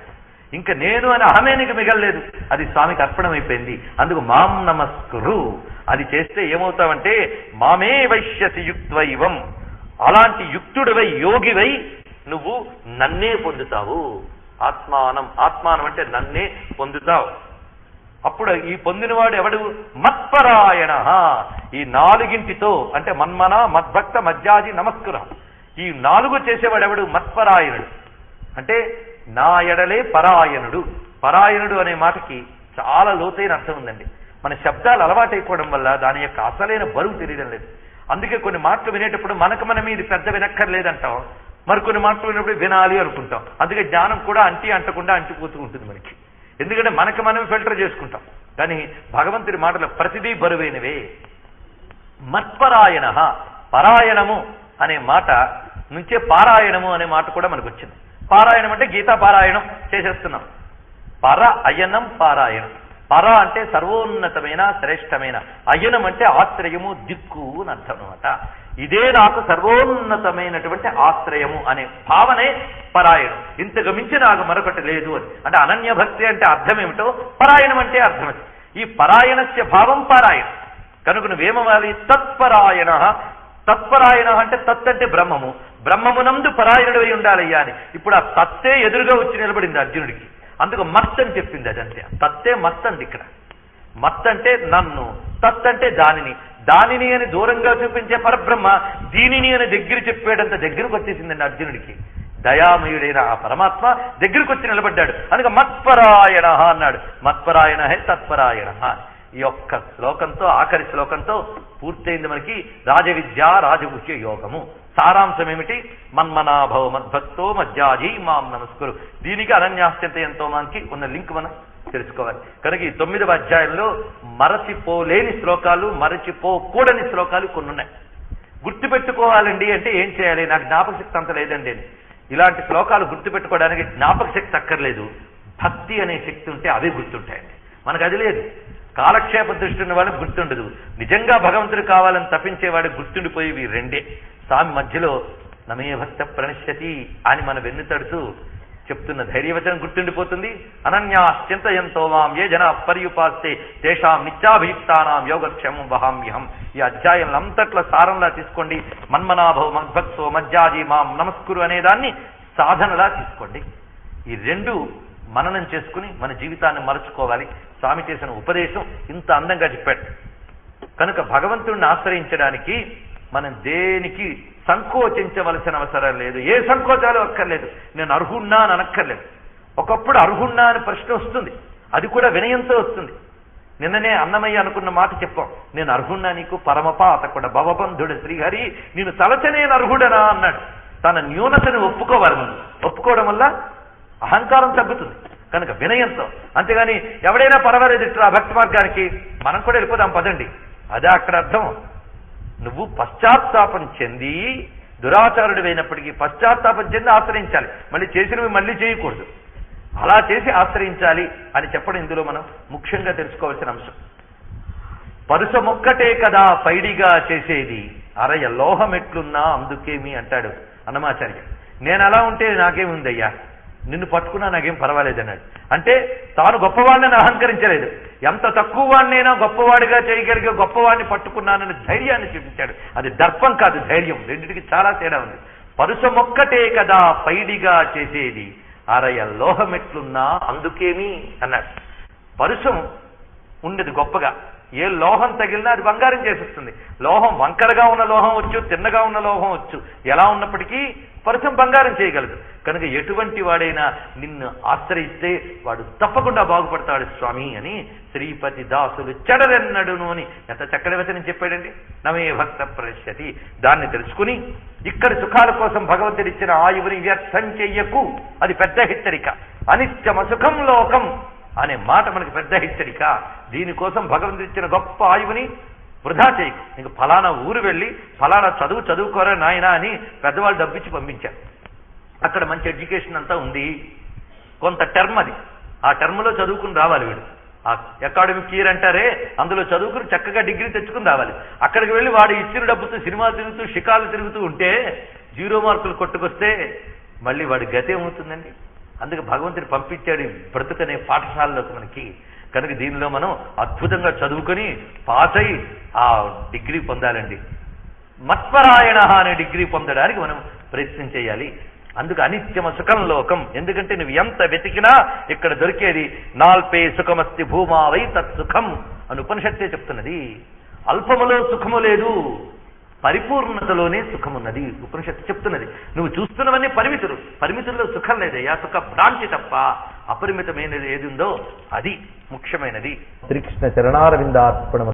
ఇంకా నేను అని అహమేనికి మిగలలేదు. అది స్వామికి అర్పణమైపోయింది. అందుకు మాం నమస్కురు. అది చేస్తే ఏమవుతావంటే మామే వైశ్యసి యుక్త్వైవం. అలాంటి యుక్తుడివై యోగివై నువ్వు నన్నే పొందుతావు. ఆత్మానం అంటే నన్నే పొందుతావు. అప్పుడు ఈ పొందినవాడు ఎవడు? మత్పరాయణ. ఈ 4తో అంటే మన్మన, మద్భక్త, మధ్యాజి, నమస్కుర, ఈ 4 చేసేవాడు ఎవడు? మత్పరాయణుడు. అంటే నా ఎడలే పరాయణుడు. పరాయణుడు అనే మాటకి చాలా లోతైన అర్థం ఉందండి. మన శబ్దాలు అలవాటైపోవడం వల్ల దాని యొక్క అసలైన బరువు తెలియడం లేదు. అందుకే కొన్ని మాటలు వినేటప్పుడు మనకు మనం ఇది పెద్ద వినక్కర్లేదంటాం, మరికొన్ని మాటలు వినేటప్పుడు వినాలి అనుకుంటాం. అందుకే జ్ఞానం కూడా అంటకుండా అంటిపోతూ ఉంటుంది మనకి. ఎందుకంటే మనకు మనం ఫిల్టర్ చేసుకుంటాం. కానీ భగవంతుడి మాటలు ప్రతిదీ బరువైనవే. మత్పరాయణ, పరాయణము అనే మాట నుంచే పారాయణము అనే మాట కూడా మనకు వచ్చింది. పారాయణం అంటే గీతా పారాయణం చేసేస్తున్నాం. పర అయనం పారాయణం. పర అంటే సర్వోన్నతమైన శ్రేష్టమైన, అయనం అంటే ఆశ్రయము, దిక్కు అని అర్థం అనమాట. ఇదే నాకు సర్వోన్నతమైనటువంటి ఆశ్రయము అనే భావనే పరాయణం. ఇంతకు మించి నాకు మరొకటి లేదు అని. అంటే అనన్య భక్తి అంటే అర్థం ఏమిటో పరాయణం అంటే అర్థం. ఈ పరాయణస్య భావం పారాయణం. కనుక నువ్వేమవాలి? తత్పరాయణ. తత్పరాయణ అంటే తత్ అంటే బ్రహ్మము, బ్రహ్మమునందు పరాయణుడు అయి ఉండాలయ్యా అని. ఇప్పుడు ఆ తత్తే ఎదురుగా వచ్చి నిలబడింది అర్జునుడికి. అందుకు మత్ అని చెప్పింది. అదంతే, తత్తే మత్ అండి. ఇక్కడ మత్ అంటే నన్ను, తత్ అంటే దానిని. దానిని అని దూరంగా చూపించే పరబ్రహ్మ దీనిని అని దగ్గర చెప్పేటంత దగ్గరకు వచ్చేసిందండి అర్జునుడికి. దయామయుడైన ఆ పరమాత్మ దగ్గరకు వచ్చి నిలబడ్డాడు. అందుకే మత్పరాయణ అన్నాడు. మత్పరాయణ హే తత్పరాయణ. ఈ యొక్క శ్లోకంతో, ఆఖరి శ్లోకంతో పూర్తయింది మనకి రాజవిద్య రాజగుహ్య యోగము. సారాంశం ఏమిటి? మన్మనాభవ మద్భక్తో మజ్జాజీ మాం నమస్కురు. దీనికి అనన్యాస్త్యంత ఎంతో మనకి ఉన్న లింక్ మనం తెలుసుకోవాలి. కనుక ఈ 9వ అధ్యాయంలో మరచిపోలేని శ్లోకాలు, మరచిపోకూడని శ్లోకాలు కొన్ని ఉన్నాయి. గుర్తుపెట్టుకోవాలండి అంటే ఏం చేయాలి? నాకు జ్ఞాపక శక్తి అంత లేదండి అని. ఇలాంటి శ్లోకాలు గుర్తుపెట్టుకోవడానికి జ్ఞాపక శక్తి అక్కర్లేదు, భక్తి అనే శక్తి ఉంటే అవే గుర్తుంటాయండి. మనకు అది లేదు. కాలక్షేప దృష్టి ఉన్న వాళ్ళకి గుర్తుండదు. నిజంగా భగవంతుడు కావాలని తప్పించేవాడికి గుర్తుండిపోయేవి రెండే. స్వామి మధ్యలో నమే భక్త ప్రణశ్యతి అని మన వెన్ను తడుతూ చెప్తున్న ధైర్యవచనం గుర్తుండిపోతుంది. అనన్యాశ్చింతయంతో మాం ఏ జన పర్యుపాస్తే తేషాం నిత్యాభియుక్తానాం యోగక్షేమం వహామ్యహం. ఈ అధ్యాయం అంతట్ల సారంలా తీసుకోండి. మన్మనాభవ మద్భక్తో మజ్జాజీ మాం నమస్కురు అనేదాన్ని సాధనలా తీసుకోండి. ఈ రెండు మననం చేసుకుని మన జీవితాన్ని మరచుకోవాలి. స్వామి చేసిన ఉపదేశం ఇంత అందంగా చెప్పాడు. కనుక భగవంతుడిని ఆశ్రయించడానికి మనం దేనికి సంకోచించవలసిన అవసరం లేదు. ఏ సంకోచాలు అక్కర్లేదు. నేను అర్హుణ్ణా అని అనక్కర్లేదు. ఒకప్పుడు అర్హుణ్ణా అని ప్రశ్న వస్తుంది, అది కూడా వినయంతో వస్తుంది. నిన్ననే అన్నమయ్య అనుకున్న మాట చెప్పాం. నేను అర్హుణ్ణా నీకు పరమపాతకుడ భవబంధుడు శ్రీహరి, నేను తలచనేను అర్హుడనా అన్నాడు. తన న్యూనతను ఒప్పుకోవాలి. మనం ఒప్పుకోవడం వల్ల అహంకారం తగ్గుతుంది. కనుక వినయంతో, అంతేగాని ఎవడైనా పర్వాలేదు ఇట్లా భక్తి మార్గానికి మనం కూడా వెళ్ళిపోదాం పదండి, అదే అక్కడ అర్థం. నువ్వు పశ్చాత్తాపం చెంది దురాచారుడు అయినప్పటికీ పశ్చాత్తాపం చెంది ఆశ్రయించాలి. మళ్ళీ చేసినవి మళ్ళీ చేయకూడదు, అలా చేసి ఆశ్రయించాలి అని చెప్పడం ఇందులో మనం ముఖ్యంగా తెలుసుకోవాల్సిన అంశం. పరుసమొక్కటే కదా పైడిగా చేసేది, అరయ లోహమెట్లున్నా అందుకేమి అంటాడు అన్నమాచార్య. నేను అలా ఉంటే నాకేముందయ్యా, నిన్ను పట్టుకున్నా నాకేం పర్వాలేదన్నాడు. అంటే తాను గొప్పవాడిని అహంకరించలేదు. ఎంత తక్కువ వాడినైనా గొప్పవాడిగా చేయగలిగే గొప్పవాడిని పట్టుకున్నానని ధైర్యాన్ని చూపించాడు. అది దర్పం కాదు, ధైర్యం. రెండింటికి చాలా తేడా ఉంది. పరుసమొక్కటే కదా పైడిగా చేసేది, అరయ లోహమెట్లున్నా అందుకేమి అన్నాడు. పరుసం ఉండేది గొప్పగా, ఏ లోహం తగిలినా అది బంగారం చేసేస్తుంది. లోహం వంకరగా ఉన్న లోహం వచ్చు, తిన్నగా ఉన్న లోహం వచ్చు, ఎలా ఉన్నప్పటికీ పరుసం బంగారం చేయగలదు. కనుక ఎటువంటి వాడైనా నిన్ను ఆశ్రయిస్తే వాడు తప్పకుండా బాగుపడతాడు స్వామి అని శ్రీపతి దాసులు చెడరెన్నడును అని ఎంత చక్కటి వచనం చెప్పాడండి. నమే భక్త ప్రశ్యతి. దాన్ని తెలుసుకుని ఇక్కడ సుఖాల కోసం భగవంతుడు ఇచ్చిన ఆయువుని వ్యర్థం చెయ్యకు, అది పెద్ద హెచ్చరిక. అనిత్యమ సుఖం లోకం అనే మాట మనకి పెద్ద హెచ్చరిక. దీనికోసం భగవంతుడు ఇచ్చిన గొప్ప ఆయువుని వృధా చేయకు. ఇంక ఫలానా ఊరు వెళ్ళి ఫలానా చదువుకోరా నాయనా అని పెద్దవాళ్ళు డబ్బిచ్చి పంపించారు. అక్కడ మంచి ఎడ్యుకేషన్ అంతా ఉంది, కొంత టర్మ్ అది, ఆ టర్మ్లో చదువుకుని రావాలి వీడు. ఆ అకాడమిక్ ఇయర్ అంటారే, అందులో చదువుకుని చక్కగా డిగ్రీ తెచ్చుకుని రావాలి. అక్కడికి వెళ్ళి వాడు ఇచ్చిన డబ్బుతో సినిమా తిరుగుతూ షికాలు తిరుగుతూ ఉంటే 0 మార్కులు కొట్టుకొస్తే మళ్ళీ వాడి గతి ఏమవుతుందండి? అందుకే భగవంతుడు పంపించాడు బ్రతుకనే పాఠశాలలోకి మనకి. కనుక దీనిలో మనం అద్భుతంగా చదువుకొని పాస్ అయి ఆ డిగ్రీ పొందాలండి. మత్పరాయణ అనే డిగ్రీ పొందడానికి మనం ప్రయత్నం చేయాలి. అందుకు అనిత్యమ సుఖం లోకం. ఎందుకంటే నువ్వు ఎంత వెతికినా ఇక్కడ దొరికేది నాల్పే సుఖమస్తి భూమావై తత్సుఖం అని ఉపనిషత్తే చెప్తున్నది. అల్పములో సుఖము లేదు, పరిపూర్ణతలోనే సుఖమున్నది ఉపనిషత్తు చెప్తున్నది. నువ్వు చూస్తున్నవన్నీ పరిమితుల్లో సుఖం లేదయ్యా, సుఖ భ్రాంతి తప్ప. అపరిమితమైనది ఏది ఉందో అది ముఖ్యమైనది. శ్రీకృష్ణ చరణారవిందార్పణ.